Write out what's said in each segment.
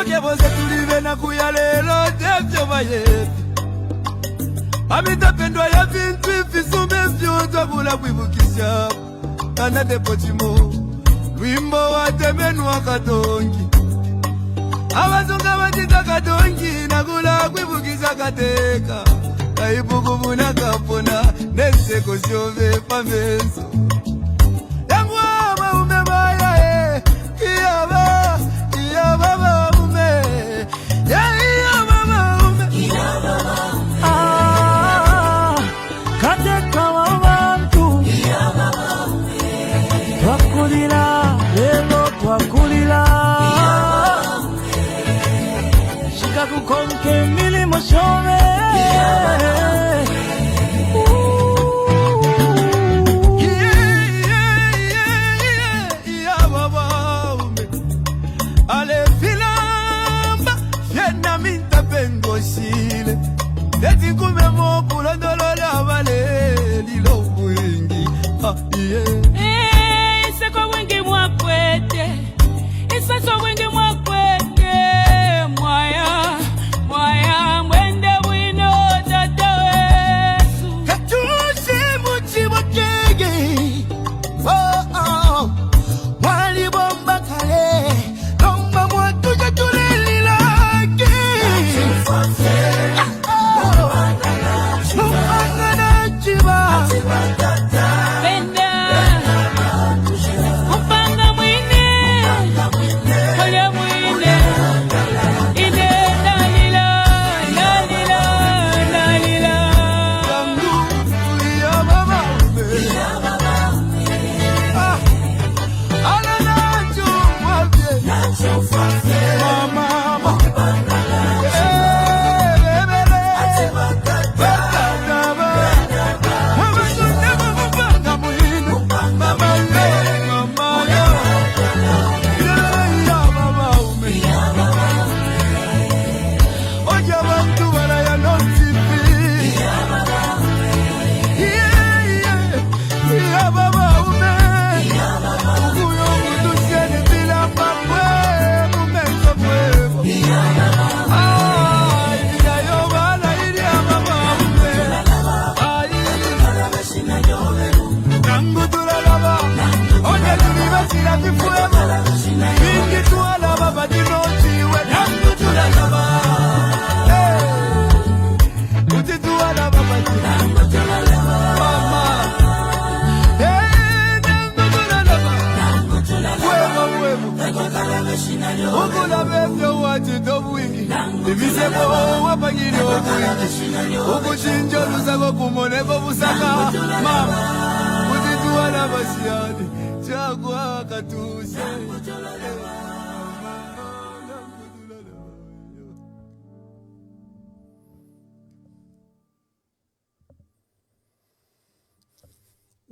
Oke bose tulive na kuyalelo devyo bayepi Amita pendwa ya vintu ifisume vyonza kula kuibukisha Anade pochimo Wimbo wa temenu wa katongi Abazunga wajita katongi Nagula kuibukisha kateka Kaibuku muna kapona Neseko siove pamenso Yangu ama umebaya Iyaba Iyaba ume Iyaba ume Kateka wabantu Twakulila lelo twakulila Shika kukonke milimo shove Ale filamba Fiena minta pengo sile Deti kume moku Londolo la vale Lilo wingi Iseko wingi mwakwete Iseko wingi mwakwete Mwaya Mwaya Mwende wino tata wesu Katushi muchi wakege Wali bomba kale Lomba mwatuja tuleli lake Mungana chiba Penda Upanga mwine Kolya mwine Ine dalila Dalila Dalila Kangu ya mama ume Ala nacho mwabye Mama Ukula bevyo wachito mwingi Ibisebo wapangini mwingi Ukuchinjo lusako kumoneko busaka Mama Kutituwa na basiani Chagwa katuse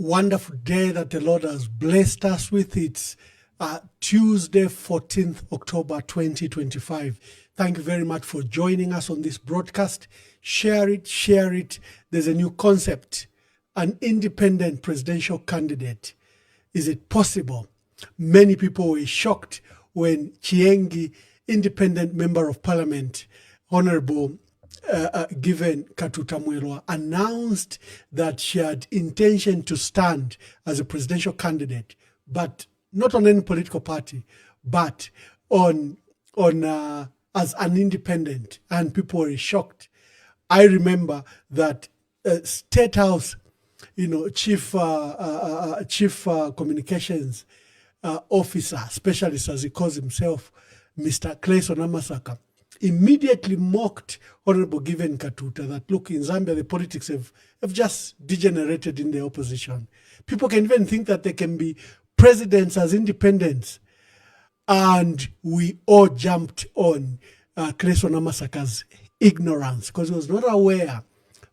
Wonderful day that the Lord has blessed us with. It's Tuesday, 14th October 2025. Thank you very much for joining us on this broadcast. Share it, share it. There's a new concept, an independent presidential candidate. Is it possible? Many people were shocked when Chiengi, independent member of parliament, Honorable Given Katuta, announced that she had intention to stand as a presidential candidate, but not on any political party, but on as an independent, and people were shocked. I remember that State House, chief communications officer, specialist as he calls himself, Mr. Clayson Amasaka, immediately mocked Honorable Given Katuta that, look, in Zambia, the politics have just degenerated in the opposition. People can even think that they can be presidents as independents. And we all jumped on Clayson Amasaka's ignorance because he was not aware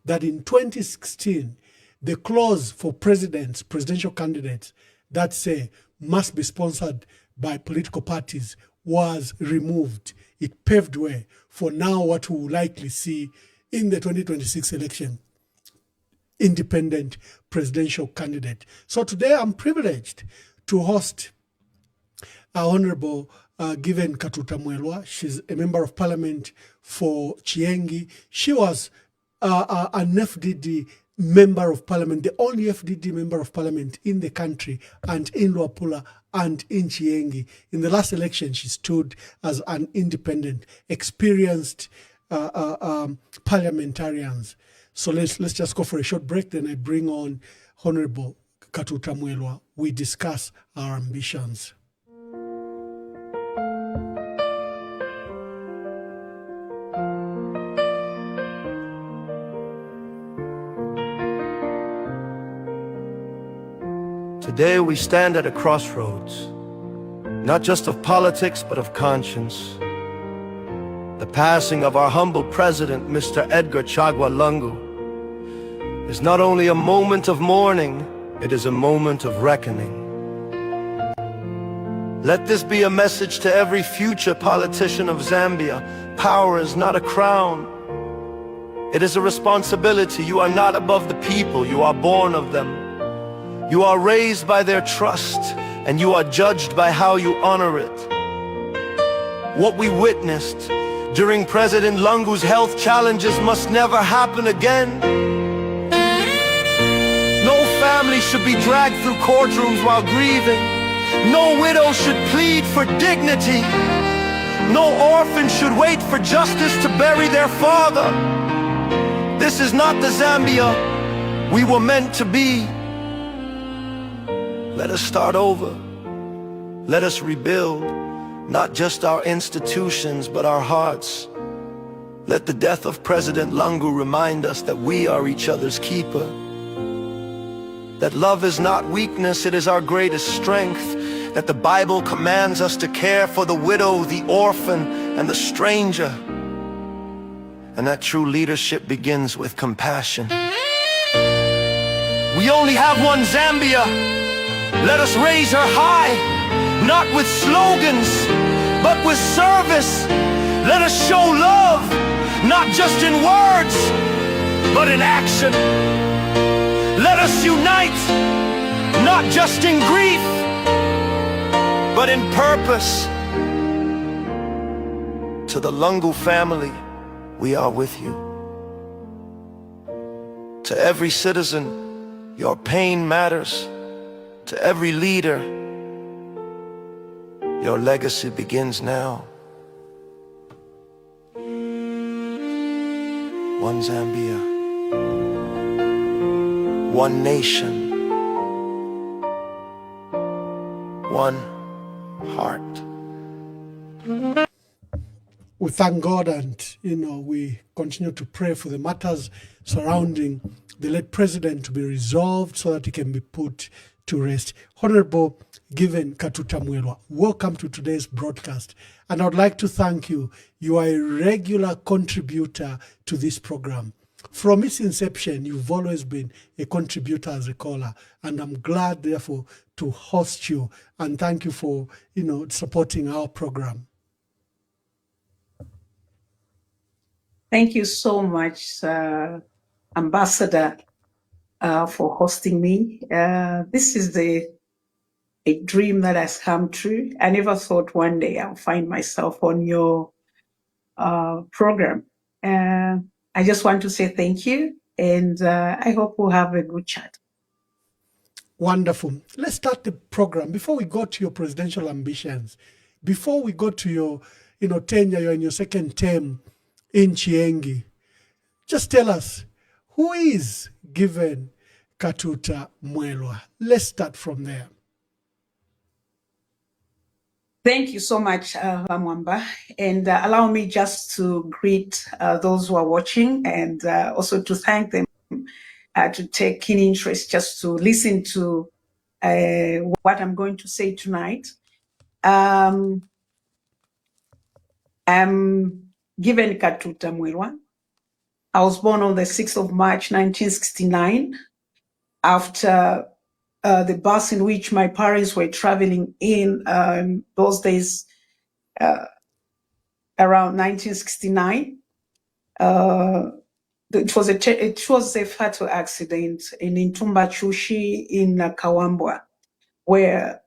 that in 2016, the clause for presidential candidates that say must be sponsored by political parties was removed. It paved way for now what we will likely see in the 2026 election, independent presidential candidate. So today I'm privileged to host our Honorable Given Katuta Mwelwa. She's a member of parliament for Chiengi. She was an FDD member of parliament, the only FDD member of parliament in the country and in Luapula and in Chiengi. In the last election, she stood as an independent, experienced parliamentarians. So let's just go for a short break. Then I bring on Honorable Katuta Mwelwa. We discuss our ambitions. Today we stand at a crossroads, not just of politics, but of conscience. The passing of our humble president, Mr. Edgar Chagwa Lungu, is not only a moment of mourning, it is a moment of reckoning. Let this be a message to every future politician of Zambia. Power is not a crown. It is a responsibility. You are not above the people, you are born of them. You are raised by their trust, and you are judged by how you honor it. What we witnessed during President Lungu's health challenges must never happen again. No family should be dragged through courtrooms while grieving. No widow should plead for dignity. No orphan should wait for justice to bury their father. This is not the Zambia we were meant to be. Let us start over. Let us rebuild, not just our institutions, but our hearts. Let the death of President Lungu remind us that we are each other's keeper. That love is not weakness, it is our greatest strength. That the Bible commands us to care for the widow, the orphan, and the stranger. And that true leadership begins with compassion. We only have one Zambia. Let us raise her high, not with slogans, but with service. Let us show love, not just in words, but in action. Let us unite, not just in grief, but in purpose. To the Lungu family, we are with you. To every citizen, your pain matters. To every leader, your legacy begins now. One Zambia, one nation, one heart. We thank God, and we continue to pray for the matters surrounding the late president to be resolved so that he can be put to rest. Honorable Given Katuta Mwelwa, welcome to today's broadcast. And I'd like to thank you. You are a regular contributor to this program. From its inception, you've always been a contributor as a caller. And I'm glad, therefore, to host you. And thank you for, supporting our program. Thank you so much, Ambassador, for hosting me. This is a dream that has come true. I never thought one day I'll find myself on your program. I just want to say thank you, and I hope we'll have a good chat. Wonderful. Let's start the program. Before we go to your presidential ambitions, before we go to your tenure, you're in your second term in Chiengi, just tell us, who is Given Katuta Mwelwa? Let's start from there. Thank you so much, Ramwamba. And allow me just to greet those who are watching, and also to thank them to take keen interest just to listen to what I'm going to say tonight. I'm Given Katuta Mwelwa. I was born on the 6th of March, 1969, after the bus in which my parents were traveling in those days, around 1969. It was a fatal accident in Intumba Chushi in Kawambwa, where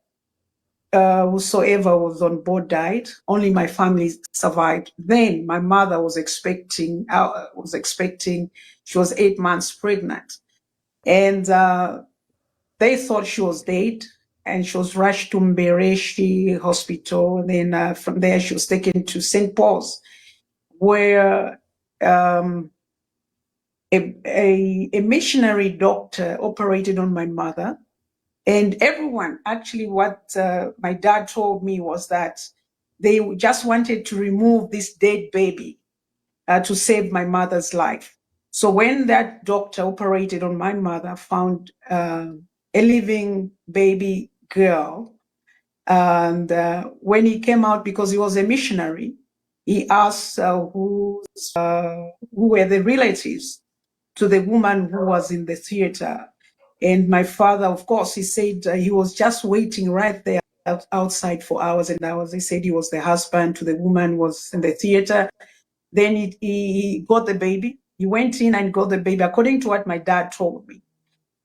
whosoever was on board died. Only my family survived. Then my mother was expecting. She was 8 months pregnant, and they thought she was dead. And she was rushed to Mbereshi Hospital. And then from there, she was taken to St. Paul's, where a missionary doctor operated on my mother. And everyone, actually, what my dad told me was that they just wanted to remove this dead baby to save my mother's life. So when that doctor operated on my mother, found a living baby girl, and when he came out, because he was a missionary, he asked who were the relatives to the woman who was in the theater. And my father, of course, he said he was just waiting right there outside for hours and hours. He said he was the husband to the woman who was in the theater. Then he got the baby. He went in and got the baby, according to what my dad told me.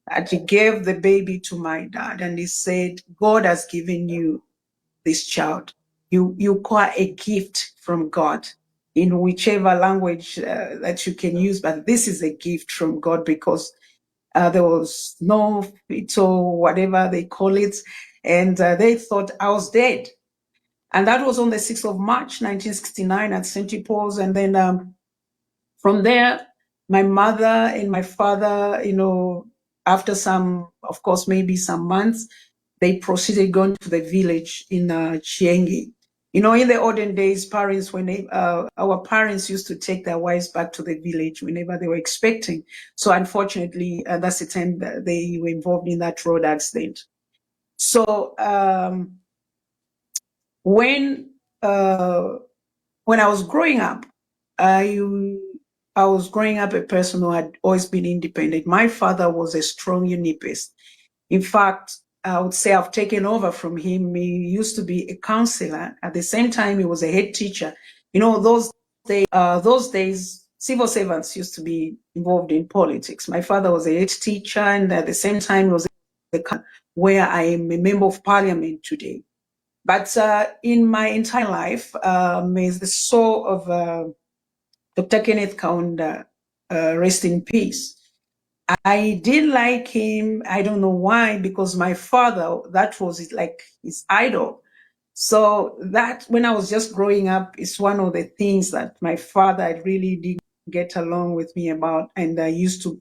And he gave the baby to my dad, and he said, God has given you this child. You call a gift from God in whichever language that you can use, but this is a gift from God, because there was no fetal, whatever they call it, and they thought I was dead. And that was on the 6th of March, 1969 at St. Paul's. And then from there, my mother and my father, after some, of course, maybe some months, they proceeded going to the village in Chiengi. In the olden days, our parents used to take their wives back to the village whenever they were expecting. So unfortunately, that's the time that they were involved in that road accident. So when I was growing up, I was growing up a person who had always been independent. My father was a strong unipist. In fact, I would say I've taken over from him. He used to be a counselor. At the same time, he was a head teacher. Those days, civil servants used to be involved in politics. My father was a head teacher, and at the same time, he was where I am a member of parliament today. But in my entire life, may the soul of Dr. Kenneth Kaunda rest in peace. I didn't like him. I don't know why, because my father, that was like his idol. So that when I was just growing up, it's one of the things that my father really didn't get along with me about, and used to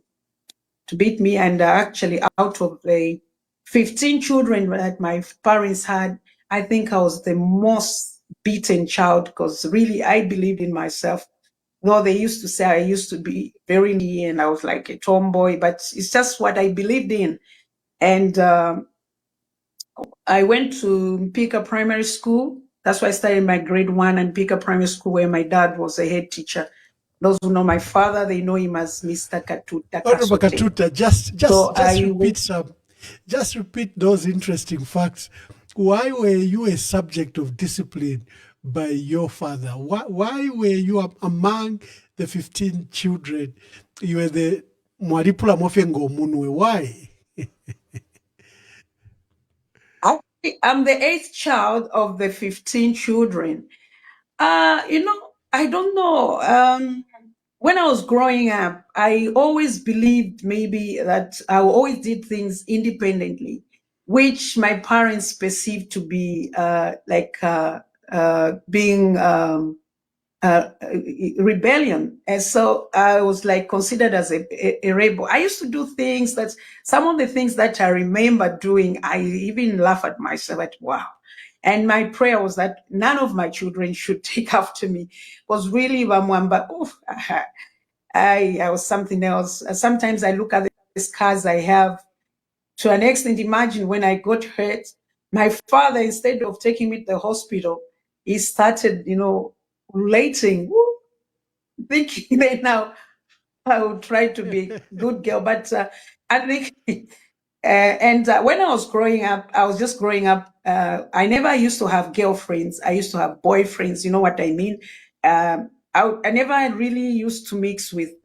beat me. And actually, out of the 15 children that my parents had, I think I was the most beaten child, because really I believed in myself. Though they used to say I used to be very needy and I was like a tomboy, but it's just what I believed in. And I went to Pika Primary School. That's why I started my grade 1 and Pika Primary School, where my dad was a head teacher. Those who know my father, they know him as Mr. Katuta. Honorable Katuta, just repeat those interesting facts. Why were you a subject of discipline by your father? Why were you among the 15 children? You were the Mwaripula Mofengo Munwe. Why? I'm the 8th child of the 15 children. I don't know. When I was growing up, I always believed maybe that I always did things independently, which my parents perceived to be being rebellion. And so I was like considered as a rebel. I used to do things that, some of the things that I remember doing, I even laugh at myself at, wow. And my prayer was that none of my children should take after me. Was really Wamwamba. I was something else. Sometimes I look at the scars I have. To an extent, imagine when I got hurt, my father, instead of taking me to the hospital, he started, relating, thinking that now I would try to be a good girl. But I think, when I was growing up, I was just growing up. I never used to have girlfriends. I used to have boyfriends. You know what I mean? I never really used to mix with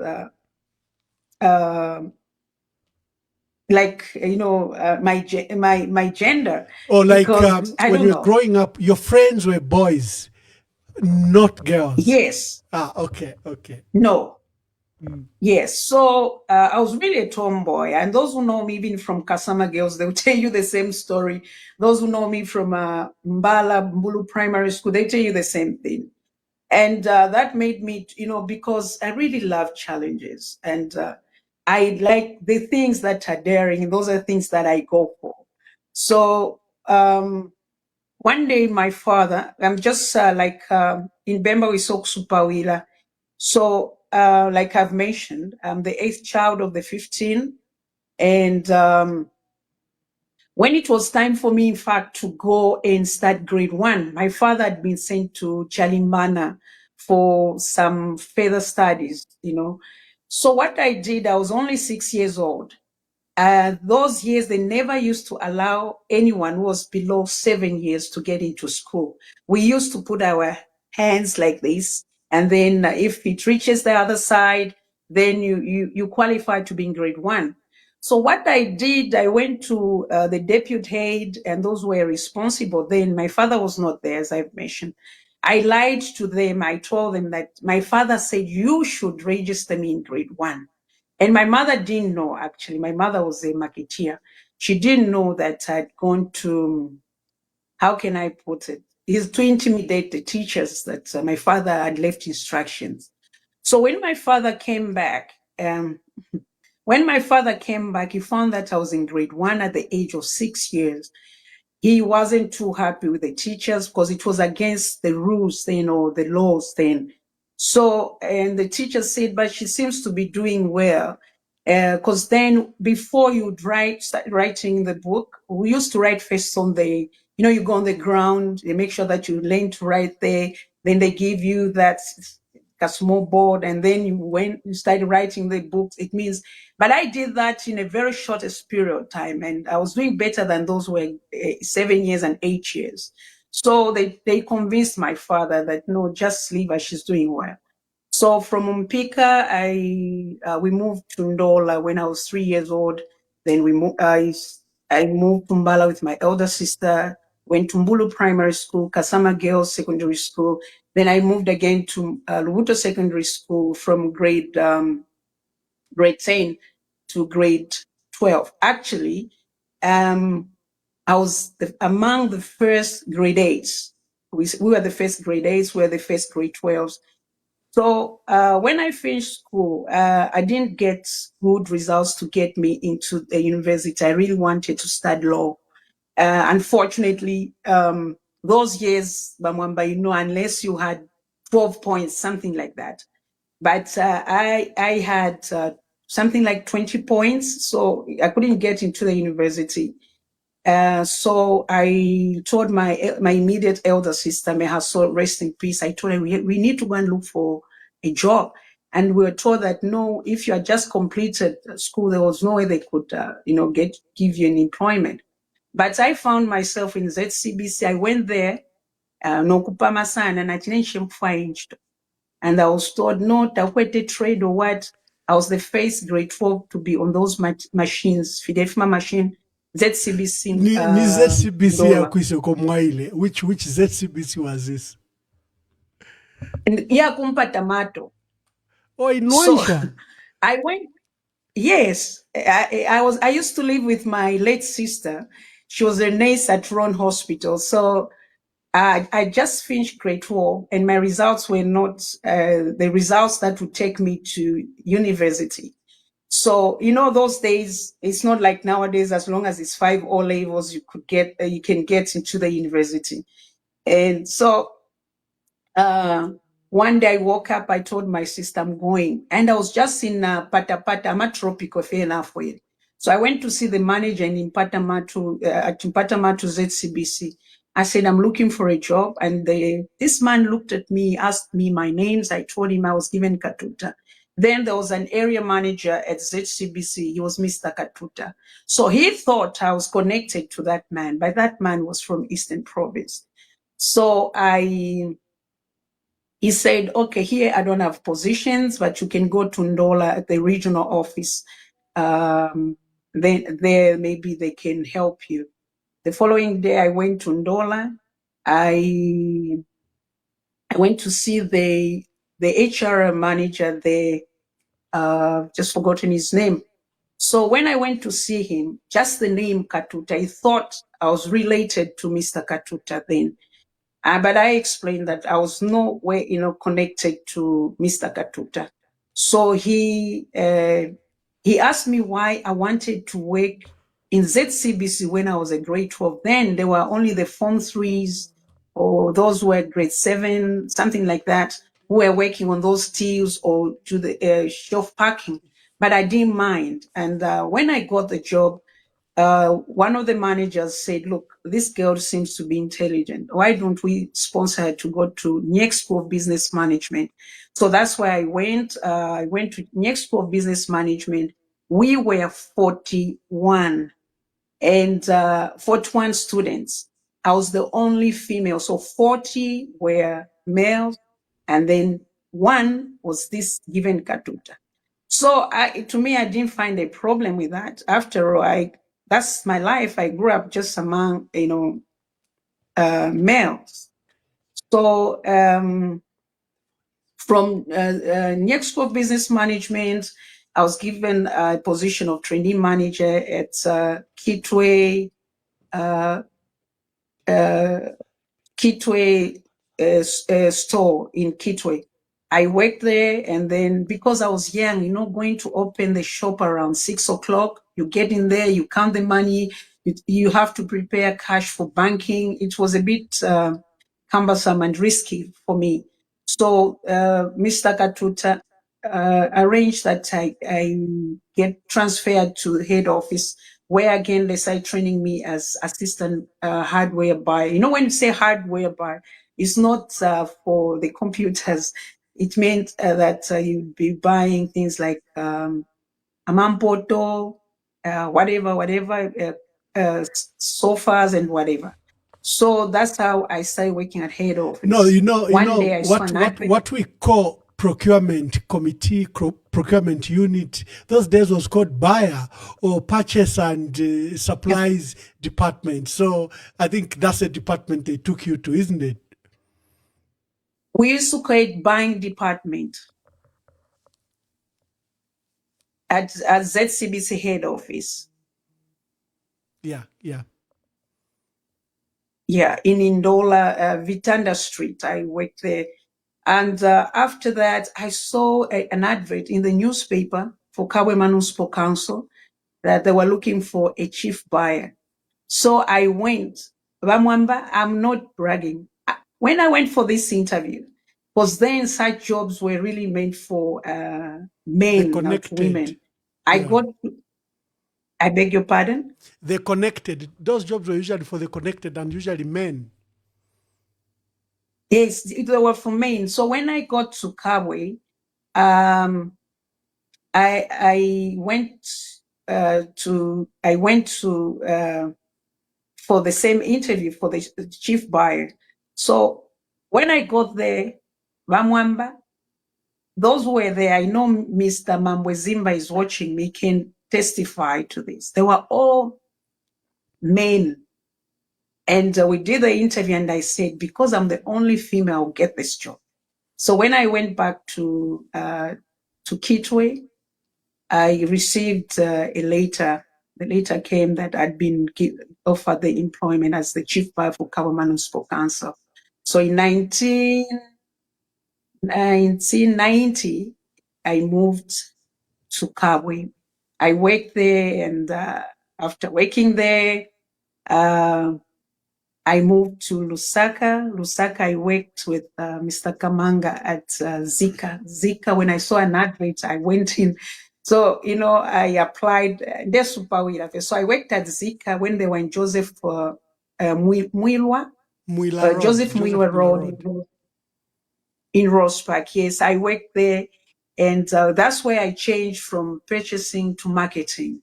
like, my gender, Or like because I when don't you were know. growing up, your friends were boys, not girls. Yes, Okay, okay. no. Yes, so I was really a tomboy, and those who know me, even from Kasama Girls, they'll tell you the same story. Those who know me from Mbala Mbulu Primary School, they tell you the same thing. And that made me, because I really love challenges, and I like the things that are daring, and those are things that I go for. So one day, my father, I'm just in Bemba, we saw Supawila. So, like I've mentioned, I'm the eighth child of the 15. And when it was time for me, in fact, to go and start grade 1, my father had been sent to Chalimana for some further studies. So what I did, I was only 6 years old. Those years, they never used to allow anyone who was below 7 years to get into school. We used to put our hands like this, and then if it reaches the other side, then you qualify to be in grade 1. So what I did, I went to the deputy head, and those were responsible. Then my father was not there, as I've mentioned. I lied to them. I told them that my father said, you should register me in grade 1. And my mother didn't know, actually. My mother was a marketeer. She didn't know that I'd gone to, how can I put it? Is to intimidate the teachers that my father had left instructions. So when my father came back, he found that I was in grade 1 at the age of 6 years. He wasn't too happy with the teachers because it was against the rules then, or the laws then. So, and the teacher said, but she seems to be doing well. Because then before you'd start writing the book, we used to write first on you go on the ground, they make sure that you learn to write there. Then they give you that a small board, and then when you start writing the books, it means. But I did that in a very shortest period of time, and I was doing better than those who were 7 years and 8 years. So they convinced my father that no, just leave her, she's doing well. So from Umpika, we moved to Ndola when I was 3 years old. Then I moved to Mbala with my elder sister, went to Mbulu Primary School, Kasama Girls Secondary School. Then I moved again to Lubuto Secondary School from grade 10 to grade 12. Actually, I was among the first grade 8s. We were the first grade 8s, we were the first grade 12s. So when I finished school, I didn't get good results to get me into the university. I really wanted to study law. Unfortunately, those years, Bamwamba, unless you had 12 points, something like that. But I had something like 20 points, so I couldn't get into the university. So I told my immediate elder sister, may her soul rest in peace. I told her we need to go and look for a job, and we were told that no, if you had just completed school, there was no way they could, give you an employment. But I found myself in ZCBC. I went there, no kupama sana na and I was told no, takwete trade or what. I was the first grade 12 to be on those machines, Fidefma machine. ZCBC Ni ZCBC ya Ndola. Kwisoko Mwaile. Which ZCBC was this? Yeah, kumpa tomato. Oh, in So Wansha. I went. Yes, I used to live with my late sister. She was a nurse at Ron Hospital. So I just finished grade 12, and my results were not the results that would take me to university. So, those days, it's not like nowadays, as long as it's 5 O levels, you can get into the university. And so, one day I woke up, I told my sister I'm going, and I was just in Patapata. I'm a tropical fair enough for it. So I went to see the manager in Patamatu, at Patamatu ZCBC. I said, I'm looking for a job. And this man looked at me, asked me my names. I told him I was given Katuta. Then there was an area manager at ZCBC. He was Mr. Katuta. So he thought I was connected to that man, but that man was from Eastern Province. So he said, okay, here I don't have positions, but you can go to Ndola at the regional office. then there maybe they can help you. The following day, I went to Ndola. I went to see the HR manager there. Just forgotten his name. So when I went to see him, just the name Katuta, I thought I was related to Mr. Katuta then. But I explained that I was no way, connected to Mr. Katuta. So he asked me why I wanted to work in ZCBC when I was a grade 12. Then there were only the Form 3s or those who were grade 7, something like that, who were working on those tills or to the shelf packing. But I didn't mind. And when I got the job, one of the managers said, look, this girl seems to be intelligent. Why don't we sponsor her to go to Nyek School of Business Management? So that's why I went. I went to Nyek School of Business Management. We were 41 and 41 students. I was the only female. So 40 were males. And then one was this given Katuta. So to me, I didn't find a problem with that. After all, that's my life. I grew up just among, males. So from Nyek School of Business Management, I was given a position of trainee manager at Kitwe store in Kitwe. I worked there, and then because I was young, going to open the shop around 6 o'clock, you get in there, you count the money, you have to prepare cash for banking. It was a bit cumbersome and risky for me. So Mr. Katuta arranged that I get transferred to the head office, where again they started training me as assistant hardware buyer. When you say hardware buyer, it's not for the computers. It meant that you'd be buying things like amampoto, whatever, sofas and whatever. So that's how I started working at head office. No, One day I saw what we call procurement committee, procurement unit. Those days was called buyer or purchase and supplies department. So I think that's a department they took you to, isn't it? We used to create buying department at ZCBC head office. Yeah. Yeah, in Ndola, Vitanda Street. I worked there. And after that, I saw an advert in the newspaper for Kabwe Municipal Council that they were looking for a chief buyer. So I went. Bamwamba, I'm not bragging. When I went for this interview, because then such jobs were really meant for men, not women. I beg your pardon? They connected. Those jobs were usually for the connected and usually men. Yes, they were for men. So when I got to Kabwe, I went for the same interview for the chief buyer. So when I got there, Bamwamba, those who were there, I know Mr. Mambwezimba is watching me, can testify to this. They were all men. And we did the interview, and I said, because I'm the only female, I'll get this job. So when I went back to Kitwe, I received a letter. The letter came that I'd been offered the employment as the chief buyer for Kabwe Municipal Council. So in 1990, I moved to Kabwe. I worked there, and after working there, I moved to Lusaka. Lusaka, I worked with Mr. Kamanga at Zika. Zika, when I saw an advert, I went in. So, I applied. So I worked at Zika when they were in Joseph Muilwa. Joseph Muilwa Road in Rose Park. Yes, I worked there. And that's where I changed from purchasing to marketing,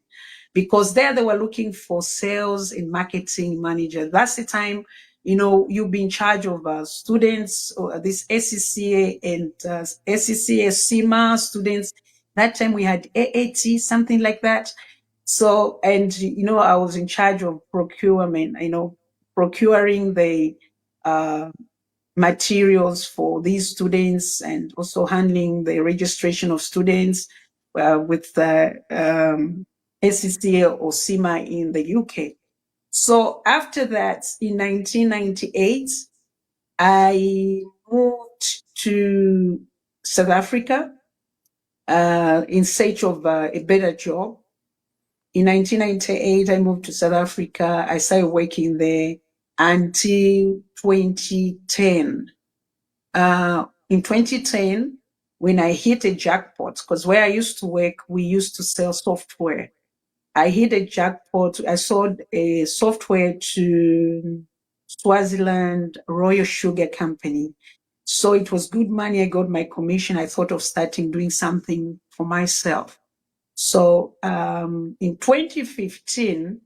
because there they were looking for sales and marketing manager. That's the time, you'll be in charge of students, or this SCCA and SCCA, CIMA students. That time we had AAT, something like that. So, and I was in charge of procurement, procuring the materials for these students and also handling the registration of students with the SCCA or CIMA in the UK. So after that, in 1998, I moved to South Africa in search of a better job. In 1998, I moved to South Africa. I started working there until 2010. In 2010, when I hit a jackpot, because where I used to work, we used to sell software. I hit a jackpot. I sold a software to Swaziland Royal Sugar Company. So it was good money. I got my commission. I thought of starting doing something for myself. So in 2015,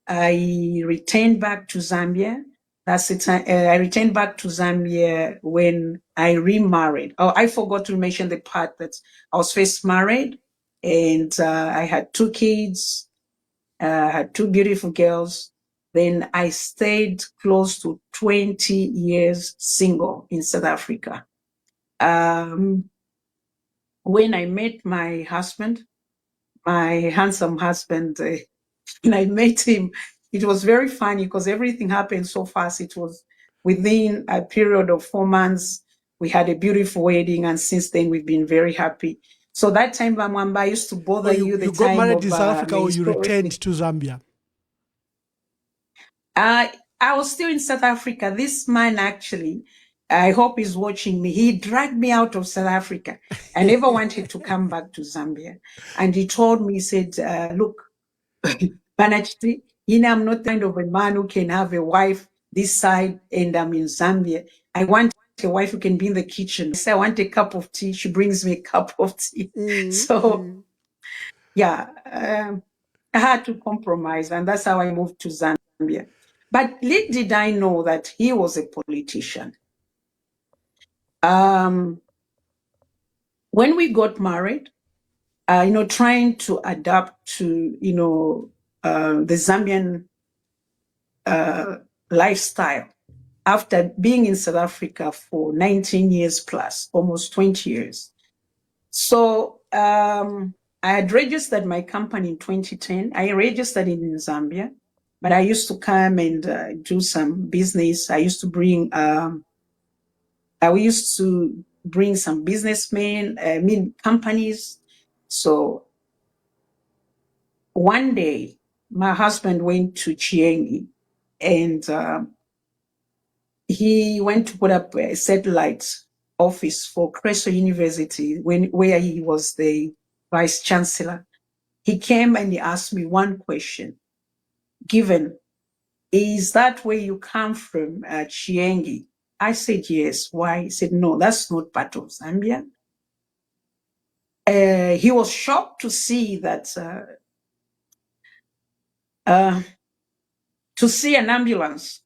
I returned back to Zambia. That's it. I returned back to Zambia when I remarried. Oh, I forgot to mention the part that I was first married and I had 2 kids. I had 2 beautiful girls. Then I stayed close to 20 years single in South Africa. When I met my husband, my handsome husband, when I met him, it was very funny because everything happened so fast. It was within a period of 4 months. We had a beautiful wedding, and since then we've been very happy. So that time, Bamwamba, I used to bother you. The You got time married of in South Africa or you menstrual- returned to Zambia? I was still in South Africa. This man actually, I hope he's watching me. He dragged me out of South Africa. I never wanted to come back to Zambia. And he told me, he said, look, Banachiti, I'm not the kind of a man who can have a wife this side and I'm in Zambia. I want a wife who can be in the kitchen. I say, I want a cup of tea. She brings me a cup of tea. So, yeah, I had to compromise, and that's how I moved to Zambia. But little did I know that he was a politician. When we got married, trying to adapt to, the Zambian lifestyle after being in South Africa for 19 years plus, almost 20 years. So I had registered my company in 2010. I registered it in Zambia, but I used to come and do some business. I used to bring, we used to bring some businessmen, companies. So one day, my husband went to Chiengi and he went to put up a satellite office for Creso University where he was the vice chancellor. He came and he asked me one question. Given, is that where you come from, Chiengi? I said, yes. Why? He said, no, that's not part of Zambia. He was shocked to see that, to see an ambulance,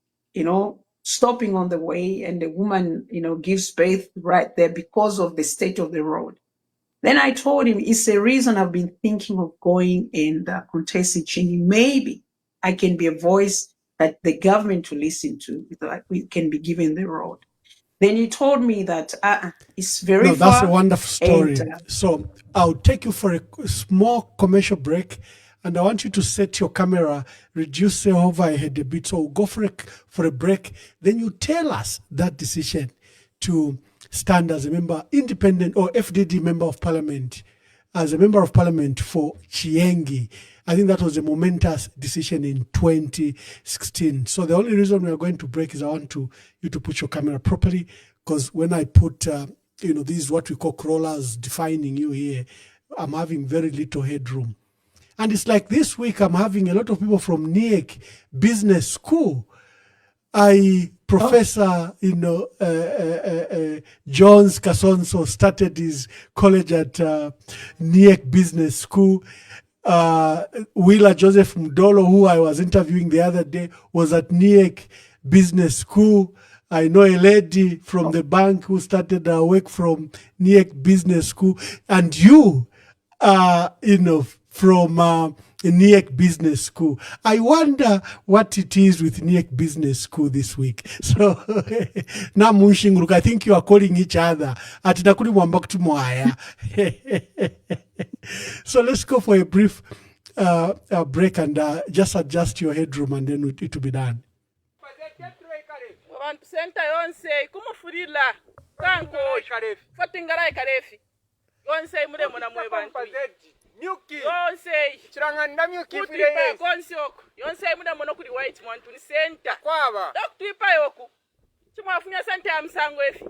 stopping on the way and the woman, gives birth right there because of the state of the road. Then I told him, it's a reason I've been thinking of going and contesting Chiengi. Maybe I can be a voice that the government will listen to, that we can be given the road. Then he told me that it's very far. That's a wonderful story. And, so I'll take you for a small commercial break, and I want you to set your camera, reduce the overhead a bit. So we'll go for a break. Then you tell us that decision to stand as a member, independent or FDD member of parliament, as a member of parliament for Chiengi. I think that was a momentous decision in 2016. So the only reason we are going to break is I want you to put your camera properly, because when I put, these what we call crawlers defining you here, I'm having very little headroom. And it's like this week I'm having a lot of people from NIEC Business School. Professor, Jones Kasonso started his college at NIEC Business School. Wheeler Joseph Mdolo, who I was interviewing the other day, was at NIEC Business School. I know a lady from the bank who started her work from NIEC Business School. And you, from NIEC Business School. I wonder what it is with NIEC Business School this week. So, na munshingruka, I think you are calling each other. Atinakuli mwamba kutumwaya. So let's go for a brief break and just adjust your headroom and then it will be done. Abantu senta yonse kumufurila kanko fatingara karefi yonse mure mona mwe bantu nyuki yonse chiranganda nyuki fire konsi oko yonse mure mona kuri white mwantu ni center kwaba doktipa yoku chimwafunya sente ya msango efi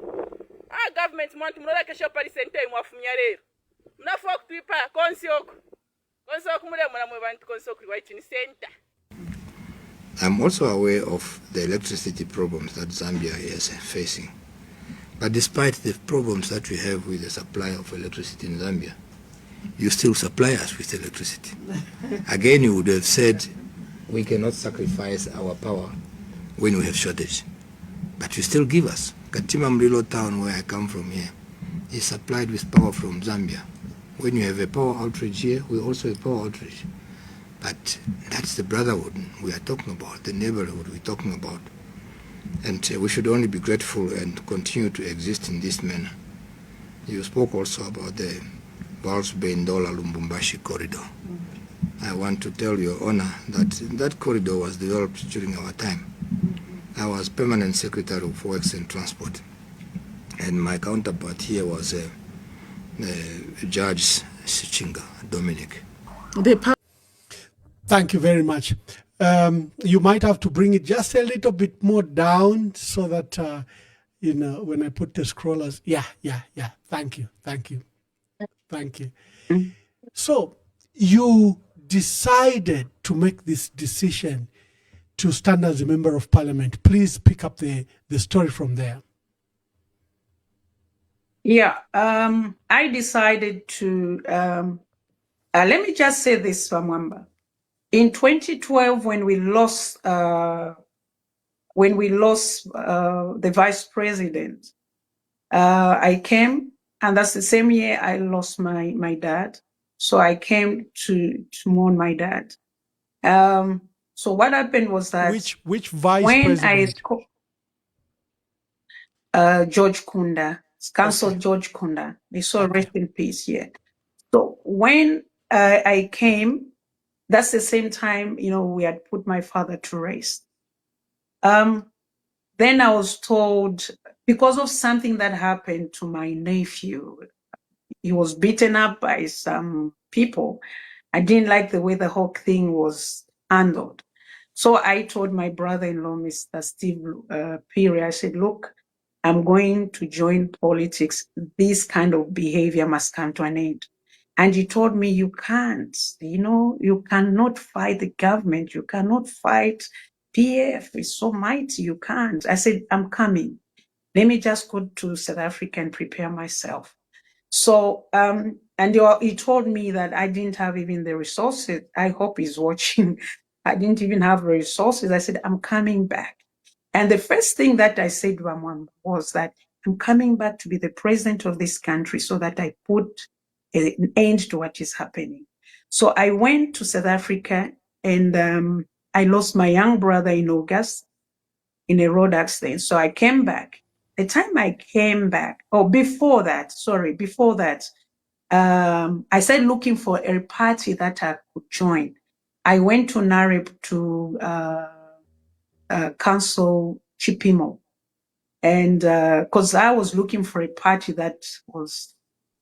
government mwantu mrola kesho pali sente mwafunya lero mnafo kutuipa konsi oko mure mona mwe bantu konsi kuri white ni center. I'm also aware of the electricity problems that Zambia is facing. But despite the problems that we have with the supply of electricity in Zambia, you still supply us with electricity. Again, you would have said, we cannot sacrifice our power when we have shortage. But you still give us. Katima Mlilo town, where I come from here, is supplied with power from Zambia. When you have a power outage here, we also have power outage. But that's the brotherhood we are talking about, the neighborhood we're talking about. And we should only be grateful and continue to exist in this manner. You spoke also about the Vals-Bendola-Lumbumbashi corridor. I want to tell Your Honor that that corridor was developed during our time. I was Permanent Secretary of Works and Transport. And my counterpart here was Judge Sichinga, Dominic. Thank you very much. You might have to bring it just a little bit more down so that, when I put the scrollers, yeah. Thank you. So you decided to make this decision to stand as a member of parliament. Please pick up the story from there. Yeah, I decided to, let me just say this, Mwamba. In 2012, when we lost the vice president, I came, and that's the same year I lost my dad. So I came to mourn my dad. So what happened was that which vice president? George Kunda, Council okay. George Kunda. They saw okay. Rest in peace. Yeah. So when I came. That's the same time, we had put my father to rest. Then I was told, because of something that happened to my nephew, he was beaten up by some people. I didn't like the way the whole thing was handled. So I told my brother-in-law, Mr. Steve Peary, I said, look, I'm going to join politics. This kind of behavior must come to an end. And he told me, you can't, you cannot fight the government. You cannot fight PF. It's so mighty. You can't. I said, I'm coming. Let me just go to South Africa and prepare myself. So, and he told me that I didn't have even the resources. I hope he's watching. I didn't even have the resources. I said, I'm coming back. And the first thing that I said to him was that I'm coming back to be the president of this country so that I put an end to what is happening. So I went to South Africa and I lost my young brother in August in a road accident. So I came back. The time I came back, before that, I started looking for a party that I could join. I went to Narib to Council Chipimo. And because I was looking for a party that was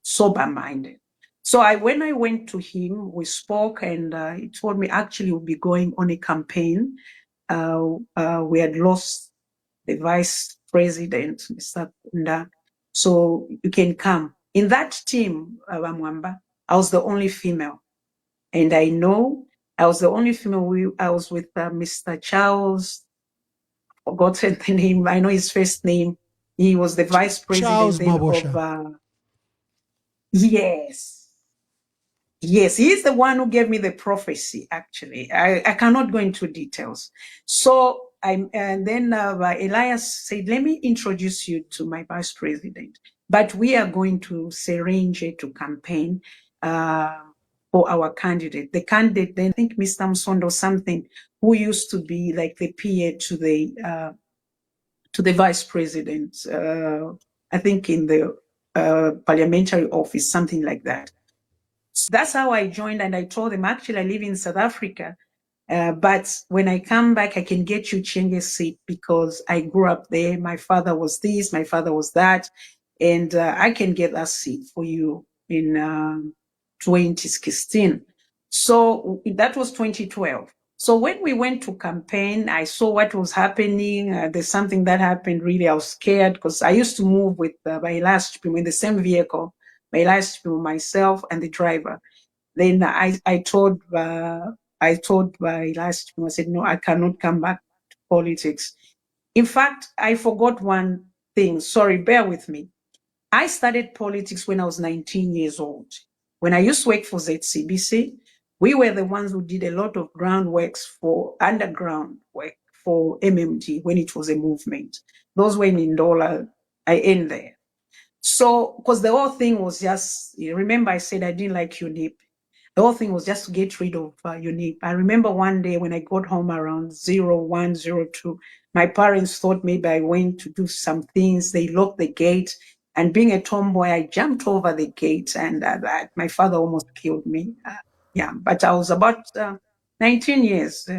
sober-minded. So when I went to him, we spoke and he told me actually we'll be going on a campaign. We had lost the vice president, Mr. Kunda. So you can come. In that team, Mwamba, I was the only female. And I know I was the only female. I was with Mr. Charles, forgotten the name. I know his first name. He was the vice president of... Yes, he's the one who gave me the prophecy, actually. I cannot go into details. So then Elias said, let me introduce you to my vice president. But we are going to Serenge to campaign for for our candidate. The candidate, then I think Mr. Msondo something, who used to be like the PA to the vice president, I think in the parliamentary office, something like that. So that's how I joined, and I told them, actually, I live in South Africa, but when I come back, I can get you Chiengi's seat because I grew up there. My father was this, my father was that, and I can get that seat for you in 2016. So that was 2012. So when we went to campaign, I saw what was happening. There's something that happened. Really, I was scared because I used to move with my last in the same vehicle, my last myself and the driver. Then I told my last I said, no, I cannot come back to politics. In fact, I forgot one thing. Sorry, bear with me. I started politics when I was 19 years old. When I used to work for ZCBC, we were the ones who did a lot of groundworks for underground work for MMD when it was a movement. Those were in Ndola. I end there. So, because the whole thing was just, remember I said I didn't like UNIP. The whole thing was just to get rid of UNIP. I remember one day when I got home around 0102, my parents thought maybe I went to do some things. They locked the gate. And being a tomboy, I jumped over the gate, and my father almost killed me. But I was about 19 years.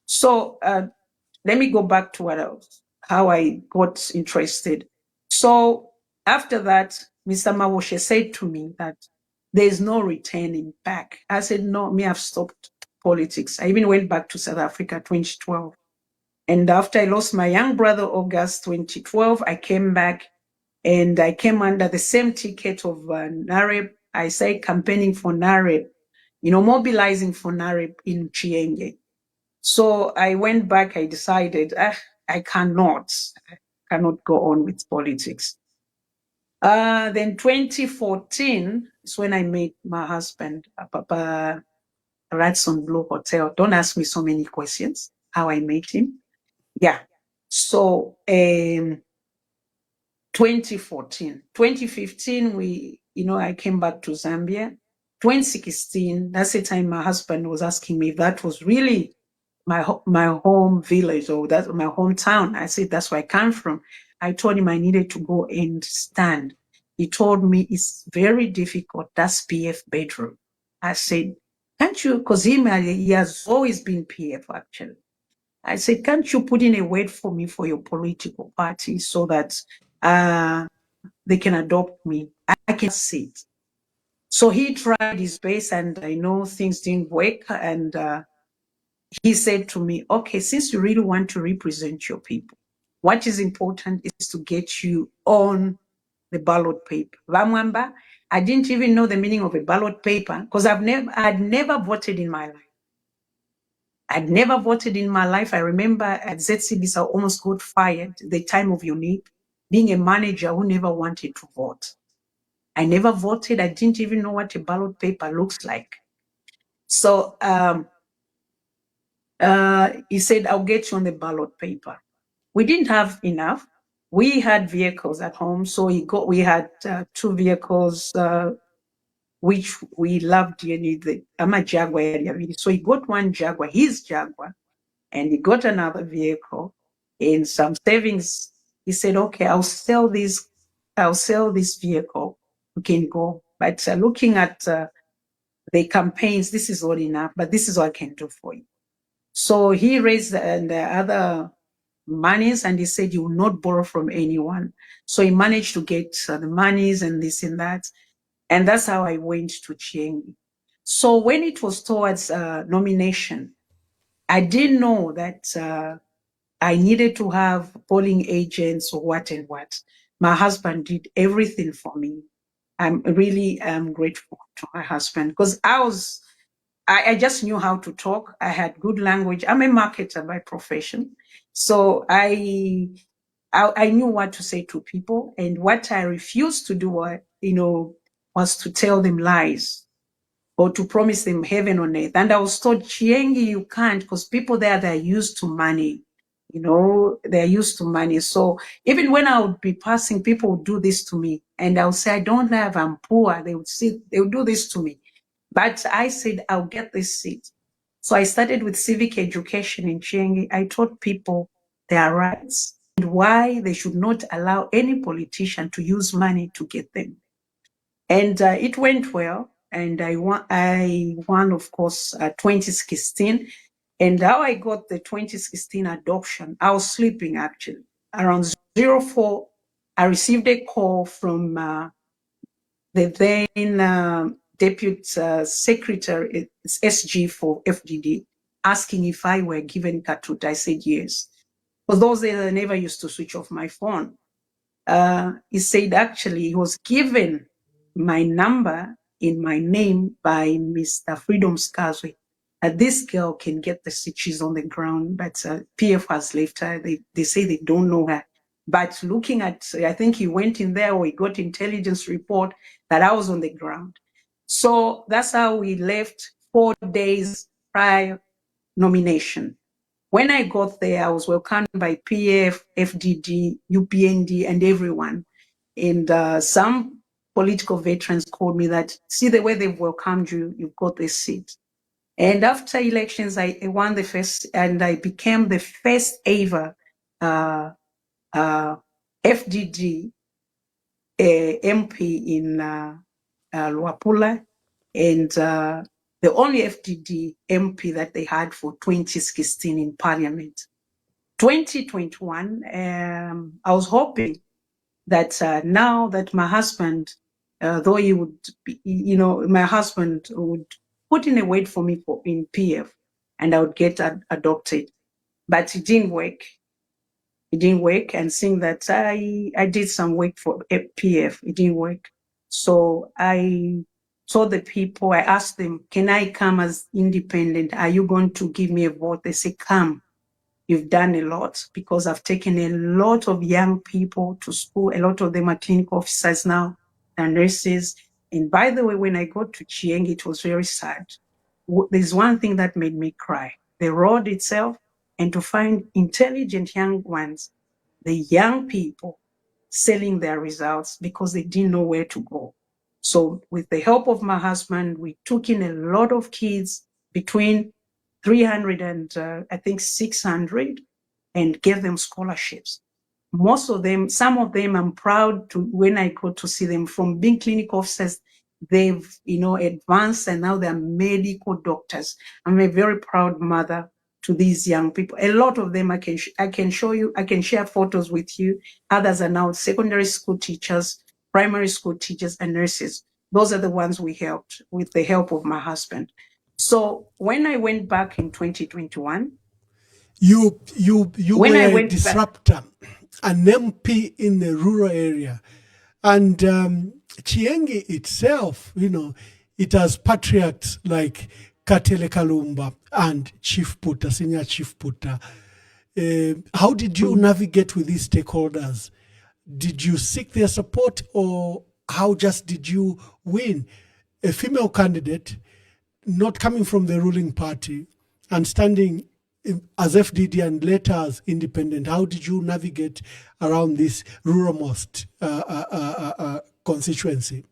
So let me go back to how I got interested. So after that, Mr. Mawoshe said to me that there's no returning back. I said, no, I've stopped politics. I even went back to South Africa 2012. And after I lost my young brother, August 2012, I came back, and I came under the same ticket of NAREP. I started campaigning for NAREP, mobilizing for NAREP in Chiengi. So I went back, I decided, I cannot go on with politics. Then 2014 is when I met my husband, Papa Radisson Blue Hotel. Don't ask me so many questions, how I met him. Yeah. So 2014, 2015, I came back to Zambia. 2016, that's the time my husband was asking me if that was really my home village or that's my hometown. I said, that's where I come from. I told him I needed to go and stand. He told me it's very difficult. That's PF bedroom. I said, can't you, because he has always been PF actually. I said, can't you put in a word for me for your political party so that they can adopt me? I can sit. So he tried his best, and I know things didn't work. And he said to me, okay, since you really want to represent your people, what is important is to get you on the ballot paper. Vamwamba, I didn't even know the meaning of a ballot paper because I'd never voted in my life. I'd never voted in my life. I remember at ZCBC, I almost got fired the time of UNIP, being a manager who never wanted to vote. I never voted. I didn't even know what a ballot paper looks like. So he said, I'll get you on the ballot paper. We didn't have enough. We had vehicles at home. So we had 2 vehicles, which we loved. I'm a Jaguar area. So he got one Jaguar, his Jaguar, and he got another vehicle and some savings. He said, okay, I'll sell this vehicle. You can go. But looking at the campaigns, this is not enough, but this is what I can do for you. So he raised the other monies, and he said, you will not borrow from anyone. So he managed to get the monies and this and that. And that's how I went to Chiengi. So when it was towards nomination, I didn't know that I needed to have polling agents or what and what. My husband did everything for me. I'm really grateful to my husband because I just knew how to talk. I had good language. I'm a marketer by profession. So I knew what to say to people, and what I refused to do, was to tell them lies or to promise them heaven on earth. And I was told, Chiengi, you can't, because people there, they're used to money. They're used to money. So even when I would be passing, people would do this to me. And I would say, I don't have, I'm poor. They would do this to me. But I said, I'll get this seat. So I started with civic education in Chiengi. I taught people their rights and why they should not allow any politician to use money to get them. And it went well. And I won, of course, 2016. And how I got the 2016 adoption, I was sleeping actually. Around 04, I received a call from the then Deputy Secretary, it's SG for FDD, asking if I were given Katuta. I said yes. For those days, I never used to switch off my phone. He said actually he was given my number in my name by Mr. Freedom Skazwe. This girl can get the stitches on the ground, but PF has left her. They say they don't know her. But looking at, I think he went in there or he got intelligence report that I was on the ground. So that's how we left 4 days prior nomination. When I got there, I was welcomed by PF, FDD, UPND, and everyone. And some political veterans called me that, see the way they've welcomed you, you've got this seat. And after elections, I won the first, and I became the first ever FDD MP in Luapula, and the only FDD MP that they had for 2016 in Parliament. 2021, I was hoping that now that my husband, though he would be, my husband would put in a wait for me in PF and I would get adopted. But it didn't work. It didn't work. And seeing that I did some work for PF, it didn't work. So I told the people, I asked them, can I come as independent? Are you going to give me a vote? They say, come. You've done a lot, because I've taken a lot of young people to school. A lot of them are clinical officers now, they're nurses. And by the way, when I got to Chiengi, it was very sad. There's one thing that made me cry. The road itself, and to find intelligent young ones, the young people selling their results because they didn't know where to go. So with the help of my husband, we took in a lot of kids between 300 and I think 600, and gave them scholarships. Most of them, some of them, I'm proud to, when I go to see them, from being clinical officers, they've, advanced and now they're medical doctors. I'm a very proud mother to these young people. A lot of them I can show you, I can share photos with you. Others are now secondary school teachers, primary school teachers, and nurses. Those are the ones we helped with the help of my husband. So when I went back in 2021, you when were I a went disruptor, an MP in the rural area. And Chiengi itself, it has patriarchs like Katele Kalumba and Chief Puta, Senior Chief Puta. How did you navigate with these stakeholders? Did you seek their support, or how just did you win? A female candidate, not coming from the ruling party and standing as FDD and later as independent. How did you navigate around this ruralmost constituency?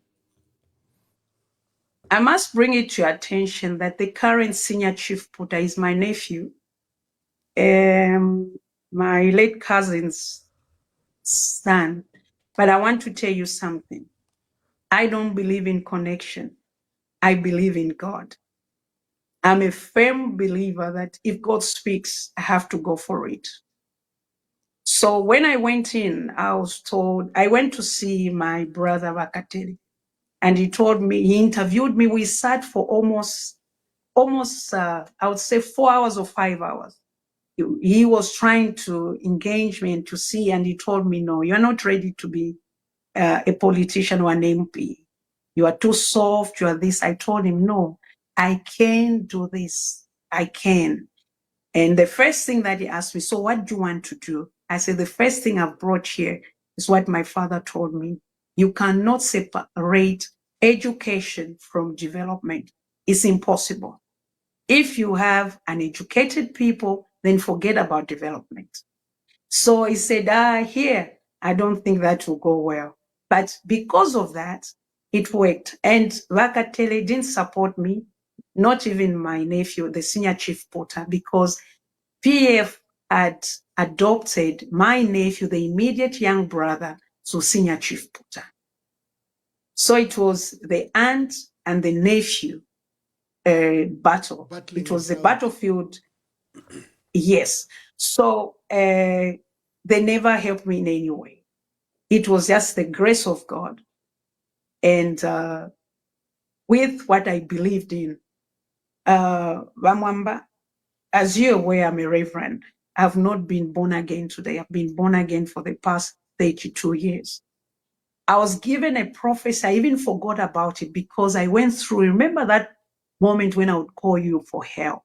I must bring it to your attention that the current Senior Chief Puta is my nephew, my late cousin's son. But I want to tell you something. I don't believe in connection. I believe in God. I'm a firm believer that if God speaks, I have to go for it. So when I went in, I was told, I went to see my brother Vakateri, and he told me, he interviewed me. We sat for almost, I would say 4 hours or 5 hours. He was trying to engage me and to see, and he told me, no, you're not ready to be a politician or an MP. You are too soft, you are this. I told him, no, I can do this. I can. And the first thing that he asked me, so what do you want to do? I said, the first thing I've brought here is what my father told me. You cannot separate education from development. It's impossible. If you have uneducated people, then forget about development. So he said, here, I don't think that will go well. But because of that, it worked. And Vakatele didn't support me, not even my nephew, the senior chief porter, because PF had adopted my nephew, the immediate young brother, to senior chief porter. So it was the aunt and the nephew battle. Battling it was it the out. battlefield. Yes. So they never helped me in any way. It was just the grace of God. And with what I believed in, Vamwamba, as you're aware, I'm a reverend. I've not been born again today. I've been born again for the past 32 years. I was given a prophecy. I even forgot about it because I went through, remember that moment when I would call you for help?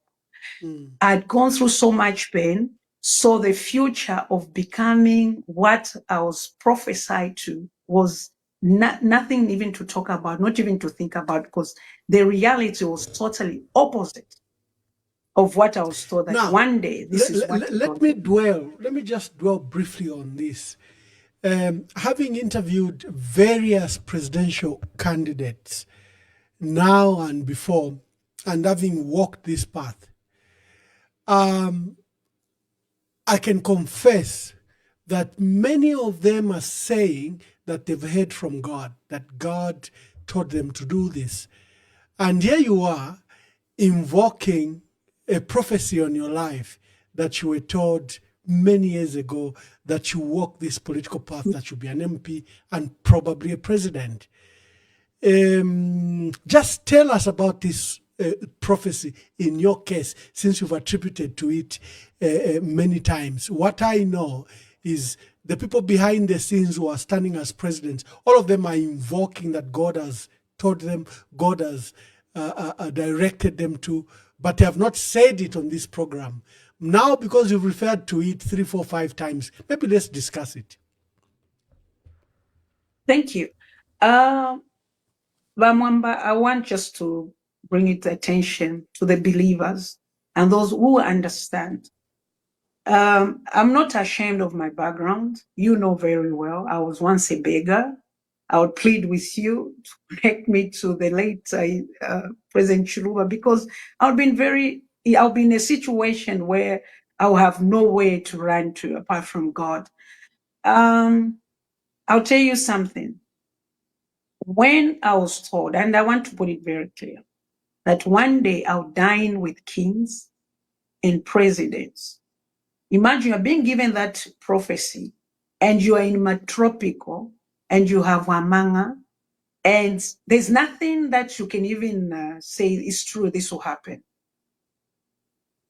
I'd gone through so much pain. So the future of becoming what I was prophesied to was nothing even to talk about, not even to think about, because the reality was totally opposite of what I was told that Now, one day this is what let me just dwell briefly on this. Having interviewed various presidential candidates now and before, and having walked this path, I can confess that many of them are saying that they've heard from God, that God told them to do this. And here you are invoking a prophecy on your life that you were told many years ago that you walk this political path, that you'll be an MP and probably a president. Just tell us about this prophecy in your case, since you've attributed to it many times. What I know is the people behind the scenes who are standing as presidents, all of them are invoking that God has told them, God has directed them to, but they have not said it on this program. Now, because you've referred to it 3, 4, 5 times, maybe let's discuss it. Thank you. Vamwamba, I want just to bring it attention to the believers and those who understand. I'm not ashamed of my background. You know very well. I was once a beggar. I would plead with you to connect me to the late President Chiluba, because I've been in a situation where I'll have nowhere to run to apart from God. I'll tell you something. When I was told, and I want to put it very clear, that one day I'll dine with kings and presidents. Imagine you're being given that prophecy and you are in Matropico and you have Wamanga, and there's nothing that you can even say is true, this will happen.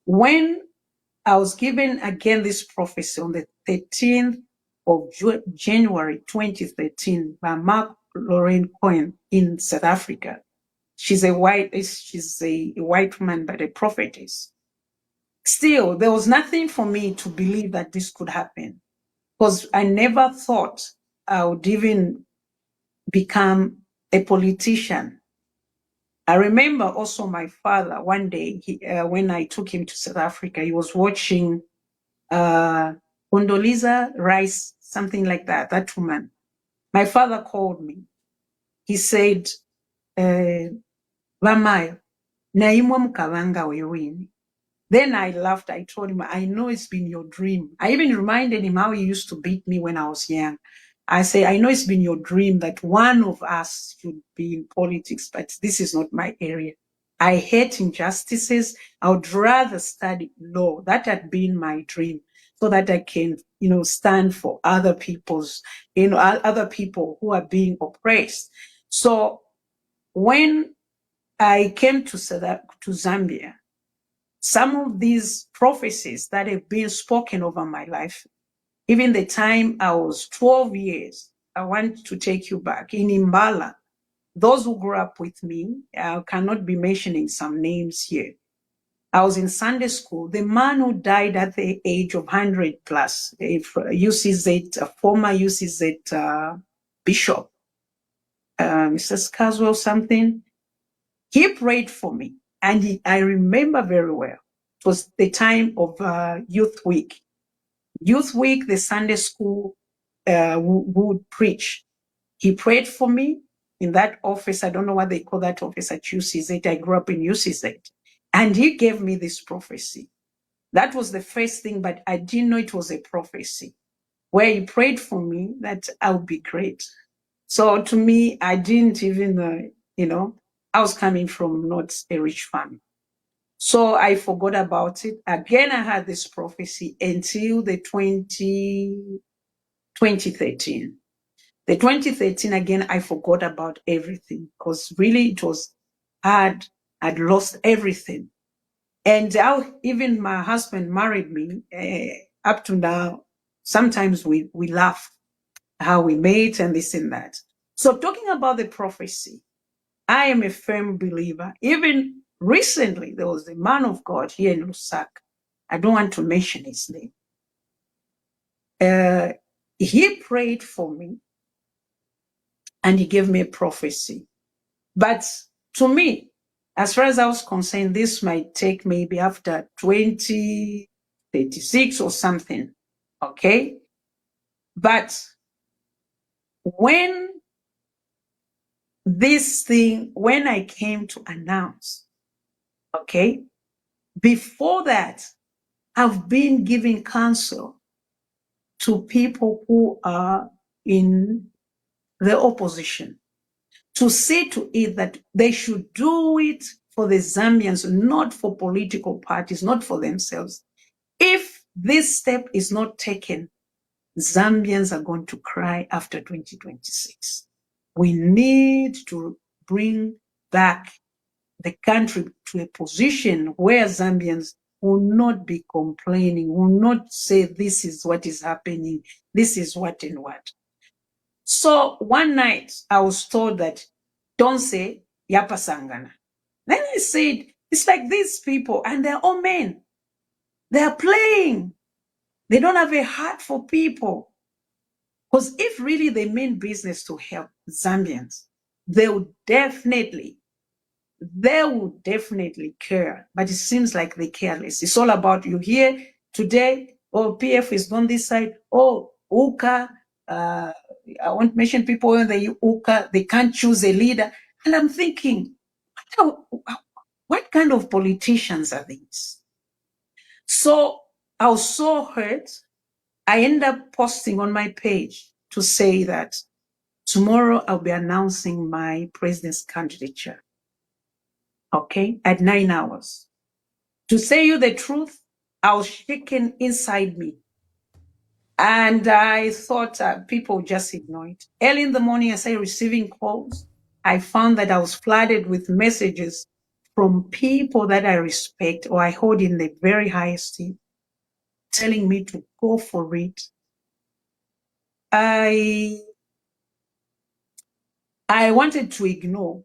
When I was given again this prophecy on the 13th of January 2013 by Mark Lorraine Cohen in South Africa. She's a white woman, but a prophetess. Still, there was nothing for me to believe that this could happen, because I never thought I would even become a politician. I remember also my father one day, when I took him to South Africa, he was watching Condoleezza Rice, something like that, that woman. My father called me. He said, Vamayo, naimwa mukabanga wewini. Then I laughed. I told him, I know it's been your dream. I even reminded him how he used to beat me when I was young. I say, I know it's been your dream that one of us should be in politics, but this is not my area. I hate injustices. I would rather study law. That had been my dream, so that I can, stand for other people's, other people who are being oppressed. So when I came to Zambia, some of these prophecies that have been spoken over my life, even the time I was 12 years, I want to take you back. In Imbala, those who grew up with me, I cannot be mentioning some names here. I was in Sunday school. The man who died at the age of 100 plus, a former UCZ bishop, Mr. Scaswell something, he prayed for me. And I remember very well, it was the time of Youth Week. Youth Week, the Sunday school would preach. He prayed for me. in that office. I don't know what they call that office at UCZ. I grew up in UCZ. And he gave me this prophecy. That was the first thing, but I didn't know it was a prophecy, where he prayed for me that I would be great. So to me, I didn't even, I was coming from not a rich family. So I forgot about it. Again, I had this prophecy until the 2013. The 2013, again, I forgot about everything because really it was hard. I'd lost everything. And even my husband married me up to now. Sometimes we laugh how we met and this and that. So talking about the prophecy, I am a firm believer. Even recently, there was a man of God here in Lusaka. I don't want to mention his name. He prayed for me and he gave me a prophecy. But to me, as far as I was concerned, this might take maybe after 2036 or something. Okay. But when I came to announce, okay, before that, I've been giving counsel to people who are in the opposition to see to it that they should do it for the Zambians, not for political parties, not for themselves. If this step is not taken, Zambians are going to cry after 2026. We need to bring back the country to a position where Zambians will not be complaining, will not say this is what is happening, this is what and what. So one night I was told that don't say Yapa Sangana. Then I said, it's like these people and they're all men. They are playing. They don't have a heart for people. Because if really they mean business to help Zambians, they would definitely care. But it seems like they care less. It's all about you here today, PF is on this side, UKA, I won't mention people in the UKA, they can't choose a leader. And I'm thinking, what kind of politicians are these? So I was so hurt. I ended up posting on my page to say that tomorrow I'll be announcing my president's candidature. Okay, at 9 hours. To say you the truth, I was shaken inside me. And I thought people just ignore it. Early in the morning, as I receiving calls, I found that I was flooded with messages from people that I respect or I hold in the very highest esteem, telling me to go for it. I wanted to ignore.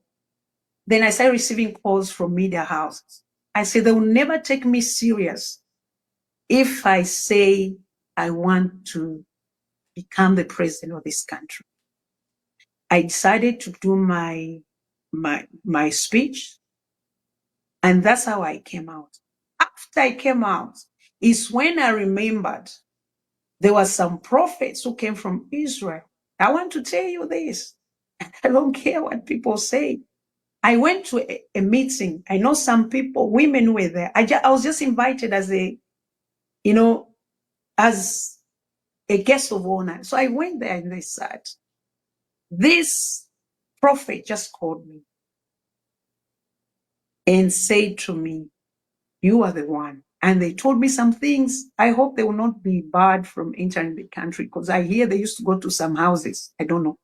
Then I started receiving calls from media houses. I said, they will never take me serious if I say I want to become the president of this country. I decided to do my speech, and that's how I came out. After I came out is when I remembered there were some prophets who came from Israel. I want to tell you this. I don't care what people say. I went to a meeting. I know some people, women were there. I was just invited as as a guest of honor. So I went there and they said, this prophet just called me and said to me, you are the one. And they told me some things. I hope they will not be barred from entering the country because I hear they used to go to some houses. I don't know.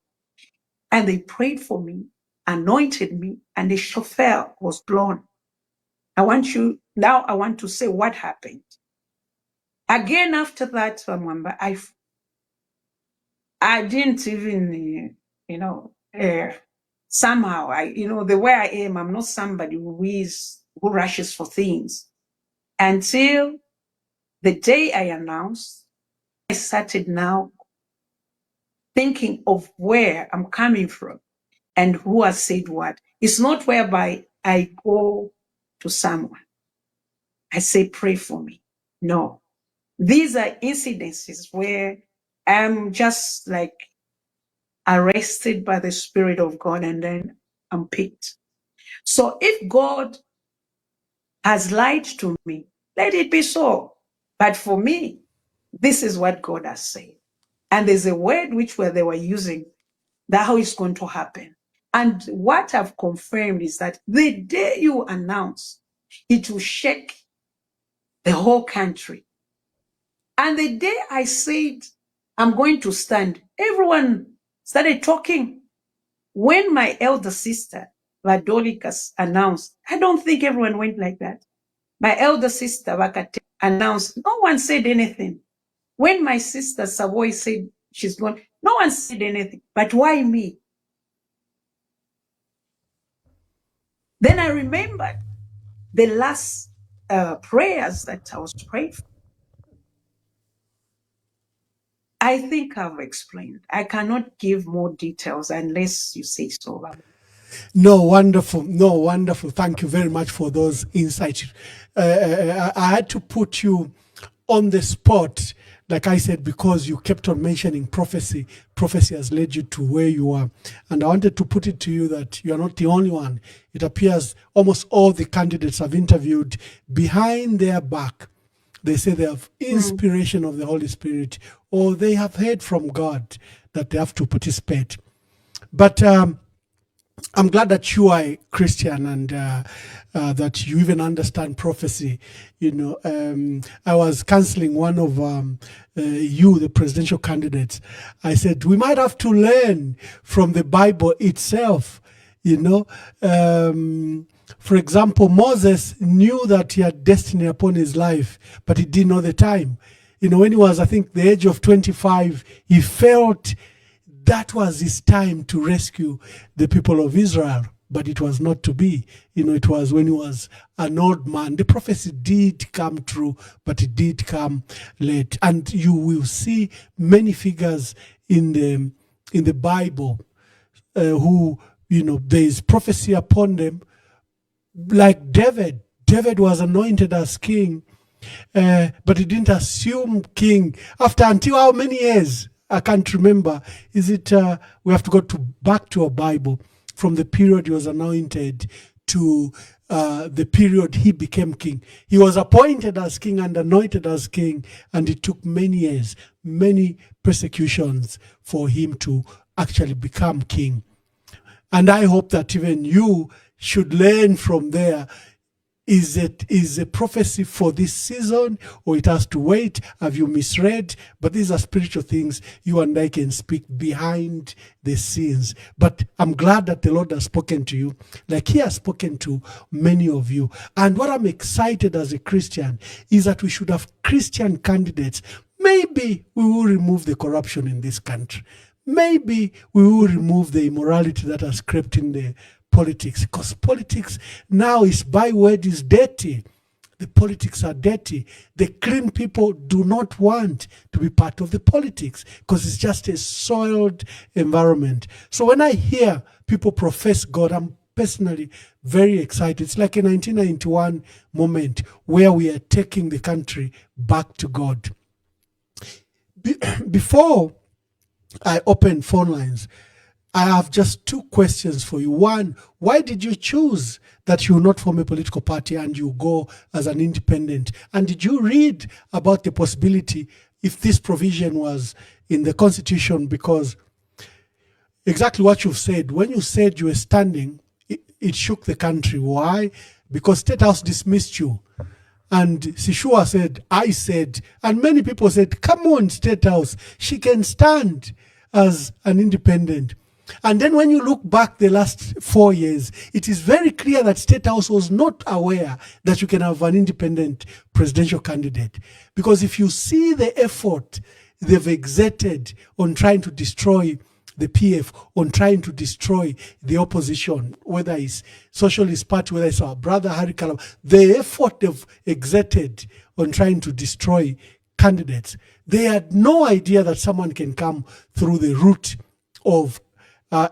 And they prayed for me, anointed me, and the shofar was blown. I want to say what happened. Again, after that, I didn't even, somehow, the way I am, I'm not somebody who rushes for things. Until the day I announced, I started now thinking of where I'm coming from and who has said what. It's not whereby I go to someone. I say, pray for me. No. These are incidences where I'm just like arrested by the Spirit of God, and then I'm picked. So if God has lied to me, let it be so. But for me, this is what God has said. And there's a word which they were using, that how it's going to happen. And what I've confirmed is that the day you announce, it will shake the whole country. And the day I said, I'm going to stand, everyone started talking. When my elder sister, Vadolikas, announced, I don't think everyone went like that. My elder sister, Vakate, announced, no one said anything. When my sister, Savoy, said she's gone, no one said anything. But why me? Then I remembered the last prayers that I was praying for. I think I've explained. I cannot give more details unless you say so. No, wonderful. No, wonderful. Thank you very much for those insights. I had to put you on the spot, like I said, because you kept on mentioning prophecy. Prophecy has led you to where you are. And I wanted to put it to you that you are not the only one. It appears almost all the candidates I've interviewed, behind their back, they say they have inspiration of the Holy Spirit, or they have heard from God that they have to participate. But I'm glad that you are a Christian and that you even understand prophecy. You know, I was counseling one of you, the presidential candidates. I said, we might have to learn from the Bible itself, you know. For example, Moses knew that he had destiny upon his life, but he didn't know the time. You know, when he was, I think, the age of 25, he felt that was his time to rescue the people of Israel, but it was not to be. You know, it was when he was an old man. The prophecy did come true, but it did come late. And you will see many figures in the Bible who, you know, there is prophecy upon them. Like David. David was anointed as king, but he didn't assume king until how many years? I can't remember. Is it, we have to go back to a Bible from the period he was anointed to the period he became king. He was appointed as king and anointed as king, and it took many years, many persecutions for him to actually become king. And I hope that even you should learn from there. Is it a prophecy for this season, or it has to wait? Have you misread? But these are spiritual things you and I can speak behind the scenes. But I'm glad that the Lord has spoken to you, like he has spoken to many of you. And what I'm excited as a Christian is that we should have Christian candidates. Maybe we will remove the corruption in this country. Maybe we will remove the immorality that has crept in the politics, because politics now is byword is dirty. The politics are dirty. The clean people do not want to be part of the politics because it's just a soiled environment. So when I hear people profess God, I'm personally very excited. It's like a 1991 moment where we are taking the country back to God. Before I open phone lines, I have just two questions for you. One, why did you choose that you will not form a political party and you go as an independent? And did you read about the possibility if this provision was in the Constitution? Because exactly what you've said, when you said you were standing, it shook the country. Why? Because State House dismissed you. And Sishua said, I said, and many people said, come on, State House, she can stand as an independent. And then when you look back the last 4 years, it is very clear that State House was not aware that you can have an independent presidential candidate. Because if you see the effort they've exerted on trying to destroy the PF, on trying to destroy the opposition, whether it's Socialist Party, whether it's our brother Harry Kalam, the effort they've exerted on trying to destroy candidates, they had no idea that someone can come through the route of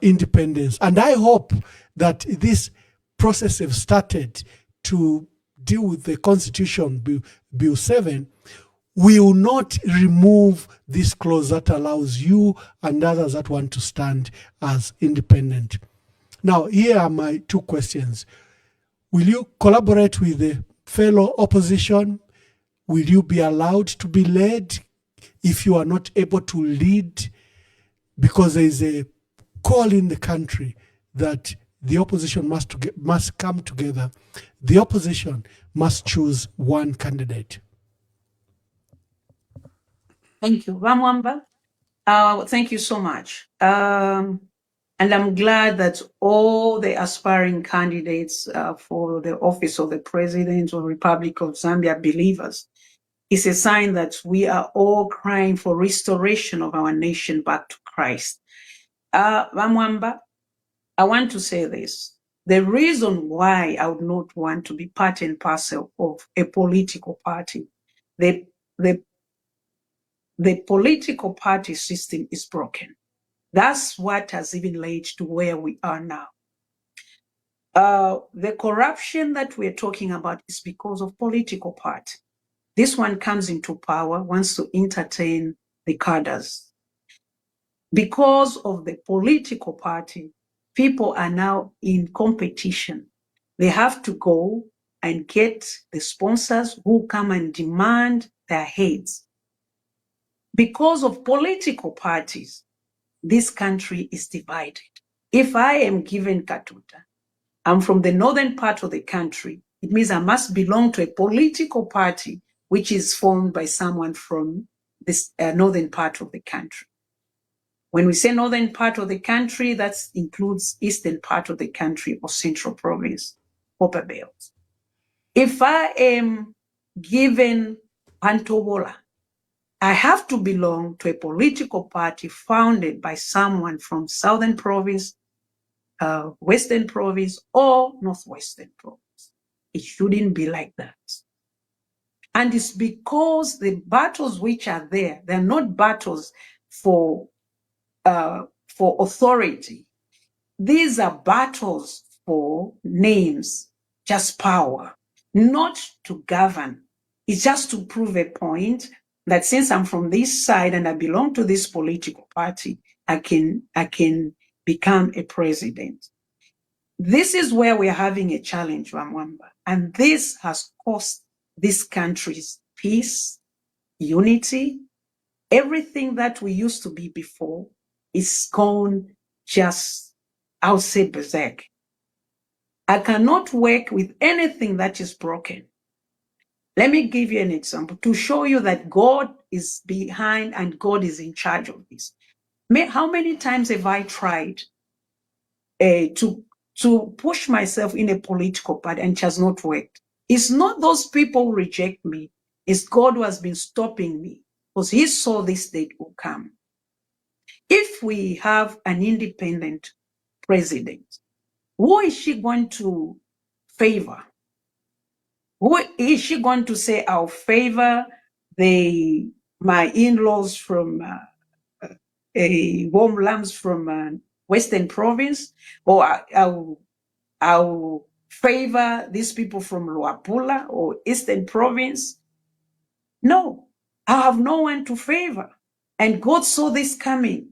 independence. And I hope that this process have started to deal with the Constitution, Bill 7, will not remove this clause that allows you and others that want to stand as independent. Now, here are my two questions. Will you collaborate with the fellow opposition? Will you be allowed to be led if you are not able to lead? Because there is a call in the country that the opposition must come together. The opposition must choose one candidate. Thank you. Vamwamba, thank you so much. And I'm glad that all the aspiring candidates for the office of the President of the Republic of Zambia believers. It's a sign that we are all crying for restoration of our nation back to Christ. Vamwamba, I want to say this. The reason why I would not want to be part and parcel of a political party, the political party system is broken. That's what has even led to where we are now. The corruption that we're talking about is because of political party. This one comes into power, wants to entertain the cadres. Because of the political party, people are now in competition. They have to go and get the sponsors who come and demand their heads. Because of political parties, this country is divided. If I am given Katuta, I'm from the northern part of the country, it means I must belong to a political party which is formed by someone from this northern part of the country. When we say northern part of the country, that includes eastern part of the country or central province, Upper Belt. If I am given Pantobola, I have to belong to a political party founded by someone from southern province, western province, or northwestern province. It shouldn't be like that. And it's because the battles which are there, they're not battles for authority. These are battles for names, just power, not to govern. It's just to prove a point that since I'm from this side and I belong to this political party, I can become a president. This is where we're having a challenge, Vamwamba. And this has cost this country's peace, unity. Everything that we used to be before is gone just, I would say, berserk. I cannot work with anything that is broken. Let me give you an example to show you that God is behind and God is in charge of this. How many times have I tried to push myself in a political party and it has not worked? It's not those people who reject me. It's God who has been stopping me because he saw this day will come. If we have an independent president, who is she going to favor? Who is she going to say, I'll favor my in-laws from warm lambs from Western province, or I'll favor these people from Luapula or Eastern province? No, I have no one to favor. And God saw this coming.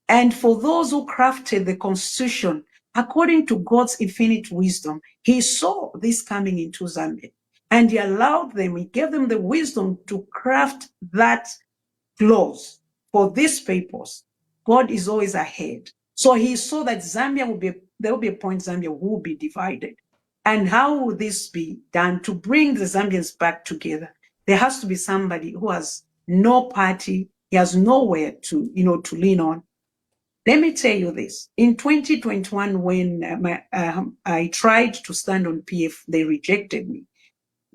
And for those who crafted the Constitution, according to God's infinite wisdom, he saw this coming into Zambia. And he allowed them, he gave them the wisdom to craft that clause for these peoples. God is always ahead. So he saw that there will be a point Zambia will be divided. And how will this be done to bring the Zambians back together? There has to be somebody who has no party, he has nowhere to lean on. Let me tell you this. In 2021, when I tried to stand on PF, they rejected me.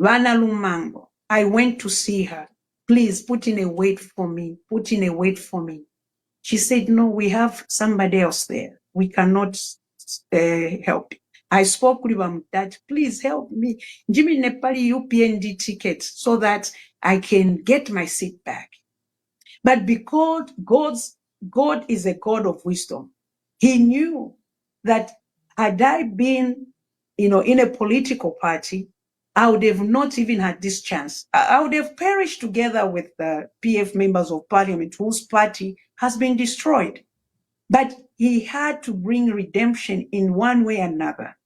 Vana Lumango, I went to see her. Please put in a wait for me. Put in a wait for me. She said, no, we have somebody else there. We cannot help. I spoke with him that, please help me. Jimmy Nepali UPND ticket so that I can get my seat back. But because God is a God of wisdom, he knew that had I been, in a political party, I would have not even had this chance. I would have perished together with the PF members of parliament whose party has been destroyed. But he had to bring redemption in one way or another.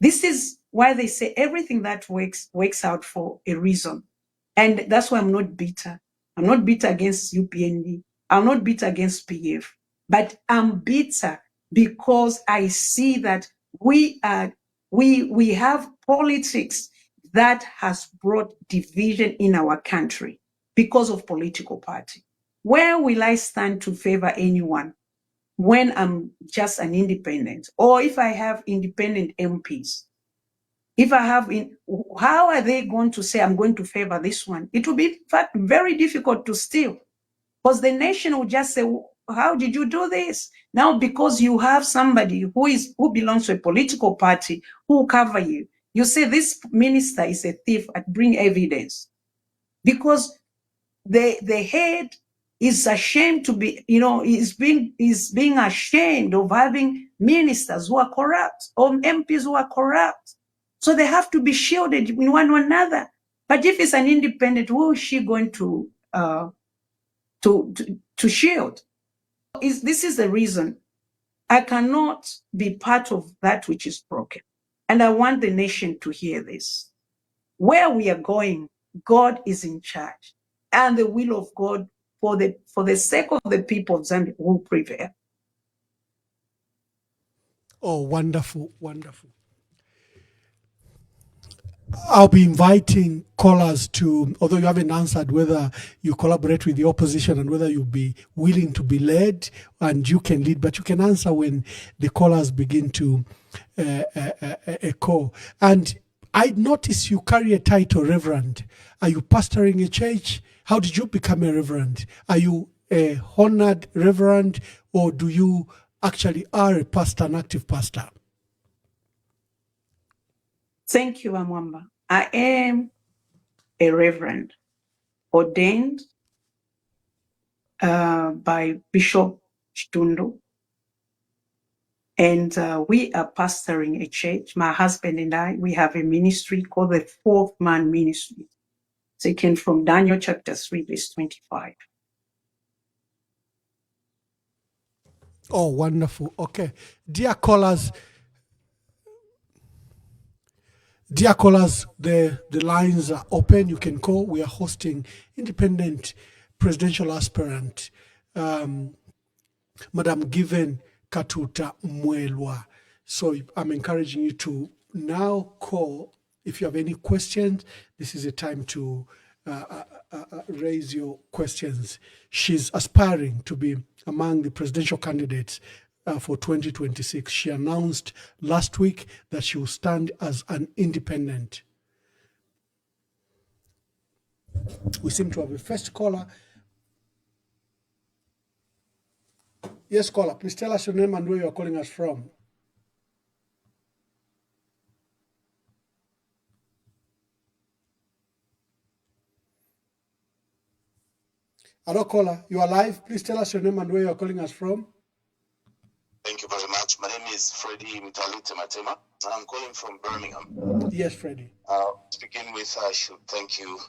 This is why they say everything that works out for a reason. And that's why I'm not bitter. I'm not bitter against UPND. I'm not bitter against PF. But I'm bitter because I see that we have politics that has brought division in our country because of political party. Where will I stand to favor anyone when I'm just an independent, or if I have independent MPs? If I have, how are they going to say I'm going to favor this one? It will be, in fact, very difficult to steal, because the nation will just say, how did you do this? Now, because you have somebody who belongs to a political party who will cover you, you say this minister is a thief, and bring evidence. Because the head is ashamed to be, is being ashamed of having ministers who are corrupt or MPs who are corrupt. So they have to be shielded in one another. But if it's an independent, who is she going to shield? This is the reason I cannot be part of that which is broken. And I want the nation to hear this. Where we are going, God is in charge, and the will of God for the sake of the people of Zambia will prevail. Oh, wonderful, wonderful. I'll be inviting callers to, although you haven't answered whether you collaborate with the opposition and whether you'll be willing to be led, and you can lead, but you can answer when the callers begin to echo. And I notice you carry a title, Reverend. Are you pastoring a church? How did you become a reverend? Are you a honored reverend, or do you actually are a pastor, an active pastor? Thank you, Amwamba. I am a reverend ordained by Bishop Chitundu, and we are pastoring a church. My husband and I, we have a ministry called the Fourth Man Ministry, taken from Daniel chapter 3, verse 25. Oh, wonderful. Okay. Dear callers, the lines are open. You can call. We are hosting independent presidential aspirant, Madam Given Katuta Mwelwa. So I'm encouraging you to now call. If you have any questions, this is a time to raise your questions. She's aspiring to be among the presidential candidates for 2026. She announced last week that she will stand as an independent. We seem to have a first caller. Yes, caller, please tell us your name and where you are calling us from. Hello, caller, you are live. Please tell us your name and where you are calling us from. Thank you very much. My name is Freddie Mtalite Matema, and I'm calling from Birmingham. Yes, Freddie. To begin with, I should thank you,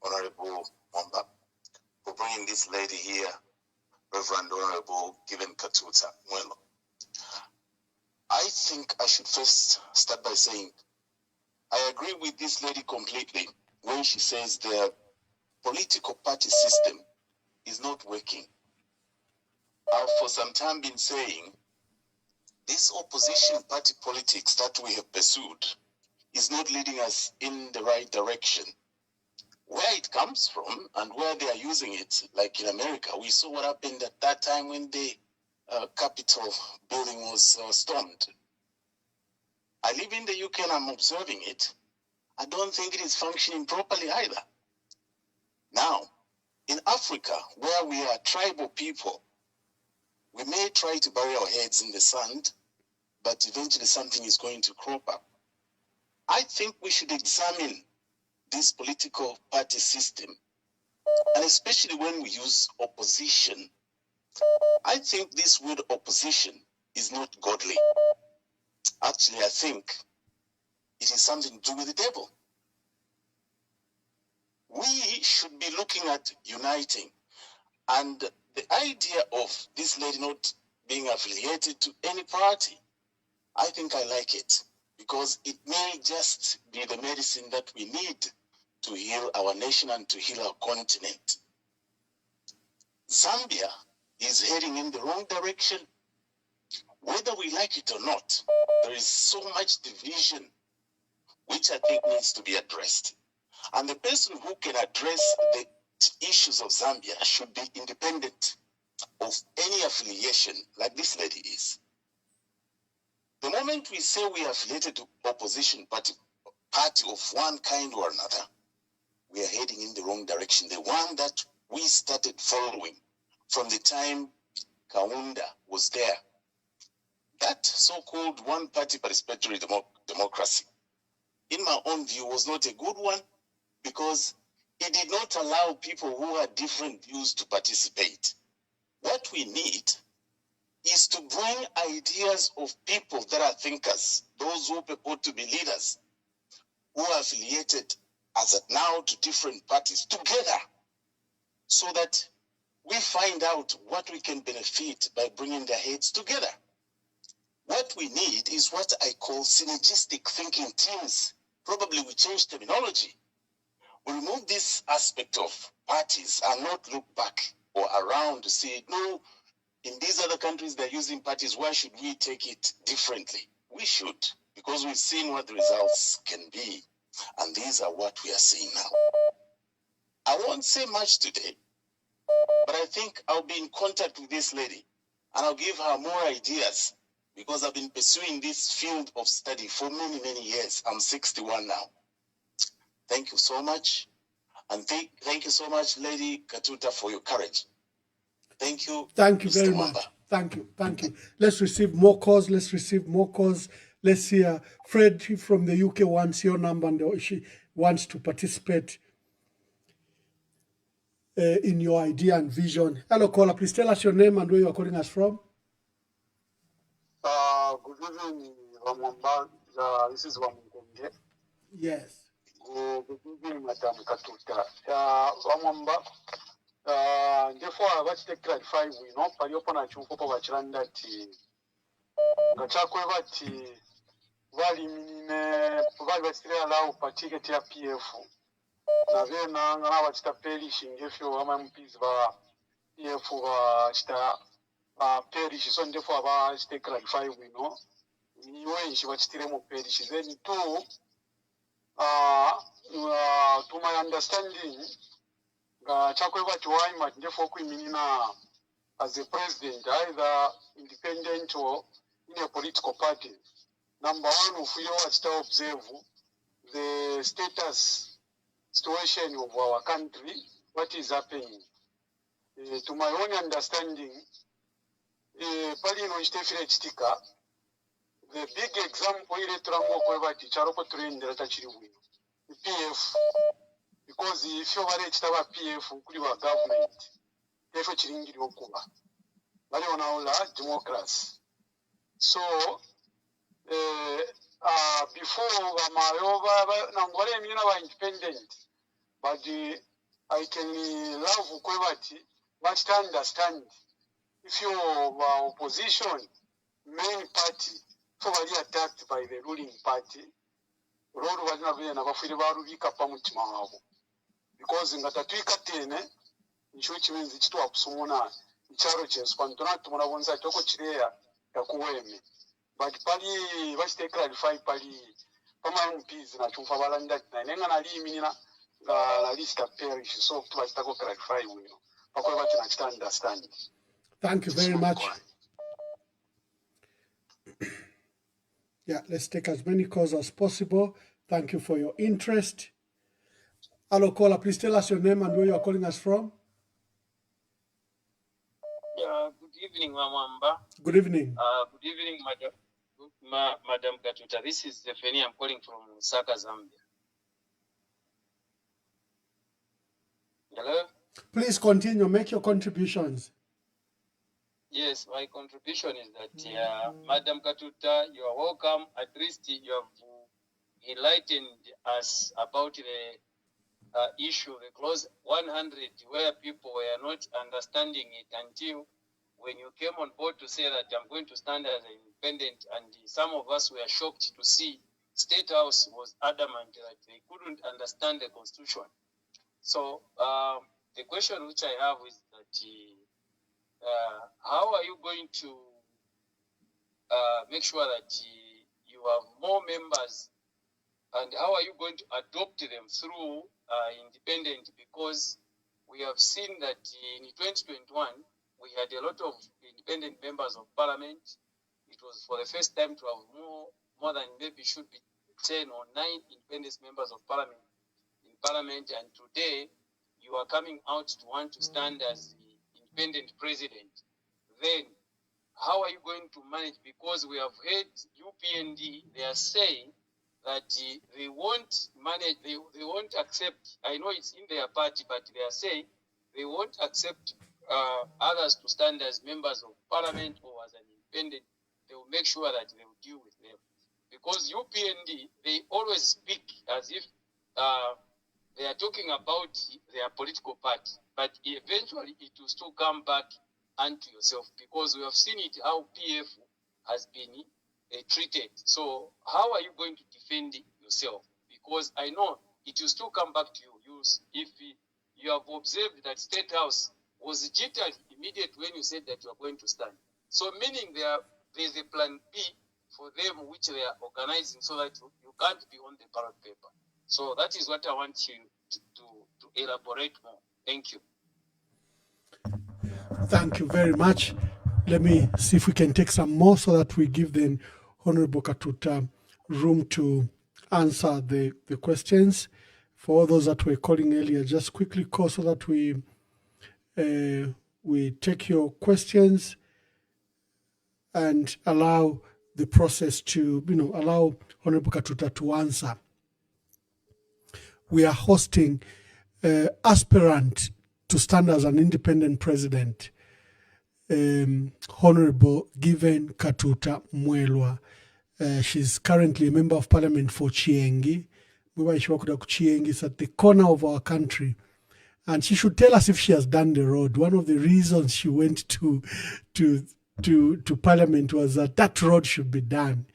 Honorable Mwamba, for bringing this lady here, Reverend Honorable Given Katuta Mwelo. I think I should first start by saying I agree with this lady completely when she says the political party system is not working. I've for some time been saying this opposition party politics that we have pursued is not leading us in the right direction. Where it comes from and where they are using it, like in America, we saw what happened at that time when the Capitol building was stormed. I live in the UK and I'm observing it. I don't think it is functioning properly either. Now, in Africa, where we are tribal people, we may try to bury our heads in the sand, but eventually something is going to crop up. I think we should examine this political party system, and especially when we use opposition. I think this word opposition is not godly. Actually, I think it is something to do with the devil. We should be looking at uniting. And the idea of this lady not being affiliated to any party, I think I like it, because it may just be the medicine that we need to heal our nation and to heal our continent. Zambia is heading in the wrong direction. Whether we like it or not, there is so much division which I think needs to be addressed. And the person who can address the issues of Zambia should be independent of any affiliation like this lady is. The moment we say we are affiliated to opposition party of one kind or another, we are heading in the wrong direction. The one that we started following from the time Kaunda was there, that so-called one-party participatory democracy, in my own view, was not a good one, because it did not allow people who had different views to participate. What we need is to bring ideas of people that are thinkers, those who purport to be leaders, who are affiliated as of now to different parties together, so that we find out what we can benefit by bringing their heads together. What we need is what I call synergistic thinking teams. Probably we change terminology. We remove this aspect of parties and not look back or around to see, no, in these other countries they're using parties, why should we take it differently? We should, because we've seen what the results can be, and these are what we are seeing now. I won't say much today, but I think I'll be in contact with this lady and I'll give her more ideas, because I've been pursuing this field of study for many, many years. I'm 61 now. Thank you so much. And thank you so much, Lady Katuta, for your courage. Thank you. Thank you Mr. very Mwamba. much. Thank you. Thank you. Let's receive more calls. Let's receive more calls. Let's hear Fred from the UK wants your number, and she wants to participate in your idea and vision. Hello, caller. Please tell us your name and where you are calling us from. Good evening, Wamwamba. This is Wamwamba. Yes. Good evening, Madam Katuta. Wamwamba. Therefore, I want to clarify, we know, Paliopona Chunko Vachanda, Gachako, Vali Mine, Vali allow particular PF. Navena, Navachta perishing if you MPs PF perish, so therefore, I want to clarify, we know. When she was still more perish, then two, to my understanding, Chakweva Chuaima, therefore, Quimina as a president, either independent or in a political party. Number one, if we are to observe the situation of our country, what is happening. To my own understanding, Palino Stefan Stika, the big example is Charoko train that the PF, because if you are a PF, you are government, if you are Yokuba, Marionaula, democracy. So, before Mayoba, Nangore independent, but I can love Kwevati, but to understand if you are opposition, main party, probably attacked by the ruling party, Road was not being able to pick up because in the Tatuika which means it's to Absumona, Charoches, Pantona, Tomonavonsa, Toko Chrea, Takueme. But Pali, was take clarify Pali, Pama MPs, and Chufavalanda, and then Mina, la list of parish, so to Taco clarify, you know, Paco, understand. Thank you very much. Yeah, let's take as many calls as possible. Thank you for your interest. Hello, caller. Please tell us your name and where you are calling us from. Good evening, Wamwamba. Good evening. Good evening, Madam Katuta. This is Stephanie. I'm calling from Lusaka, Zambia. Hello? Please continue. Make your contributions. Yes, my contribution is that, Madam Katuta, you are welcome. At least you have enlightened us about the issue, the clause 100, where people were not understanding it until when you came on board to say that I'm going to stand as an independent, and some of us were shocked to see State House was adamant that they couldn't understand the Constitution. So the question which I have is that how are you going to make sure that you have more members, and how are you going to adopt them through independent? Because we have seen that in 2021, we had a lot of independent members of parliament. It was for the first time to have more than maybe should be 10 or 9 independent members of parliament in parliament, and today you are coming out to want to stand as the independent president. Then how are you going to manage? Because we have heard UPND, they are saying that they won't manage, they won't accept, I know it's in their party, but they are saying they won't accept others to stand as members of parliament or as an independent. They will make sure that they will deal with them. Because UPND, they always speak as if they are talking about their political party, but eventually it will still come back unto yourself, because we have seen it how PF has been treated. So how are you going to defend yourself? Because I know it will still come back to you. If you have observed that State House was jittery immediately when you said that you are going to stand. So meaning there is a plan B for them which they are organizing so that you can't be on the ballot paper. So that is what I want you to elaborate more. Thank you. Thank you very much. Let me see if we can take some more so that we give the Honorable Katuta room to answer the questions. For all those that were calling earlier, just quickly call so that we take your questions and allow the process to, allow Honorable Katuta to answer. We are hosting aspirant to stand as an independent president, Honorable Given Katuta Mwelwa. She's currently a member of parliament for Chiengi. Chiengi is at the corner of our country. And she should tell us if she has done the road. One of the reasons she went to parliament was that road should be done.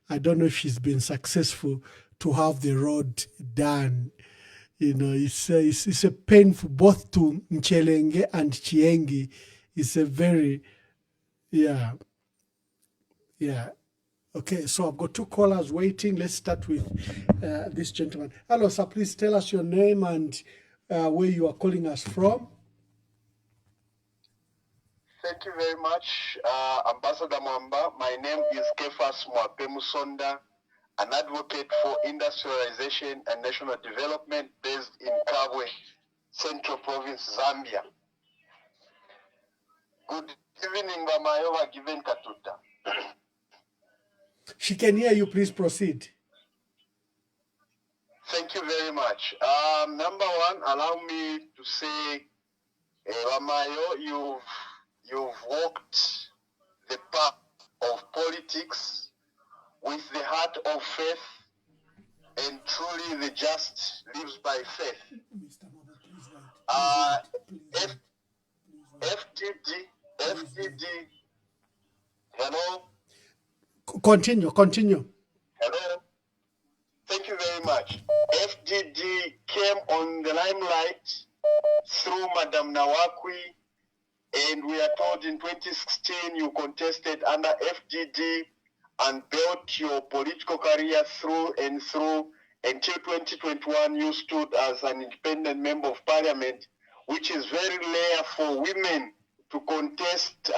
I don't know if she's been successful to have the road done. It's a painful, both to Mchelenge and Chiengi. It's a very, yeah. Okay, so I've got 2 callers waiting. Let's start with this gentleman. Hello, sir. Please tell us your name and where you are calling us from. Thank you very much, Ambassador Mwamba. My name is Kefas Mwape Musonda, an advocate for industrialization and national development based in Kabwe, Central Province, Zambia. Good evening, Mamayowa Given Katuta. She can hear you. Please proceed. Thank you very much. Number one, allow me to say, Ramayo, you've walked the path of politics with the heart of faith, and truly the just lives by faith. FDD, hello? Continue. Hello? Thank you very much. FDD came on the limelight through Madam Nawakwi, and we are told in 2016 you contested under FDD and built your political career through and through until 2021 you stood as an independent member of parliament, which is very rare for women to contest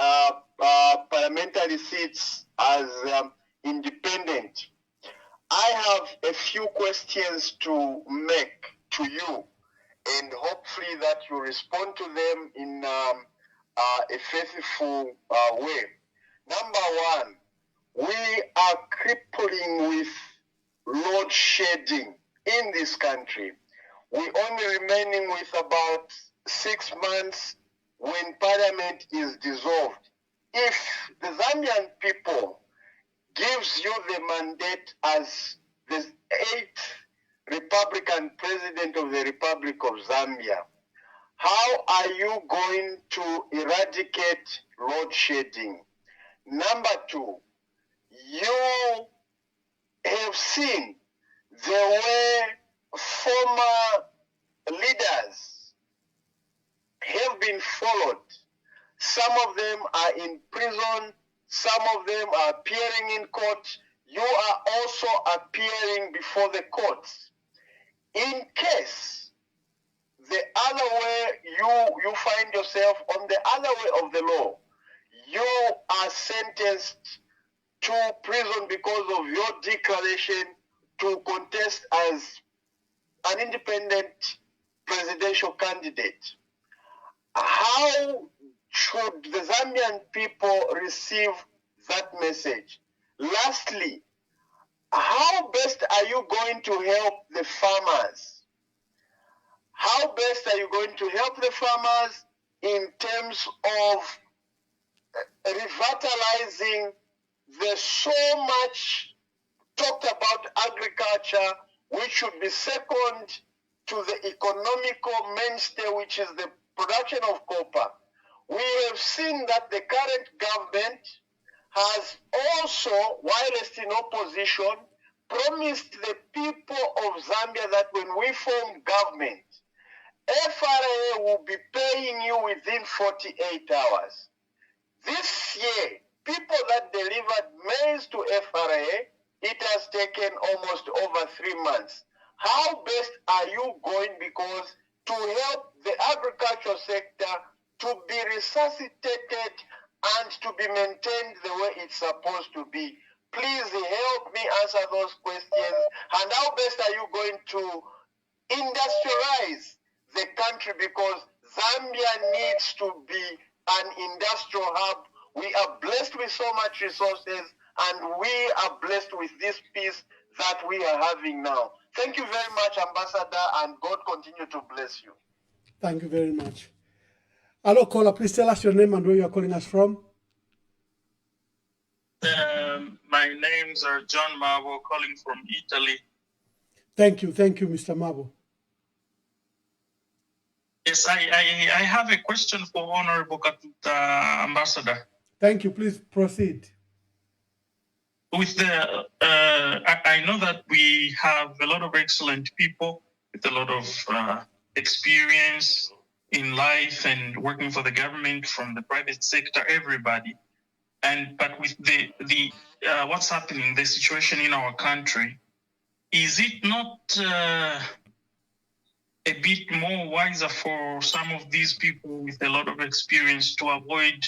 parliamentary seats as independent. I have a few questions to make to you, and hopefully that you respond to them in a faithful way. Number one, we are crippling with load shedding in this country. We're only remaining with about 6 months when parliament is dissolved. If the Zambian people gives you the mandate as the Republican President of the Republic of Zambia, how are you going to eradicate load shedding? Number two, you have seen the way former leaders have been followed. Some of them are in prison, some of them are appearing in court. You are also appearing before the courts. In case the other way you find yourself on the other way of the law, you are sentenced to prison because of your declaration to contest as an independent presidential candidate. How should the Zambian people receive that message? Lastly, how best are you going to help the farmers? How best are you going to help the farmers in terms of revitalizing the so much talked about agriculture, which should be second to the economical mainstay, which is the production of copper? We have seen that the current government has also, whilst in opposition, promised the people of Zambia that when we form government, FRA will be paying you within 48 hours. This year, people that delivered maize to FRA, it has taken almost over 3 months. How best are you going, because to help the agricultural sector to be resuscitated and to be maintained the way it's supposed to be? Please help me answer those questions. And how best are you going to industrialize the country, because Zambia needs to be an industrial hub. We are blessed with so much resources, and we are blessed with this peace that we are having now. Thank you very much, Ambassador, and God continue to bless you. Thank you very much. Hello, caller. Please tell us your name and where you are calling us from. My name's John Mabo, calling from Italy. Thank you, Mr. Mabo. Yes, I have a question for Honorable Katuta, Ambassador. Thank you. Please proceed. With the, I know that we have a lot of excellent people with a lot of experience in life and working for the government, from the private sector, everybody. But with the what's happening, the situation in our country, is it not a bit more wiser for some of these people with a lot of experience to avoid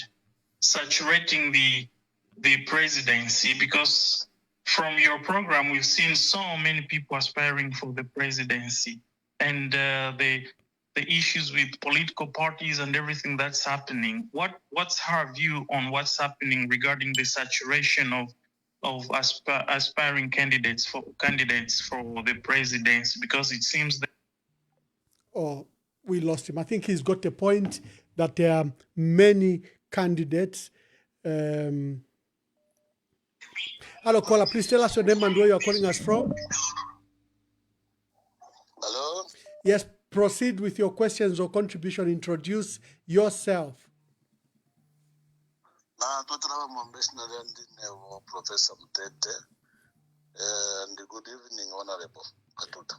saturating the presidency? Because from your program, we've seen so many people aspiring for the presidency, and the issues with political parties and everything that's happening. What's her view on what's happening regarding the saturation of aspiring candidates for the presidency? Because it seems that we lost him. I think he's got a point that there are many candidates. Hello, caller. Please tell us your name and where you are calling us from. Hello? Yes, proceed with your questions or contribution. Introduce yourself. Professor Mtete, and good evening, Honorable Katuta.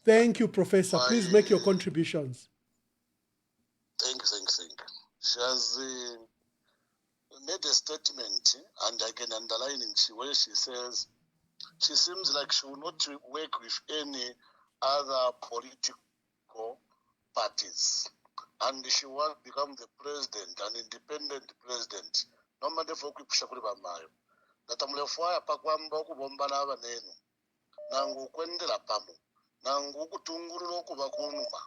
Thank you, Professor. Please make your contributions. Thank you. She has made a statement, and I can underline it, where she says she seems like she will not work with any other political parties, and she wants to become the president, an independent president. No matter for Kushakuriba that I'm left for a Pakwamba Kubombana Vaneno, Nangu Kwendela Pamu, Nangu Tunguru Kubakunuma,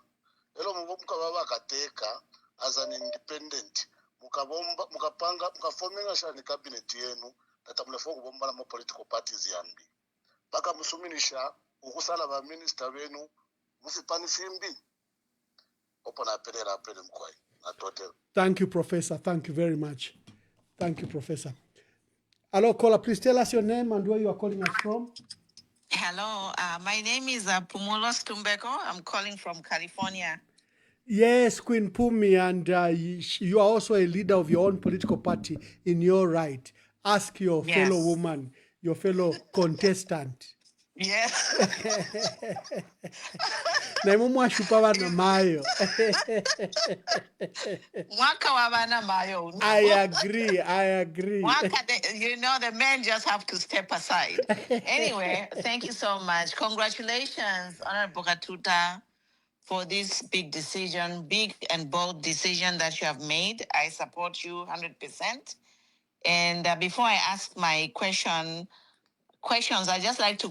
Elo Mukababa Kateka as an independent, Mukabomba, Mukapanga, Mukaforming a shani cabinet yenu, that I'm left for Kubombana political parties Yambi. Baka Musuminisha, Ukusala Minister Venu, Musipani Simbi. Open a pedera pedem quite. Thank you, Professor. Thank you very much. Thank you, Professor. Hello, caller. Please tell us your name and where you are calling us from. Hello, my name is Pumulos Tumbeko. I'm calling from California. Yes, Queen Pumi, and you are also a leader of your own political party in your right. Ask your fellow Yes. woman, your fellow contestant. Yes. Naimwe mwashupa bana mayo. Mwaka wa bana mayo. I agree. The men just have to step aside. Anyway, thank you so much. Congratulations, Honorable Katuta, for this big decision, big and bold decision that you have made. I support you 100%. And before I ask my questions, I just like to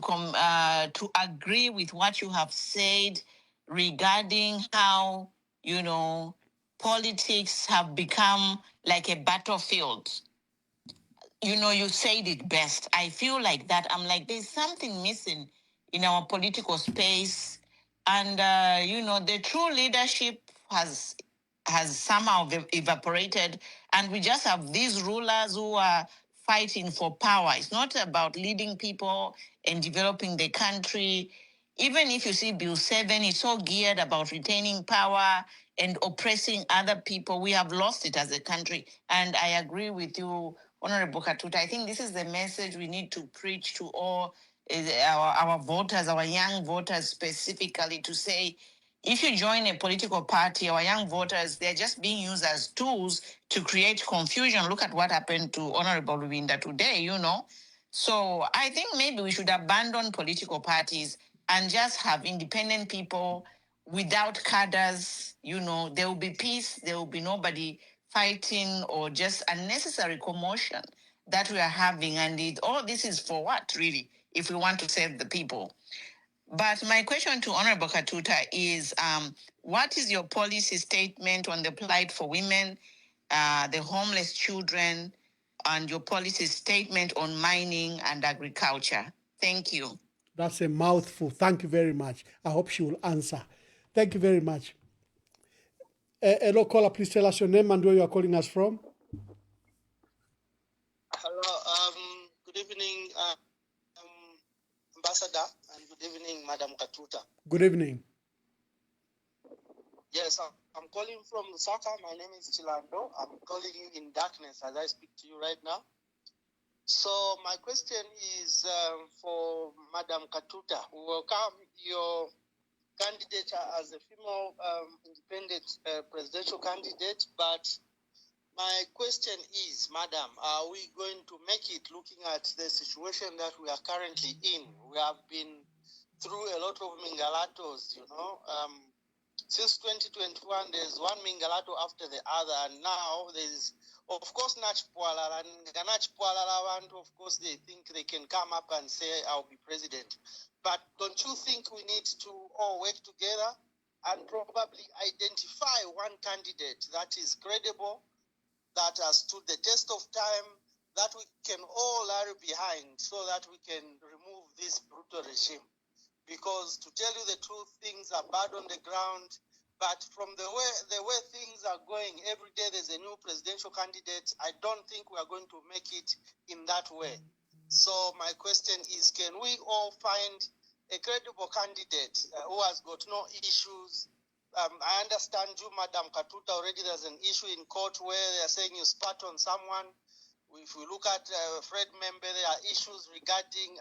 agree with what you have said regarding how politics have become like a battlefield. You said it best. I feel like that. I'm like, there's something missing in our political space, and the true leadership has somehow evaporated, and we just have these rulers who are fighting for power. It's not about leading people and developing the country. Even if you see Bill 7, it's so geared about retaining power and oppressing other people. We have lost it as a country. And I agree with you, Honorable Katuta. I think this is the message we need to preach to all our voters, our young voters specifically, to say, if you join a political party, our young voters, they're just being used as tools to create confusion. Look at what happened to Honorable Rubinda today, So I think maybe we should abandon political parties and just have independent people without cadres. There will be peace. There will be nobody fighting or just unnecessary commotion that we are having. And all this is for what, really, if we want to save the people? But my question to Honorable Katuta is, what is your policy statement on the plight for women, the homeless children, and your policy statement on mining and agriculture? Thank you. That's a mouthful. Thank you very much. I hope she will answer. Thank you very much. Hello, caller, please tell us your name and where you are calling us from. Hello, good evening, Ambassador, and good evening, Madam Katuta. Good evening. Yes, I'm calling from Lusaka. My name is Chilando. I'm calling you in darkness as I speak to you right now. So my question is for Madam Katuta. We welcome your candidature as a female independent presidential candidate, but my question is, Madam, are we going to make it looking at the situation that we are currently in? We have been through a lot of mingalatos, since 2021, there's one mingalato after the other, and now there's, of course, Nachpuala, and Nachpuala, of course, they think they can come up and say, I'll be president. But don't you think we need to all work together and probably identify one candidate that is credible, that has stood the test of time, that we can all rally behind so that we can remove this brutal regime? Because to tell you the truth, things are bad on the ground, but from the way things are going, every day there's a new presidential candidate. I don't think we are going to make it in that way. So my question is, can we all find a credible candidate who has got no issues? I understand you, Madam Katuta, already there's an issue in court where they are saying you spat on someone. If we look at Fred Membe, there are issues regarding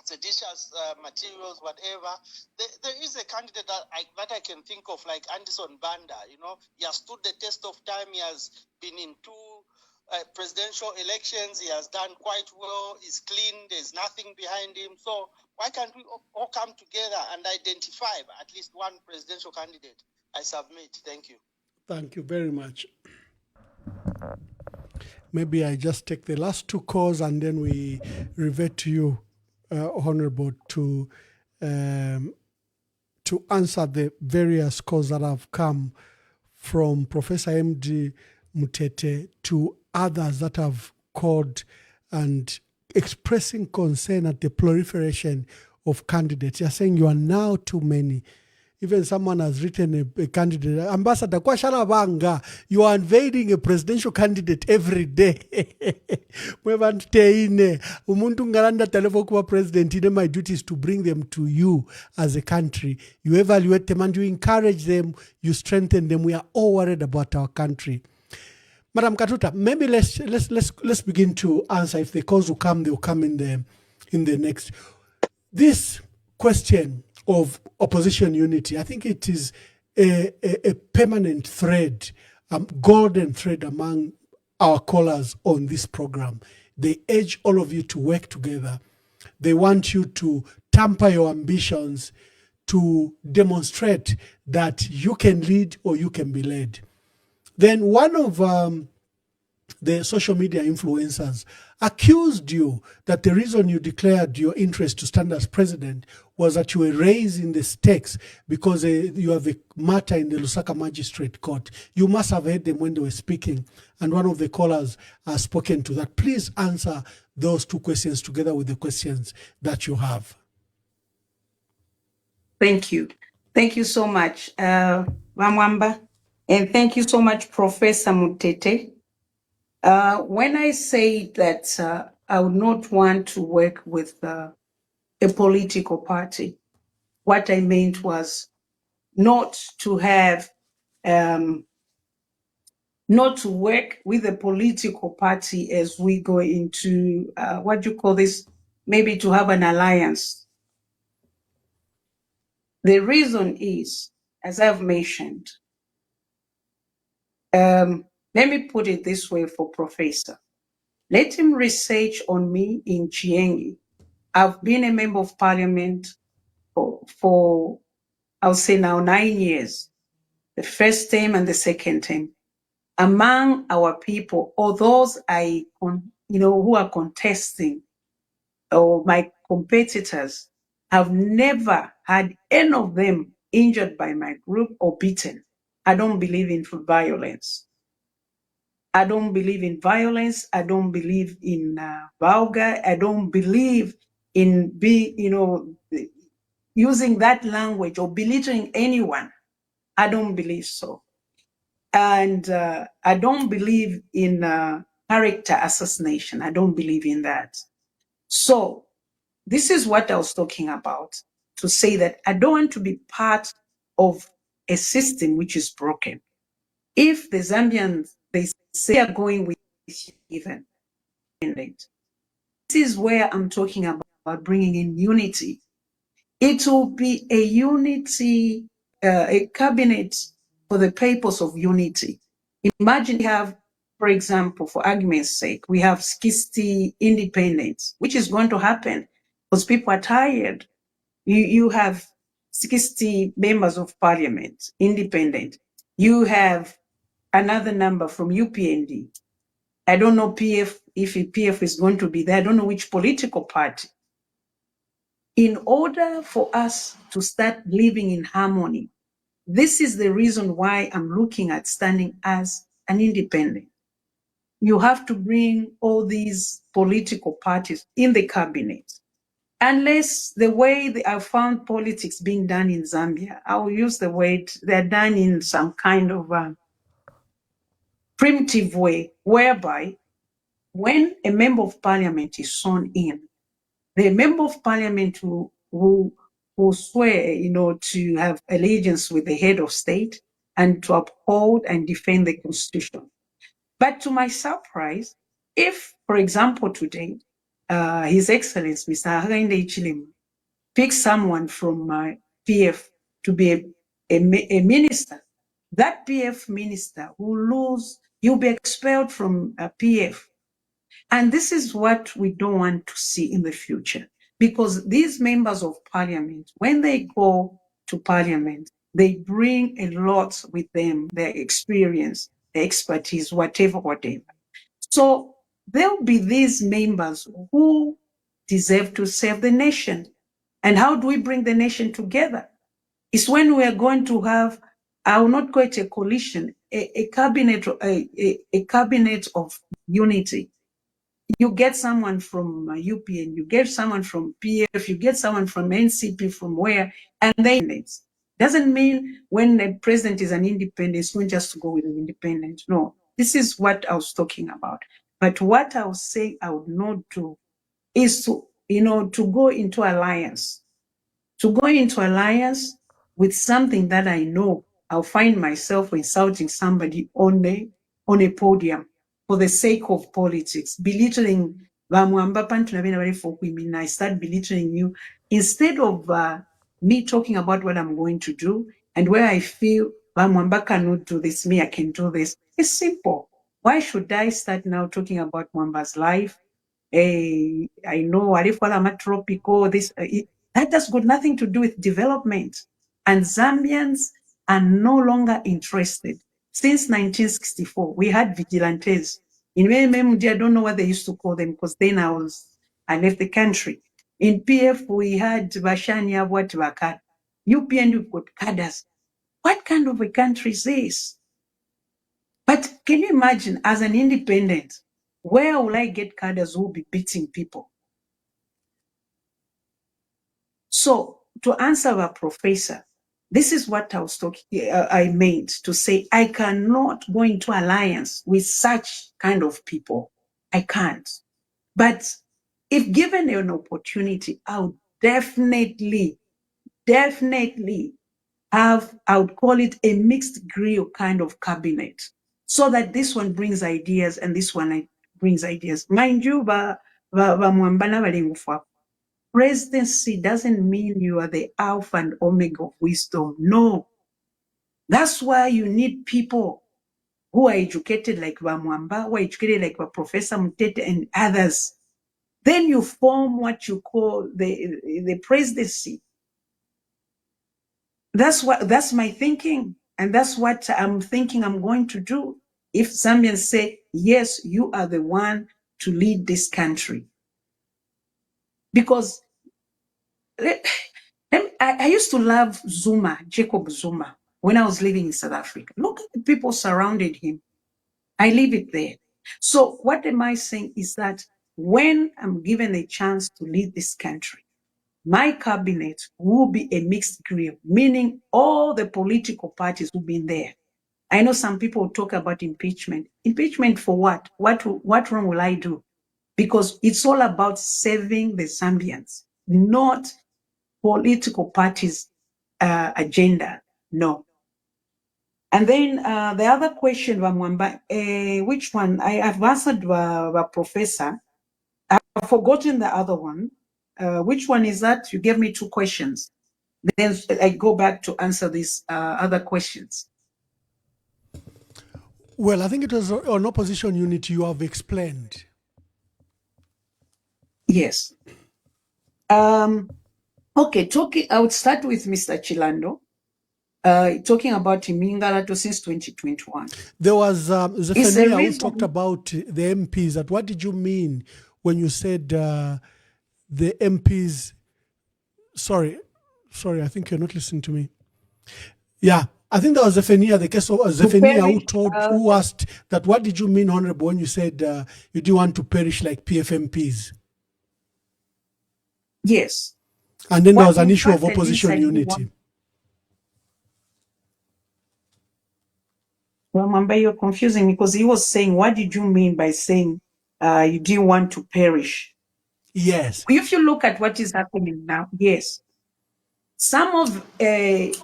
seditious materials, whatever. There is a candidate that I can think of, like Anderson Banda. He has stood the test of time. He has been in two presidential elections. He has done quite well. He's clean. There's nothing behind him. So why can't we all come together and identify at least one presidential candidate? I submit. Thank you. Thank you very much. Maybe I just take the last two calls and then we revert to you, Honorable, to answer the various calls that have come from Professor M.D. Mutete to others that have called and expressing concern at the proliferation of candidates. You're saying you are now too many. Even someone has written a candidate, Ambassador Kwashala Banga, you are unveiling a presidential candidate every day. Umuntu ngalanda televo kuwa president, my duty is to bring them to you as a country. You evaluate them and you encourage them, you strengthen them. We are all worried about our country. Madam Katuta, maybe let's begin to answer. If the calls will come, they'll come in the next. This question of opposition unity, I think it is a permanent thread, golden thread among our callers on this program. They urge all of you to work together. They want you to tamper your ambitions, to demonstrate that you can lead or you can be led. Then one of the social media influencers accused you that the reason you declared your interest to stand as president was that you were raising the stakes because you have a matter in the Lusaka Magistrate Court. You must have heard them when they were speaking, and one of the callers has spoken to that. Please answer those two questions together with the questions that you have. Thank you. Thank you so much, Wamwamba. And thank you so much, Professor Mutete. When I say that I would not want to work with a political party, what I meant was not to have, not to work with a political party as we go into, what do you call this? Maybe to have an alliance. The reason is, as I've mentioned, let me put it this way for Professor. Let him research on me in Chiengi. I've been a member of parliament for I'll say now 9 years, the first term and the second term. Among our people, or those who are contesting, or my competitors, have never had any of them injured by my group or beaten. I don't believe in violence. I don't believe in violence. I don't believe in vulgar. I don't believe in using that language or belittling anyone. I don't believe so. And I don't believe in character assassination. I don't believe in that. So this is what I was talking about, to say that I don't want to be part of a system which is broken. If the Zambians, they say are going with even, this is where I'm talking about bringing in unity. It will be a unity, a cabinet for the purpose of unity. Imagine you have, for example, for argument's sake, we have 60 independents, which is going to happen because people are tired. You have 60 members of parliament, independent. You have another number from UPND. I don't know PF, if PF is going to be there. I don't know which political party. In order for us to start living in harmony, this is the reason why I'm looking at standing as an independent. You have to bring all these political parties in the cabinet. Unless the way I found politics being done in Zambia, I will use the word, they're done in some kind of primitive way, whereby when a member of parliament is sworn in, the member of parliament who swear, to have allegiance with the head of state and to uphold and defend the constitution. But to my surprise, if, for example, today, His Excellency Mr. Hakainde Hichilema picks someone from PF to be a minister, that PF minister he'll be expelled from PF. And this is what we don't want to see in the future, because these members of parliament, when they go to parliament, they bring a lot with them, their experience, their expertise, whatever. So there'll be these members who deserve to serve the nation. And how do we bring the nation together? It's when we are going to have, I will not call it a coalition, a cabinet of unity. You get someone from UPN, you get someone from PF, you get someone from NCP, from where, and then Doesn't mean when a president is an independent, it's not just to go with an independent. No, this is what I was talking about. But what I was saying I would not do is to, to go into alliance. To go into alliance with something that I know I'll find myself insulting somebody on a podium for the sake of politics, belittling I start belittling you instead of me talking about what I'm going to do and where I feel Mwamba cannot do this, me I can do this. It's simple. Why should I start now talking about Mwamba's life? Hey, I know I'm tropical. That has got nothing to do with development. And Zambians are no longer interested. Since 1964, we had vigilantes. In MMD, I don't know what they used to call them because then I left the country. In PF, we had Bashani Abwat Bakad. UPN, you've got cadres. What kind of a country is this? But can you imagine, as an independent, where will I get cadres who will be beating people? So to answer our professor, this is what I was talking. I meant to say I cannot go into alliance with such kind of people. I can't. But if given an opportunity, I would definitely have, I would call it a mixed grill kind of cabinet, so that this one brings ideas and this one brings ideas. Mind you, presidency doesn't mean you are the alpha and omega of wisdom. No. That's why you need people who are educated like Mwamba, who are educated like Professor Mutete and others. Then you form what you call the presidency. That's my thinking. And that's what I'm thinking I'm going to do. If Zambians say, yes, you are the one to lead this country. Because I used to love Jacob Zuma, when I was living in South Africa. Look at the people surrounded him. I leave it there. So what am I saying is that when I'm given a chance to lead this country, my cabinet will be a mixed grill, meaning all the political parties will be in there. I know some people talk about impeachment. Impeachment for what? What wrong will I do? Because it's all about saving the Zambians, not political parties' agenda. No. And then the other question, which one? I've answered the professor. I've forgotten the other one. Which one is that? You gave me two questions. Then I go back to answer these other questions. Well, I think it was on opposition unity you have explained. Yes. Okay, I would start with Mr. Chilando. Talking about Imingalato since 2021. There was Zephaniah who talked about the MPs. That what did you mean when you said the MPs? Sorry, I think you're not listening to me. Yeah, I think that was Zephaniah, the case of Zephaniah who asked that what did you mean, Honorable, when you said you do want to perish like PFMPs? Yes. And then there was an issue of opposition unity. Well, Mamba, you're confusing me because he was saying, what did you mean by saying you didn't want to perish? Yes. If you look at what is happening now, yes. Some of PF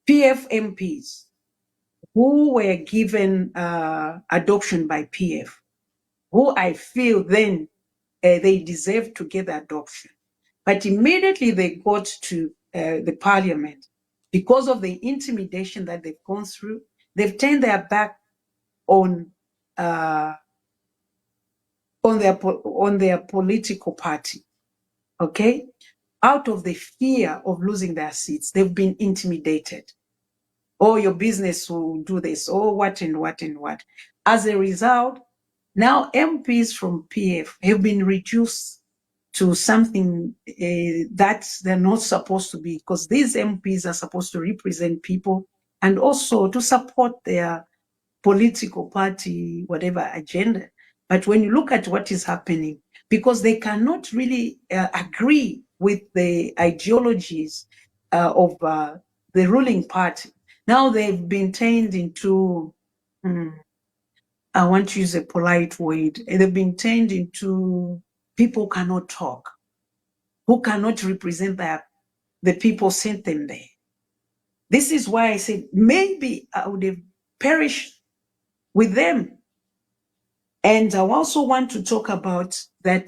MPs who were given adoption by PF, who I feel then they deserve to get the adoption. But immediately they got to the parliament, because of the intimidation that they've gone through, they've turned their back on their political party. Okay, out of the fear of losing their seats, they've been intimidated. Oh, your business will do this. Oh, what and what and what. As a result, now MPs from PF have been reduced to something that they're not supposed to be, because these MPs are supposed to represent people and also to support their political party, whatever agenda. But when you look at what is happening, because they cannot really agree with the ideologies of the ruling party. Now they've been turned into, I want to use a polite word, they've been turned into people who cannot talk, who cannot represent the people sent them there. This is why I said maybe I would have perished with them. And I also want to talk about that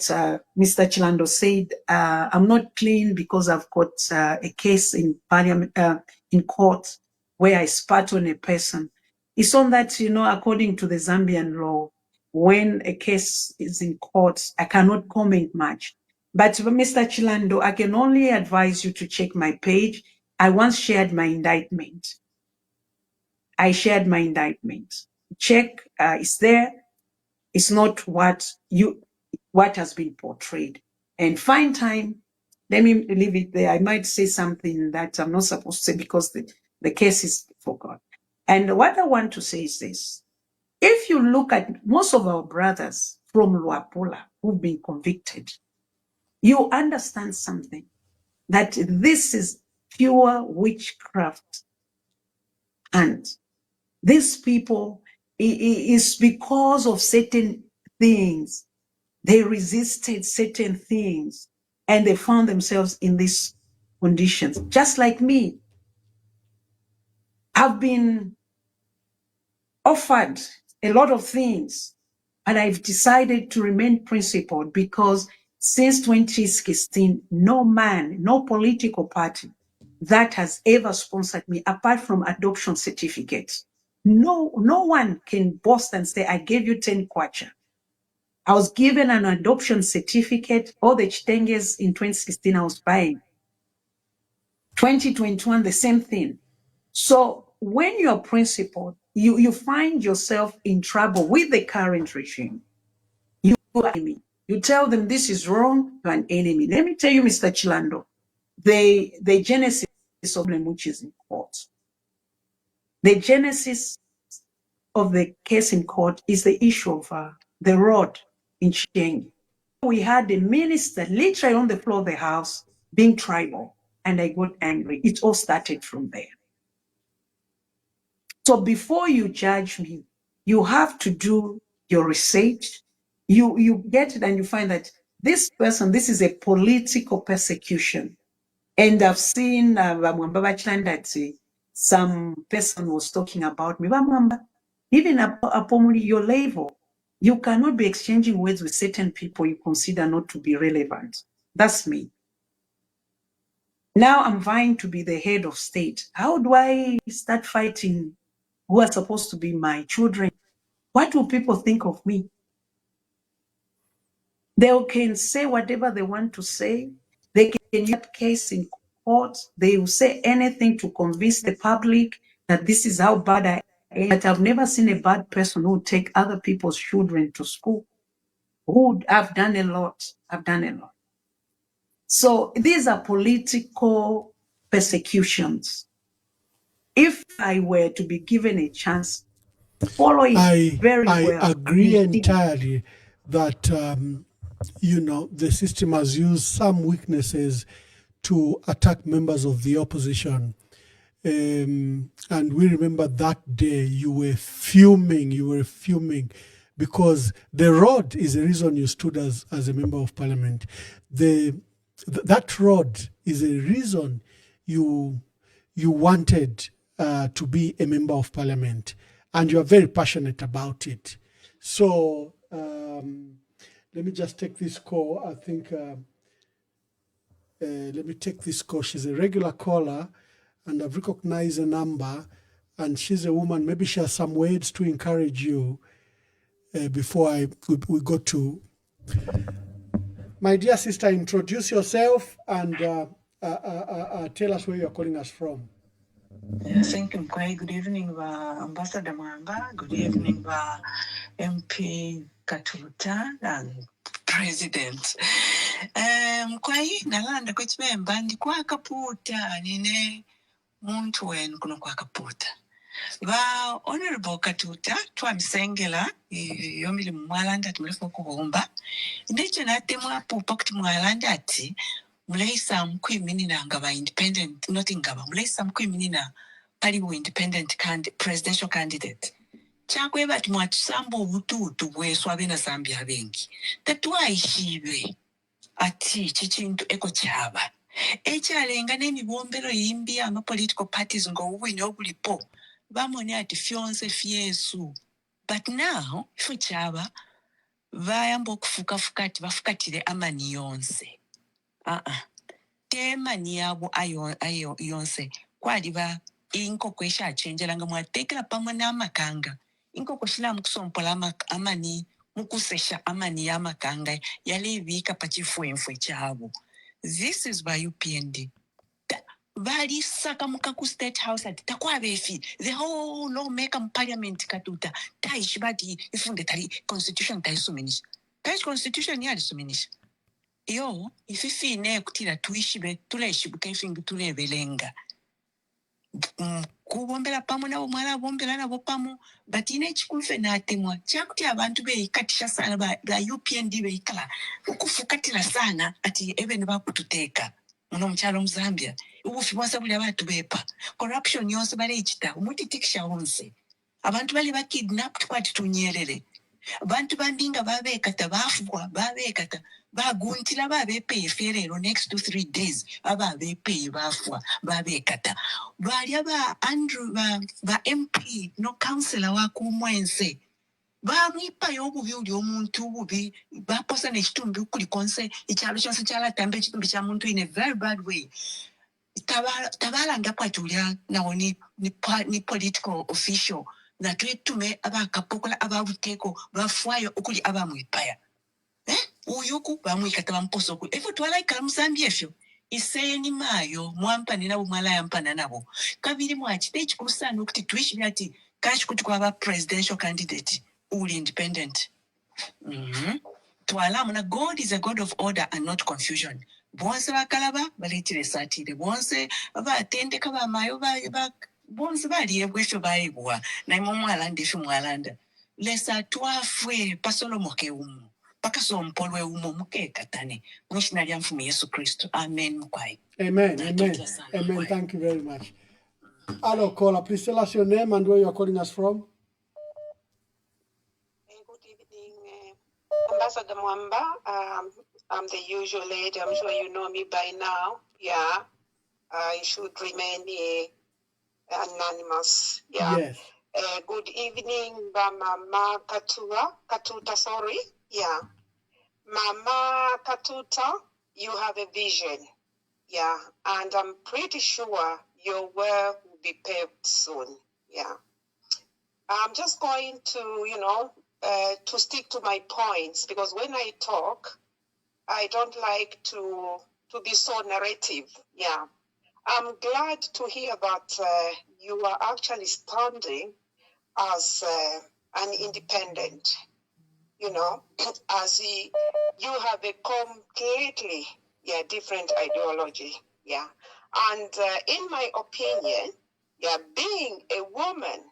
Mr. Chilando said, I'm not clean because I've got a case in parliament, in court where I spat on a person. It's on that, according to the Zambian law, when a case is in court, I cannot comment much. But Mr. Chilando, I can only advise you to check my page. I once shared my indictment. I shared my indictment. Check, it's there. It's not what has been portrayed. And find time. Let me leave it there. I might say something that I'm not supposed to say because the case is forgotten. And what I want to say is this. If you look at most of our brothers from Luapula who've been convicted, you understand something, that this is pure witchcraft. And these people, is because of certain things. They resisted certain things and they found themselves in these conditions. Just like me, I've been offered a lot of things, and I've decided to remain principled because since 2016, no man, no political party that has ever sponsored me, apart from adoption certificates, no one can boast and say, I gave you 10 kwacha. I was given an adoption certificate. All the chitenges in 2016 I was buying. 2021, the same thing. So when you're principled, you find yourself in trouble with the current regime. You are an enemy. You tell them this is wrong, you're an enemy. Let me tell you, Mr. Chilando, the genesis of the which is in court. The genesis of the case in court is the issue of the road in Chiengi. We had the minister literally on the floor of the house being tribal, and I got angry. It all started from there. So before you judge me, you have to do your research. You get it and you find that this person, this is a political persecution. And I've seen that some person was talking about me. Even upon your level, you cannot be exchanging words with certain people you consider not to be relevant. That's me. Now I'm vying to be the head of state. How do I start fighting who are supposed to be my children? What will people think of me? They can say whatever they want to say. They can use case in court. They will say anything to convince the public that this is how bad I am. But I've never seen a bad person who would take other people's children to school. I've done a lot. I've done a lot. So these are political persecutions. If I were to be given a chance, follow it very well. I agree entirely that, the system has used some weaknesses to attack members of the opposition. And we remember that day you were fuming because the road is the reason you stood as a member of parliament. That road is a reason you wanted to be a member of parliament, and you are very passionate about it. So let me just take this call. I think let me take this call. She's a regular caller, and I've recognized a number, and she's a woman. Maybe she has some words to encourage you before we go to. My dear sister, introduce yourself and tell us where you're calling us from. Thank you, Kwai. Good evening, Ambassador Mwamba. Good evening, MP Katuta and President. Kwai, nalanda kwa chimemba ndi kwa kaputa nine muntu wenu kuno kwa kaputa. Ba Honorable Katuta twamsengela yomili mwalanda tumelefu kuhomba. Ndicho nate mwapu pakti mwalanda ati Mulaisa mkwiminina ngaba independent, not ngaba. Mulaisa mkwiminina paliwo independent presidential candidate. Chakwe bati mwatusambo ututu bweswa bena Zambia bengi. Tatuwaishiwe. Ati chichintu eko chaba. Echalenga n'emibombero yimbi ama political parties ngo uwine obulipo. Bamone ati fionse fiesu. But now, ifu chaba, vayambo kufuka ati bafukatire amani yonse. Temani yabo ayo yonse. Kwaliba inkoko eshaachenjelanga mwatekela pamwe n'amakanga. Inkoko shila mukusompola amani mukusesha amani y'amakanga yalebika pachifuenfwe chabo. This is by UPND. Vali saka mukaku state house ati takwa befi. The whole lawmaker parliament katuta. Taishibati ifunde tali constitution taisuminisha. Taish constitution yali suminisha. Yo, ififi ne kutila tuishibe tuleshibuka ifingi tulebelenga. Kubombela pamo na umala bombela na bopamo but ine chikufe na atemwa chakuti abantu be ikatisha sana ba UPND be ikala ukufukatira sana ati even bakututeka muno mchalo mzambia ubufi bwasa buli abantu bepa corruption yonse bale ichita umuti tikisha onse abantu bali ba kidnapped kwati tunyerere abantu bandinga babekata bafugwa babekata baguntila babepe ferero next to 3 days ababepe bafwa babekata bali aba Andrew ba MP no councillor wa kumwense bamwipa yobubi uli omuntu bubi baposa nekitumbi kuli konse ikyalo kyonse kyalatambe ekitumbi kya muntu in a very bad way tabala ndapatulya nawo ni political official na twetume abakapokola ababuteko bafwayo okuli abamwipaya uyuku bamwikata bamposo ku efo twalaika Mzambia efyo iseni mayo mwampani nabo mwalaya mpana nabo kabiri mwachite ekikusana okuti twishimye ati kashi kuti kwaba presidential candidate uli independent. Twalamu na God is a God of order and not confusion. Bonse bakalaba baletire satire bonse batendeka bamayo bonse bali ebwesho bayibwa na imomwalanda efyo mwalanda lesa twafwe pasolo moke umu pakasompolwe umu mukekatane mwishina lya mfumu Yesu Kristo. Amen mkwai. Amen. Amen. Thank you very much. Hello caller, please tell us your name and where you are calling us from. Good evening, Ambassador Mwamba. I'm the usual lady. I'm sure you know me by now. Yeah, I should remain anonymous. Yeah. Yes. Good evening, Mama Katuta, sorry. Yeah. Mama Katuta, you have a vision. Yeah. And I'm pretty sure your work will be paved soon. Yeah. I'm just going to, to stick to my points because when I talk, I don't like to be so narrative. Yeah. I'm glad to hear that you are actually standing as an independent, as you have a completely different ideology. Yeah. And in my opinion, being a woman,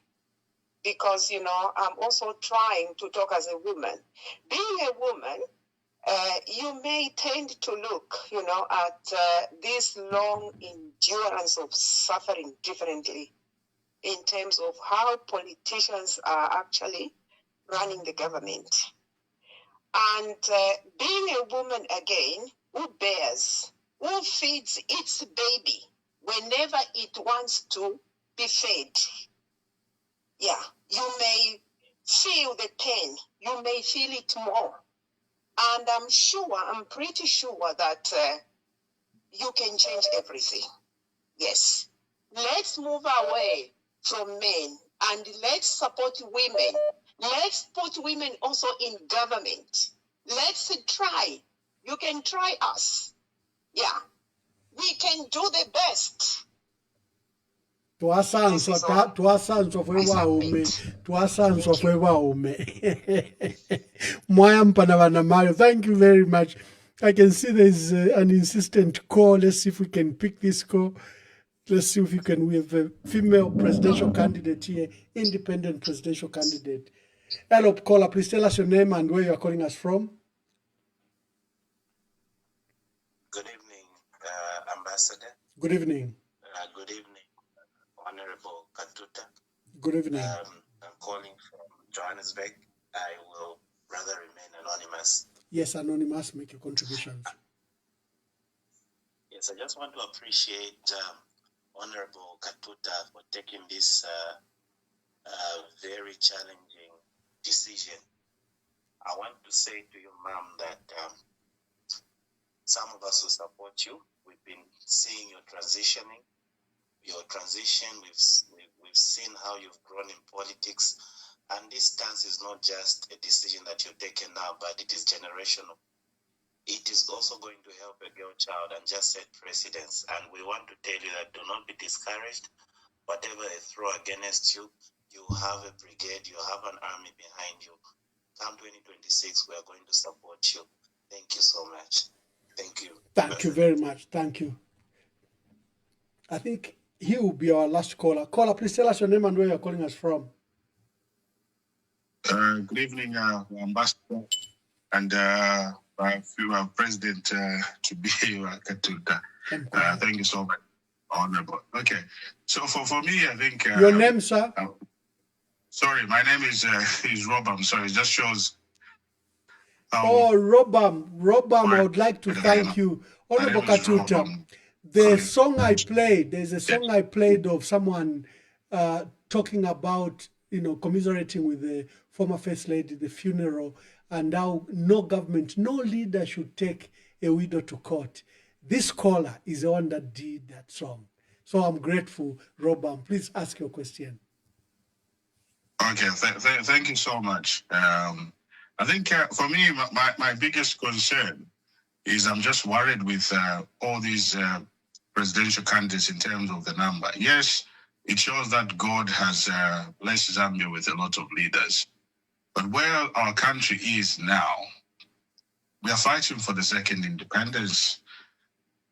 because, I'm also trying to talk as a woman. Being a woman, you may tend to look, at this long endurance of suffering differently in terms of how politicians are actually running the government. And being a woman again, who bears, who feeds its baby whenever it wants to be fed. Yeah, you may feel the pain. You may feel it more. And I'm pretty sure that you can change everything. Yes. Let's move away from men and let's support women. Let's put women also in government. Let's try. You can try us. Yeah. We can do the best. Thank you very much. I can see there's an insistent call. Let's see if we can pick this call. Let's see if we have a female presidential candidate here, independent presidential candidate. Hello, caller, please tell us your name and where you are calling us from. Good evening, Ambassador. Good evening. Good evening, Honorable Katuta. Good evening. I'm calling from Johannesburg. I will rather remain anonymous. Yes, anonymous, make your contributions. Yes, I just want to appreciate Honorable Katuta for taking this very challenging decision. I want to say to you, ma'am, that some of us who support you, we've been seeing your transition. We've seen how you've grown in politics, and this stance is not just a decision that you're taking now, but it is generational. It is also going to help a girl child and just set precedents. And we want to tell you that do not be discouraged. Whatever they throw against you, you have a brigade, you have an army behind you. Come 2026, we are going to support you. Thank you so much. Thank you. Thank you very much. Thank you. I think he will be our last caller. Caller, please tell us your name and where you're calling us from. Good evening, Ambassador, and President to be Katuta. Thank you so much, Honorable. Okay, so for me, I think your name, sir. Sorry, my name is Robam. Sorry, it just shows. Robam, I would like to thank you, Honorable Katuta. There's a song I played of someone talking about, commiserating with the former First Lady, the funeral, and how no government, no leader should take a widow to court. This caller is the one that did that song. So I'm grateful, Robam. Please ask your question. Okay, thank you so much. I think for me, my biggest concern is I'm just worried with all these presidential candidates in terms of the number. Yes, it shows that God has blessed Zambia with a lot of leaders. But where our country is now, we are fighting for the second independence.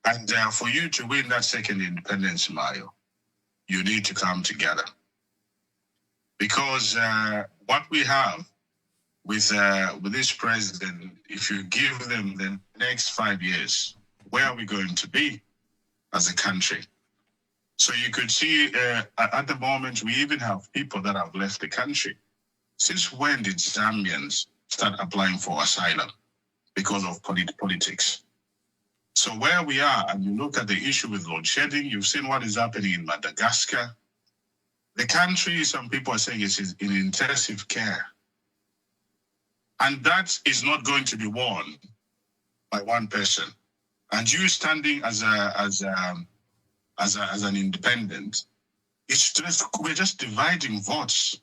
And for you to win that second independence, Mayo, you need to come together. Because what we have with this president, if you give them the next 5 years, where are we going to be as a country? So you could see at the moment, we even have people that have left the country. Since when did Zambians start applying for asylum? Because of politics. So where we are, and you look at the issue with load shedding, you've seen what is happening in Madagascar. The country, some people are saying, is in intensive care. And that is not going to be won by one person. And you standing as an independent, we're just dividing votes.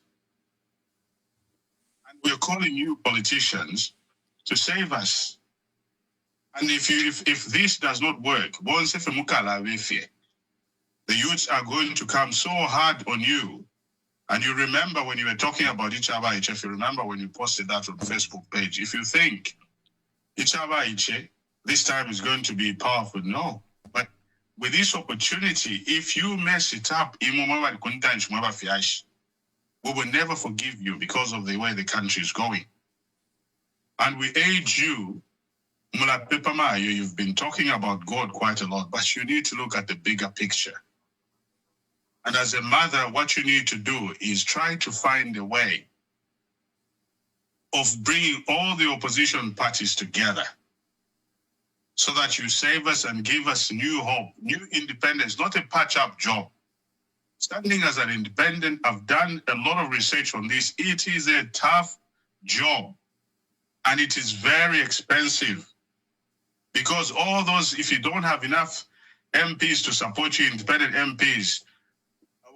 And we're calling you politicians to save us. And if this does not work, the youths are going to come so hard on you. And you remember when you were talking about Ichaba Iche, if you remember when you posted that on the Facebook page, if you think Ichaba Iche, this time is going to be powerful, no. But with this opportunity, if you mess it up, we will never forgive you because of the way the country is going. And we urge you, you've been talking about God quite a lot, but you need to look at the bigger picture. And as a mother, what you need to do is try to find a way of bringing all the opposition parties together so that you save us and give us new hope, new independence, not a patch-up job. Standing as an independent, I've done a lot of research on this. It is a tough job, and it is very expensive because all those, if you don't have enough MPs to support you, independent MPs,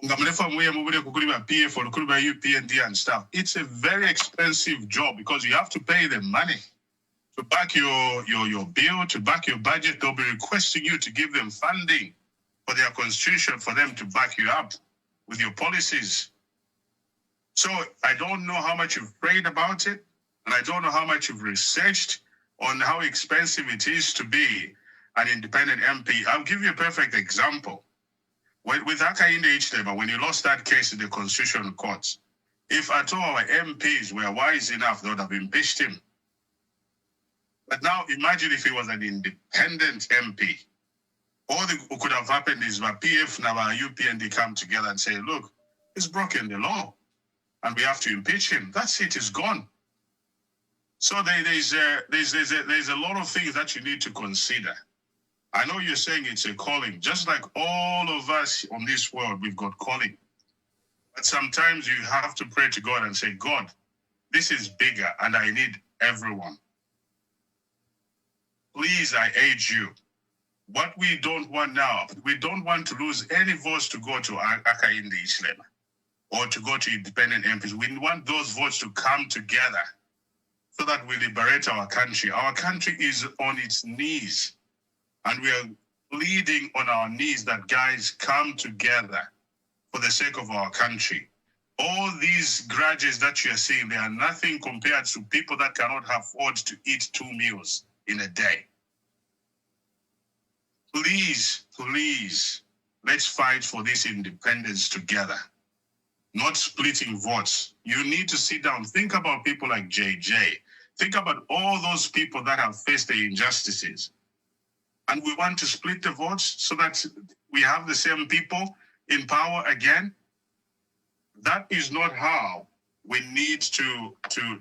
PF or UPND and stuff. It's a very expensive job because you have to pay them money to back your bill, to back your budget. They'll be requesting you to give them funding for their constitution for them to back you up with your policies. So I don't know how much you've prayed about it, and I don't know how much you've researched on how expensive it is to be an independent MP. I'll give you a perfect example. With Hakainde Hichilema, when you lost that case in the Constitutional Courts, if at all our MPs were wise enough, they would have impeached him. But now imagine if he was an independent MP All that could have happened is my PF and our UPND come together and say, look, he's broken the law and we have to impeach him. That's it, it's gone. So there's a lot of things that you need to consider. I know you're saying it's a calling, just like all of us on this world, we've got calling. But sometimes you have to pray to God and say, God, this is bigger and I need everyone. Please, I urge you. What we don't want now, we don't want to lose any votes to go to Akainde Islam or to go to independent MPs. We want those votes to come together so that we liberate our country. Our country is on its knees and we are pleading on our knees that guys come together for the sake of our country. All these grudges that you are seeing, they are nothing compared to people that cannot afford to eat 2 meals in a day. Please, please, let's fight for this independence together, not splitting votes. You need to sit down, think about people like JJ. Think about all those people that have faced the injustices. And we want to split the votes so that we have the same people in power again. That is not how we need to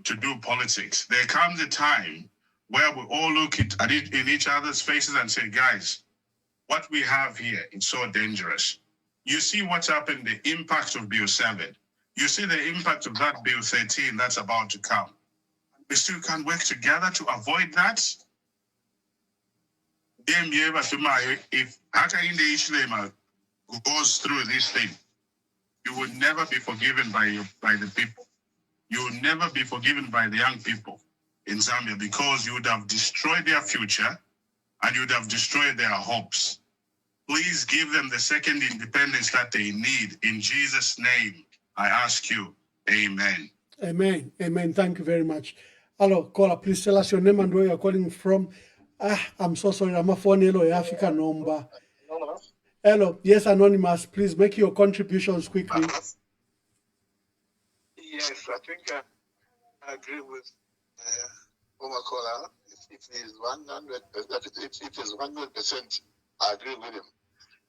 do politics. There comes a time where we all look at it in each other's faces and say, guys, what we have here is so dangerous. You see what's happened, the impact of Bill 7. You see the impact of that Bill 13 that's about to come. We still can't work together to avoid that. If Hakainde Ishlema goes through this thing, you would never be forgiven by the people. You would never be forgiven by the young people in Zambia because you would have destroyed their future and you would have destroyed their hopes. Please give them the second independence that they need. In Jesus' name, I ask you, amen. Amen. Amen. Thank you very much. Hello, caller, please tell us your name and where you're calling from. I'm so sorry. I'm a phone. Hello, Africa number. Hello. Yes, Anonymous. Please make your contributions quickly. Yes, I think I agree with former caller. If it is 100%, I agree with him.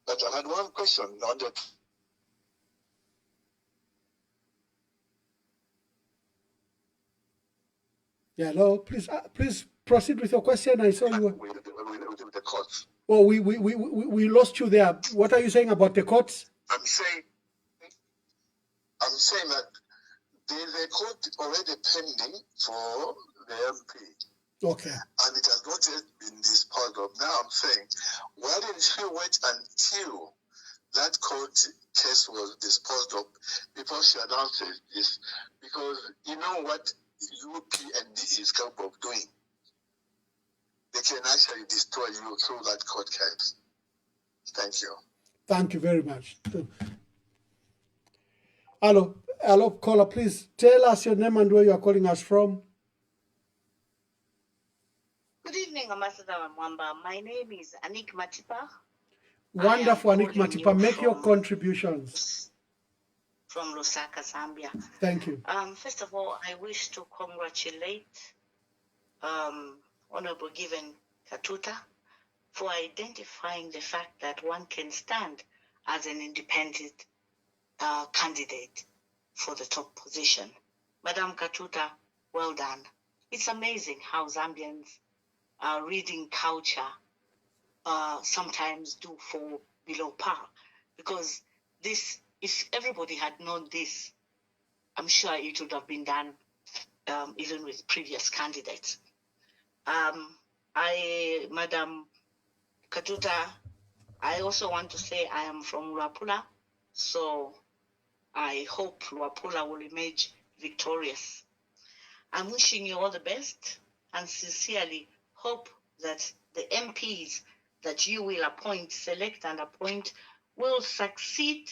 But I had one question on that. Yeah, hello. Please proceed with your question. I saw you. With the courts. Oh, we lost you there. What are you saying about the courts? I'm saying that there is a court already pending for the MP. Okay. And it has not yet been disposed of. Now I'm saying, why didn't you wait until that court case was disposed of before she announces this? Because you know what UPND is capable of doing. They can actually destroy you through that court case. Thank you. Thank you very much. Hello, caller. Please tell us your name and where you are calling us from. Good evening, Ambassador Mwamba. My name is Anik Matipa. Wonderful, Anik Matipa. Make your contributions. From Lusaka, Zambia. Thank you. First of all, I wish to congratulate Honorable Given Katuta for identifying the fact that one can stand as an independent candidate for the top position. Madam Katuta, well done. It's amazing how Zambians reading culture sometimes do fall below par, because this, if everybody had known this, I'm sure it would have been done even with previous candidates. Madam Katuta, I also want to say I am from Luapula, so I hope Luapula will emerge victorious. I'm wishing you all the best and sincerely hope that the MPs that you will appoint, select and appoint, will succeed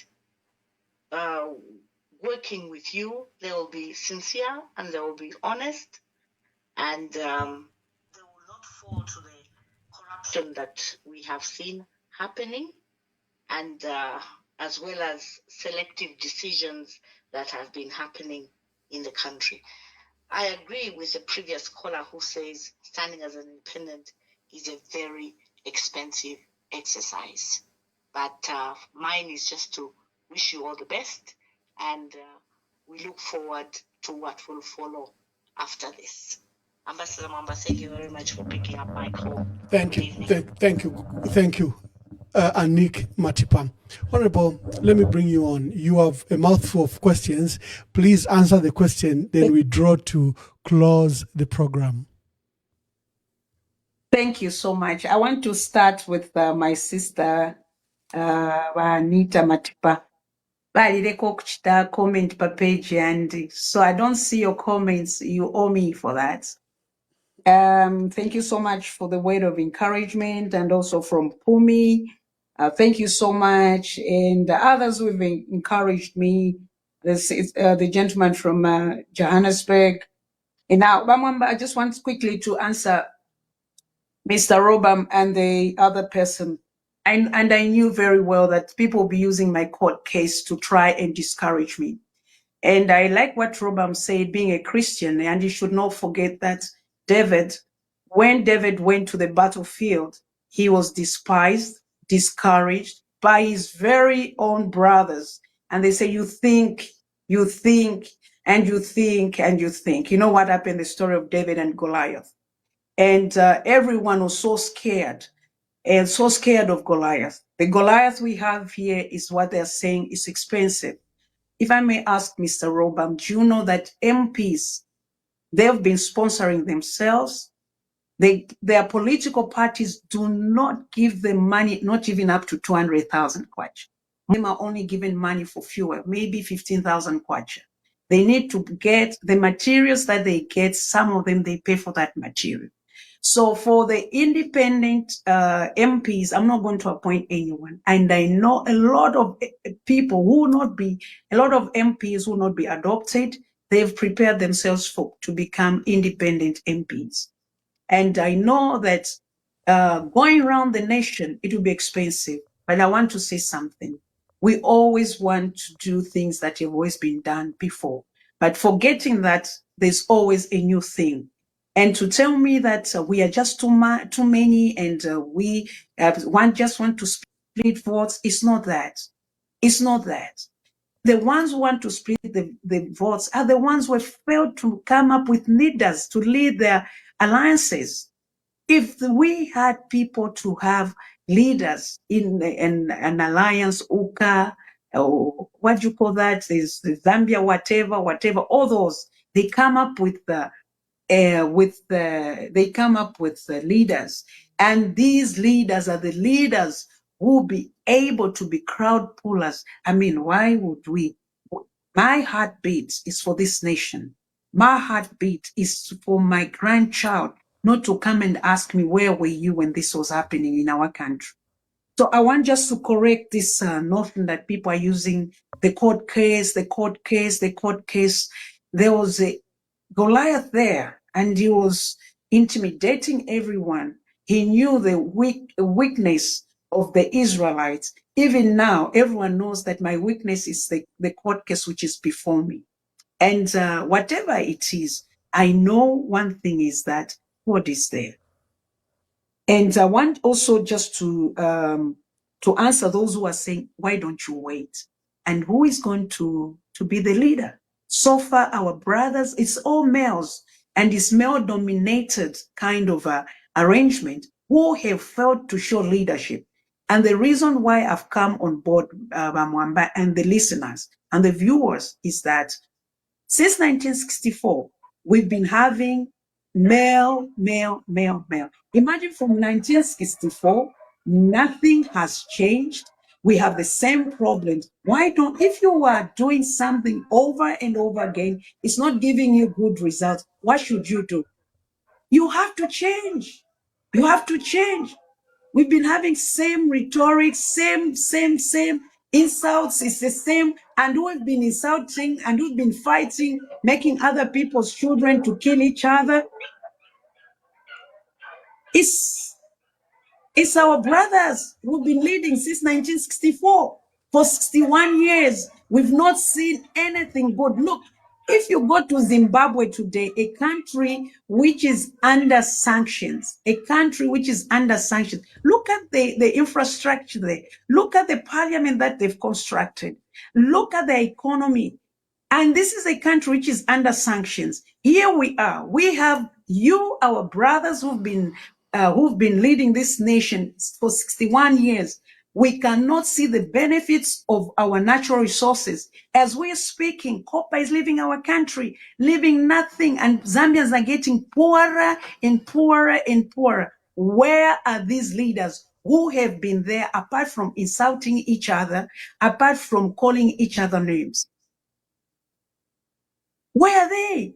working with you. They will be sincere and they will be honest, and they will not fall to the corruption that we have seen happening, and as well as selective decisions that have been happening in the country. I agree with the previous caller who says standing as an independent is a very expensive exercise. But mine is just to wish you all the best, and we look forward to what will follow after this. Ambassador Mamba, thank you very much for picking up my call. Thank you. Thank you, Anik Matipam. Honorable, let me bring you on. You have a mouthful of questions. Please answer the question, then we draw to close the program. Thank you so much. I want to start with my sister, Anita Matipa. Comment per page, and so I don't see your comments. You owe me for that. Thank you so much for the word of encouragement, and also from Pumi. Thank you so much, and the others who have encouraged me. This is the gentleman from Johannesburg. And now, Bamwamba, I just want quickly to answer Mr. Robam and the other person. And I knew very well that people will be using my court case to try and discourage me. And I like what Robam said, being a Christian, and you should not forget that when David went to the battlefield, he was despised, discouraged by his very own brothers. And they say, you think, and you think, and you think. You know what happened, the story of David and Goliath. And everyone was so scared of Goliath. The Goliath we have here is what they're saying is expensive. If I may ask Mr. Robam, do you know that MPs, they've been sponsoring themselves? Their political parties do not give them money, not even up to 200,000 kwacha. Them are only given money for fuel, maybe 15,000 kwacha. They need to get the materials that they get. Some of them, they pay for that material. So for the independent MPs, I'm not going to appoint anyone. And I know a lot of people who will not be, a lot of MPs will not be adopted. They've prepared themselves to become independent MPs. And I know that going around the nation, it will be expensive. But I want to say something. We always want to do things that have always been done before, but forgetting that there's always a new thing. And to tell me that we are just too many and we just want to split votes, it's not that. It's not that. The ones who want to split the votes are the ones who have failed to come up with leaders to lead their alliances. If we had people to have leaders in an alliance, UKA, or what do you call that? There's the Zambia, whatever, all those, they come up with leaders, and these leaders are the leaders who will be able to be crowd pullers. I mean, why would we? My heartbeat is for this nation. My heartbeat is for my grandchild, not to come and ask me, where were you when this was happening in our country? So I want just to correct this notion that people are using the court case. There was a Goliath there, and he was intimidating everyone. He knew the weakness of the Israelites. Even now, everyone knows that my weakness is the court case which is before me. And whatever it is, I know one thing is that God is there. And I want also just to answer those who are saying, why don't you wait? And who is going to be the leader? So far, our brothers, it's all males, and it's male-dominated kind of arrangement who have failed to show leadership. And the reason why I've come on board, Bamwamba, and the listeners and the viewers is that since 1964, we've been having male. Imagine from 1964, nothing has changed. We have the same problems. If you are doing something over and over again, it's not giving you good results, what should you do? You have to change. You have to change. We've been having same rhetoric, same insults. It's the same, and we've been insulting and we've been fighting, making other people's children to kill each other. It's our brothers who've been leading since 1964. For 61 years, we've not seen anything good. Look, If you go to Zimbabwe today, a country which is under sanctions, look at the infrastructure there. Look at the parliament that they've constructed. Look at the economy. And this is a country which is under sanctions. Here we are. We have you, our brothers who've been leading this nation for 61 years. We cannot see the benefits of our natural resources. As we're speaking, copper is leaving our country, leaving nothing, and Zambians are getting poorer and poorer and poorer. Where are these leaders who have been there apart from insulting each other, apart from calling each other names? Where are they?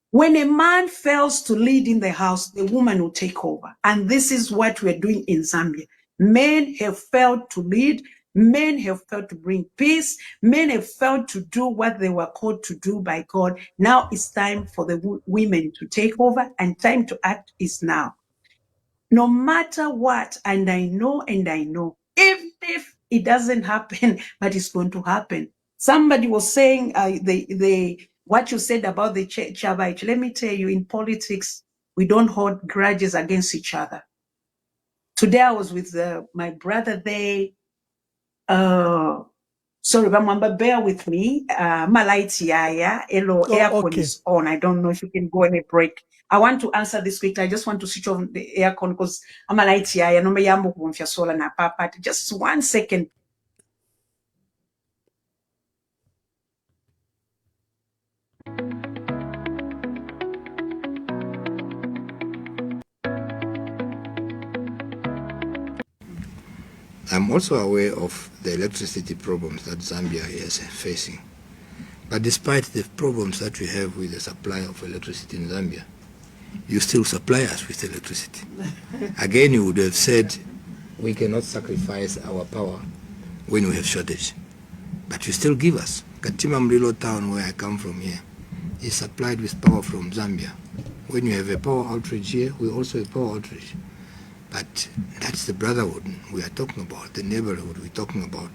When a man fails to lead in the house, the woman will take over. And this is what we're doing in Zambia. Men have failed to lead. Men have failed to bring peace. Men have failed to do what they were called to do by God. Now it's time for the women to take over, and time to act is now. No matter what, and I know, even if it doesn't happen, but it's going to happen. Somebody was saying what you said about the Chavite. Let me tell you, in politics, we don't hold grudges against each other. Today I was with my brother there. Sorry, Bamwamba, bear with me. My lights, aircon is on. I don't know if you can go on a break. I want to answer this quickly. I just want to switch on the aircon because I'm a light here. No me yambo kumfia sola na papa. Just 1 second. I'm also aware of the electricity problems that Zambia is facing. But despite the problems that we have with the supply of electricity in Zambia, you still supply us with electricity. Again, you would have said, we cannot sacrifice our power when we have shortage. But you still give us. Katima Mlilo town, where I come from here, is supplied with power from Zambia. When you have a power outage here, we also have power outage. But that's the brotherhood we are talking about, the neighborhood we're talking about.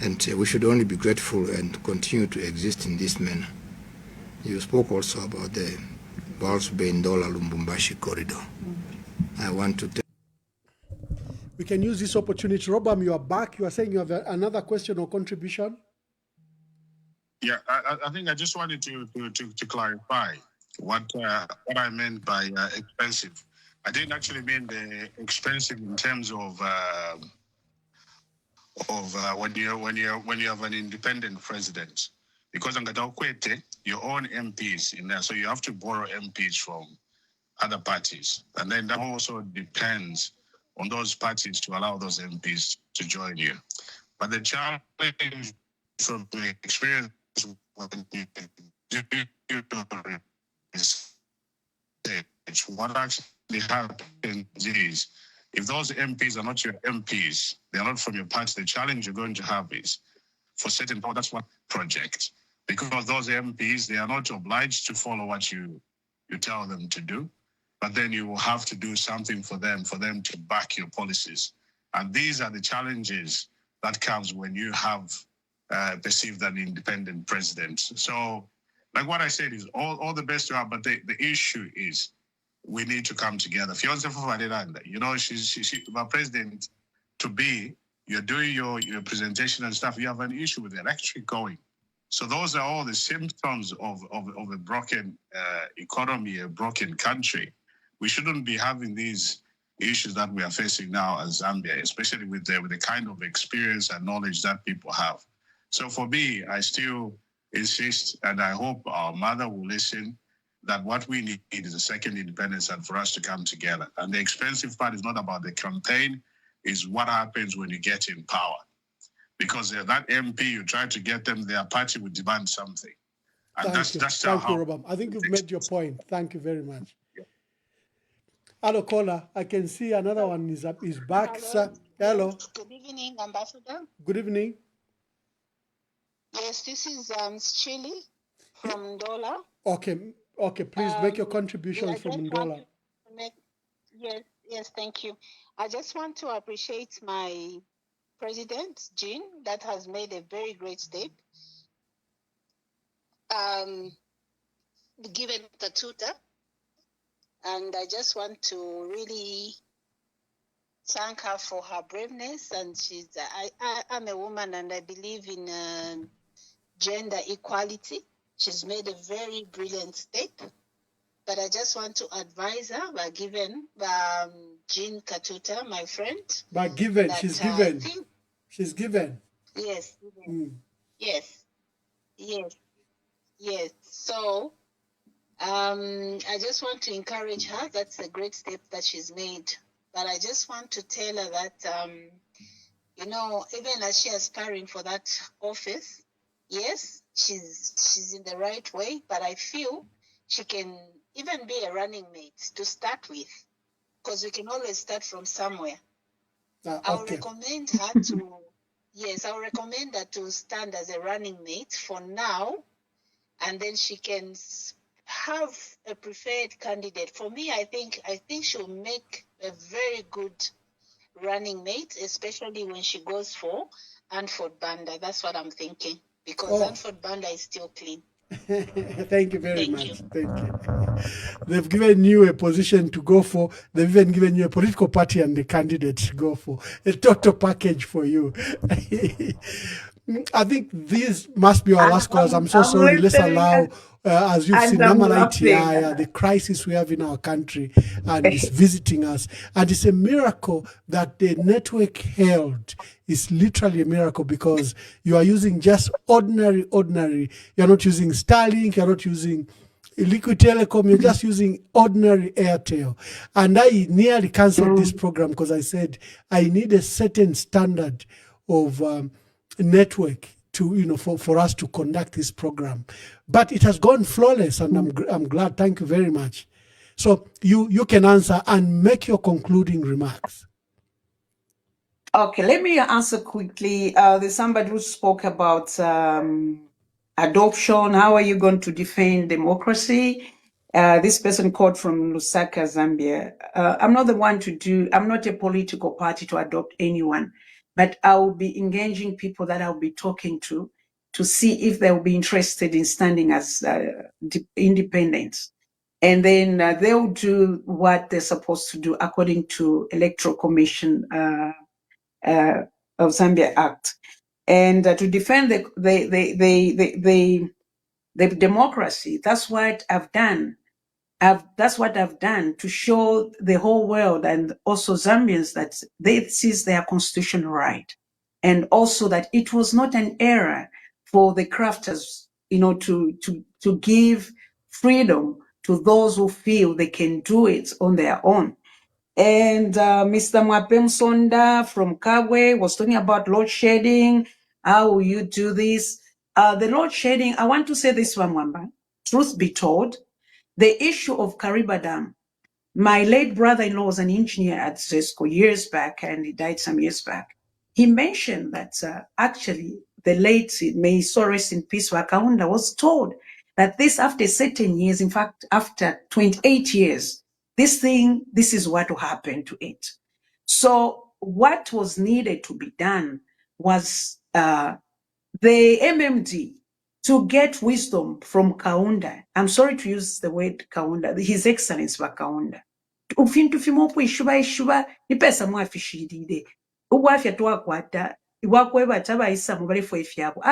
And we should only be grateful and continue to exist in this manner. You spoke also about the Vals Bendola Lumbumbashi corridor. I want to tell we can use this opportunity. Robam, you are back. You are saying you have another question or contribution? Yeah, I think I just wanted to clarify what I meant by expensive. I didn't actually mean the expensive in terms of when you have an independent president, because your own MPs in there, so you have to borrow MPs from other parties, and then that also depends on those parties to allow those MPs to join you. But the challenge from the experience when you do what actually happens is, if those MPs are not your MPs, they're not from your party, the challenge you're going to have is for certain people, that's one project. Because those MPs, they are not obliged to follow what you tell them to do, but then you will have to do something for them to back your policies. And these are the challenges that comes when you have perceived an independent president. So, like what I said is all the best to her, but the issue is we need to come together. Fiona Fufadelanda, she's my president to be. You're doing your presentation and stuff. You have an issue with the electric going. So those are all the symptoms of a broken economy, a broken country. We shouldn't be having these issues that we are facing now as Zambia, especially with the kind of experience and knowledge that people have. So for me, I still insist, and I hope our mother will listen, that what we need is a second independence and for us to come together. And the expensive part is not about the campaign, is what happens when you get in power. Because that MP, you try to get them, their party would demand something. And Thank you, Robam. I think you've made your point. Thank you very much. Yeah. Hello, caller. I can see another one is back. Hello. Sir. Hello. Good evening, Ambassador. Good evening. Yes, this is Chili from Ndola. Okay. Please make your contributions from Ndola. Yes, thank you. I just want to appreciate my president, Jean, that has made a very great step. Given Katuta, and I just want to really thank her for her braveness. And I'm a woman, and I believe in gender equality. She's made a very brilliant step. But I just want to advise her by giving Jean Katuta, my friend. But given, she's given. She's given. Yes. Yes. Yes. Yes. So I just want to encourage her. That's a great step that she's made. But I just want to tell her that, even as she is aspiring for that office, yes, she's in the right way. But I feel she can even be a running mate to start with, because we can always start from somewhere. I'll recommend her to, I'll recommend her to stand as a running mate for now, and then she can have a preferred candidate. For me, I think she'll make a very good running mate, especially when she goes for Anford Banda. That's what I'm thinking, because Anford Banda is still clean. Thank you very much. Thank you. They've given you a position to go for. They've even given you a political party and the candidate to go for. A total package for you. I think these must be our last calls. I'm so sorry. Let's allow, as you've seen, the crisis we have in our country, and it's visiting us. And it's a miracle that the network held. It's literally a miracle, because you are using just ordinary. You're not using Starlink. You're not using Liquid Telecom. You're just using ordinary Airtel. And I nearly canceled this program because I said I need a certain standard of network to for us to conduct this program. But it has gone flawless, and I'm glad. Thank you very much. So you can answer and make your concluding remarks. Okay, let me answer quickly. There's somebody who spoke about adoption. How are you going to defend democracy? This person called from Lusaka, Zambia. I'm not the one I'm not a political party to adopt anyone, but I will be engaging people that I'll be talking to see if they'll be interested in standing as independents. And then they'll do what they're supposed to do according to Electoral Commission of Zambia Act, and to defend the democracy. That's what I've done. That's what I've done to show the whole world and also Zambians that this is their constitutional right, and also that it was not an error for the crafters, to give freedom to those who feel they can do it on their own. And Mr. Mwapem Sonda from Kabwe was talking about load shedding. How will you do this? The load shedding, I want to say this one, Mwamba. Truth be told, the issue of Kariba Dam, my late brother-in-law was an engineer at ZESCO years back, and he died some years back. He mentioned that actually the late, may he so rest in peace, Wakaunda, was told that this after certain years, in fact, after 28 years, this is what will happen to it. So what was needed to be done was the MMD to get wisdom from Kaunda. I'm sorry to use the word Kaunda, His Excellency Kaunda. Ufintu fimopo ishuba nipesa mwafishirire. Uwafya twakwata iwakweba chaba isa mubale fo efyabo.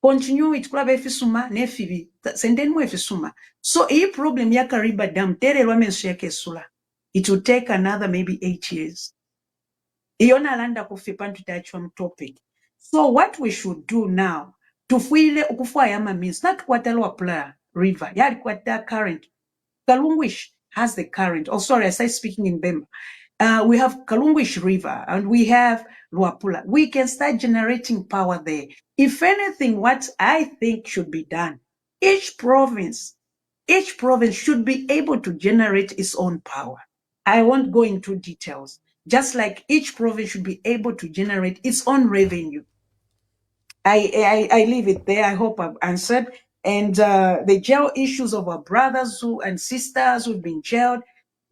Continue it kulaba efisuma nefibi sendeni mu efisuma. So iyi problem ya Kariba Dam tererwa mensu yake sula. It will take another maybe 8 years. Iona landa kufipantu tachwa topic. So what we should do now, tufuile ukufua yama means not kwatalwa Playa River, yali kwata current. Kalungwish has the current. Oh, sorry, I started speaking in Bemba. We have Kalungwish River and we have Luapula. We can start generating power there. If anything, what I think should be done, each province should be able to generate its own power. I won't go into details. Just like each province should be able to generate its own revenue. I leave it there. I hope I've answered. And the jail issues of our brothers and sisters who've been jailed,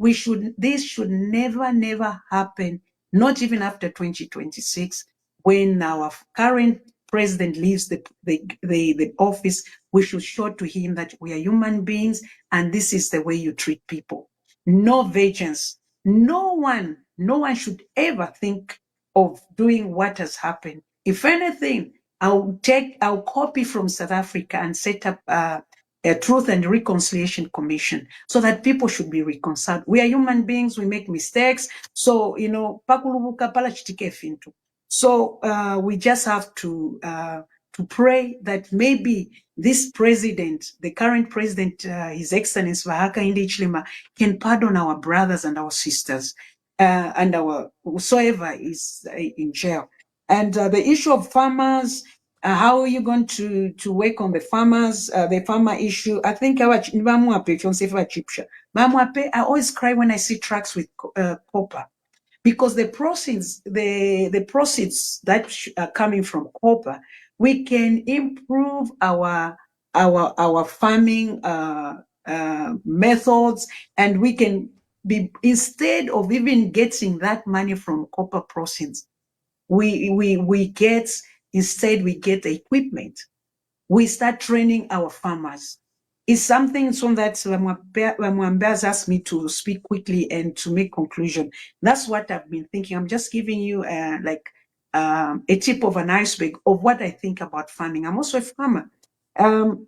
this should never happen, not even after 2026, when our current president leaves the office, we should show to him that we are human beings and this is the way you treat people. No vengeance. No one should ever think of doing what has happened. If anything, I'll copy from South Africa and set up a Truth and Reconciliation Commission so that people should be reconciled. We are human beings, we make mistakes. So, pakulubuka pala chitike fintu. So we just have to pray that maybe this president, the current president, His Excellency Hakainde Hichilema, can pardon our brothers and our sisters and our whosoever is in jail. And the issue of farmers, how are you going to work on the farmers, the farmer issue? I think I always cry when I see trucks with copper, because the proceeds that are coming from copper, we can improve our farming methods, and we can be, instead of even getting that money from copper proceeds, we get the equipment. We start training our farmers. It's something so that Mwambe has asked me to speak quickly and to make conclusion. That's what I've been thinking. I'm just giving you a tip of an iceberg of what I think about farming. I'm also a farmer. Then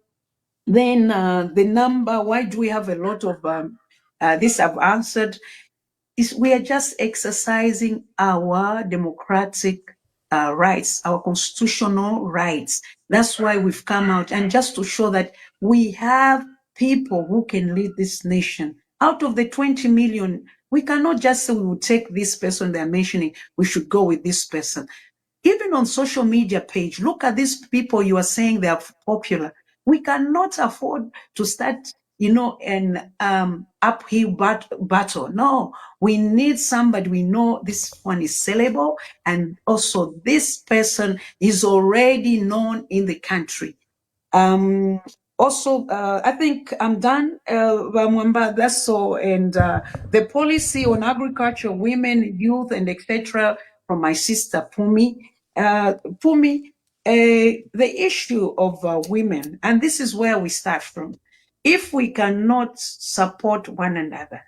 the number, why do we have a lot of this I've answered, is we are just exercising our democratic rights, our constitutional rights. That's why we've come out, and just to show that we have people who can lead this nation. Out of the 20 million, we cannot just say we will take this person they're mentioning, we should go with this person. Even on social media page, look at these people you are saying they are popular. We cannot afford to start, an uphill battle. No, we need somebody we know this one is sellable, and also this person is already known in the country. Also, I think I'm done, Mwamba, that's all. And the policy on agriculture, women, youth, and etc. from my sister Pumi. Pumi, the issue of women, and this is where we start from. If we cannot support one another,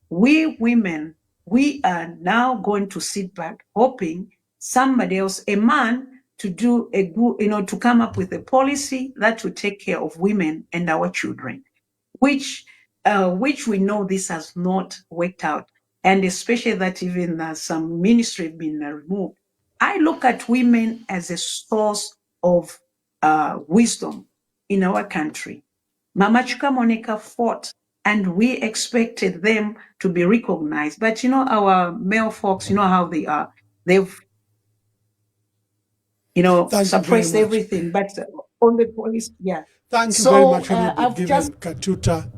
we women, we are now going to sit back hoping somebody else, a man, to do a good, to come up with a policy that will take care of women and our children, which we know this has not worked out, and especially that even some ministry have been removed. I look at women as a source of wisdom in our country. Mama Chuka fought, and we expected them to be recognized. But our male folks, how they are. They've, suppressed everything. But on the police, yeah. Thank you very much, MP-Given Katuta.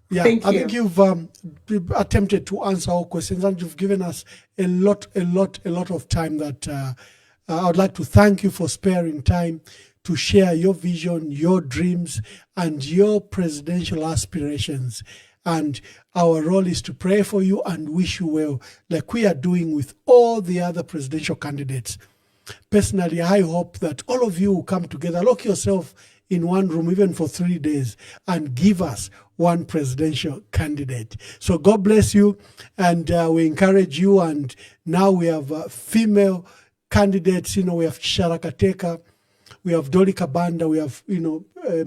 Yeah, Thank I you. think you've attempted to answer all questions, and you've given us a lot of time that I would like to thank you for sparing time to share your vision, your dreams, and your presidential aspirations. And our role is to pray for you and wish you well, like we are doing with all the other presidential candidates. Personally, I hope that all of you will come together, lock yourself in one room, even for 3 days, and give us one presidential candidate. So God bless you, and we encourage you. And now we have female candidates. We have Sharakateka, we have Dolly Kabanda, we have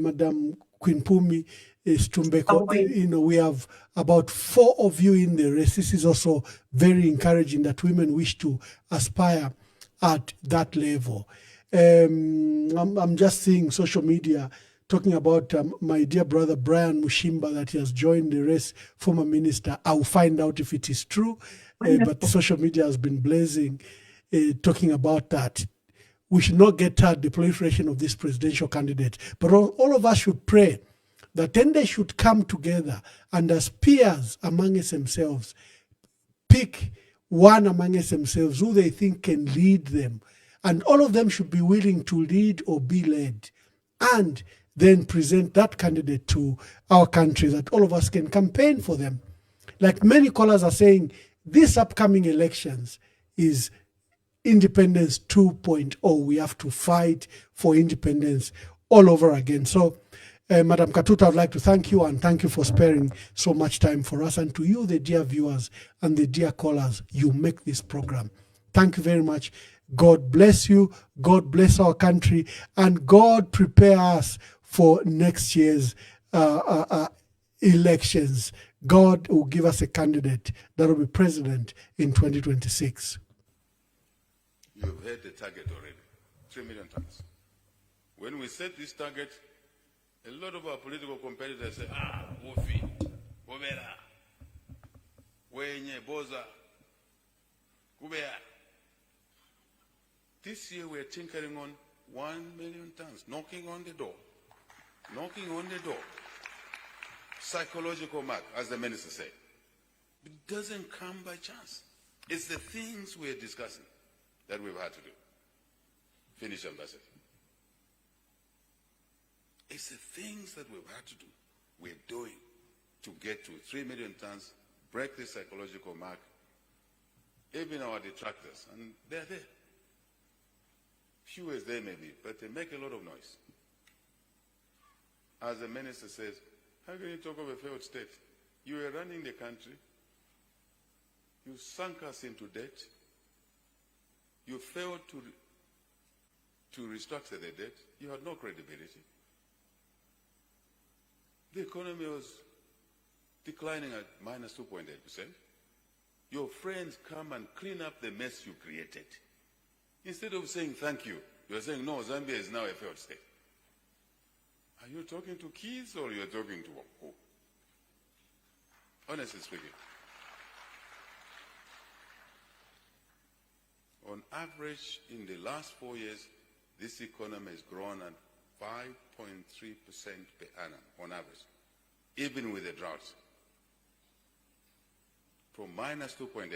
Madam Queen Pumi Stumbeko. We have about 4 of you in the race. This is also very encouraging that women wish to aspire at that level. I'm just seeing social media talking about my dear brother Brian Mushimba, that he has joined the race, former minister. I'll find out if it is true, but social media has been blazing, talking about that. We should not get tired the proliferation of this presidential candidate, but all of us should pray that then they should come together and, as peers amongst themselves, pick one amongst themselves who they think can lead them. And all of them should be willing to lead or be led, and then present that candidate to our country, that all of us can campaign for them. Like many callers are saying, these upcoming elections is independence 2.0. We have to fight for independence all over again. So, Madam Katuta, I'd like to thank you, and thank you for sparing so much time for us. And to you, the dear viewers and the dear callers, you make this program. Thank you very much. God bless you. God bless our country. And God prepare us for next year's elections. God will give us a candidate that will be president in 2026. You've heard the target already, 3 million tons. When we set this target, a lot of our political competitors say, Wofi, Wobera, Wenye, Boza, Kubea. This year we're tinkering on 1 million tons, knocking on the door. Knocking on the door. Psychological mark, as the minister said. It doesn't come by chance. It's the things we're discussing that we've had to do. Finish, Ambassador. It's the things that we've had to do, we're doing to get to 3 million tons, break the psychological mark, even our detractors, and they're there. Few as they may be, but they make a lot of noise. As the minister says, how can you talk of a failed state? You were running the country, you sunk us into debt, you failed to restructure the debt, you had no credibility. The economy was declining at minus 2.8%. Your friends come and clean up the mess you created. Instead of saying thank you, you're saying, no, Zambia is now a failed state. Are you talking to kids or you're talking to who? Honestly speaking. On average, in the last 4 years, this economy has grown at 5.3% per annum on average, even with the drought, from minus 2.8%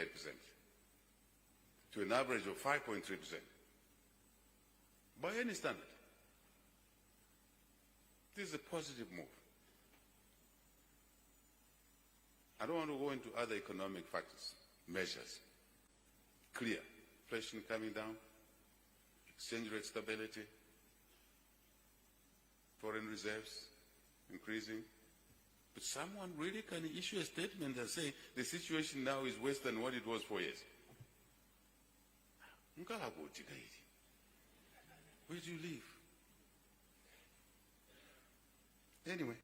to an average of 5.3%. By any standard, this is a positive move. I don't want to go into other economic factors, measures. Clear, inflation coming down, exchange rate stability, foreign reserves increasing. But someone really can issue a statement and say the situation now is worse than what it was 4 years. Where do you live? Anyway.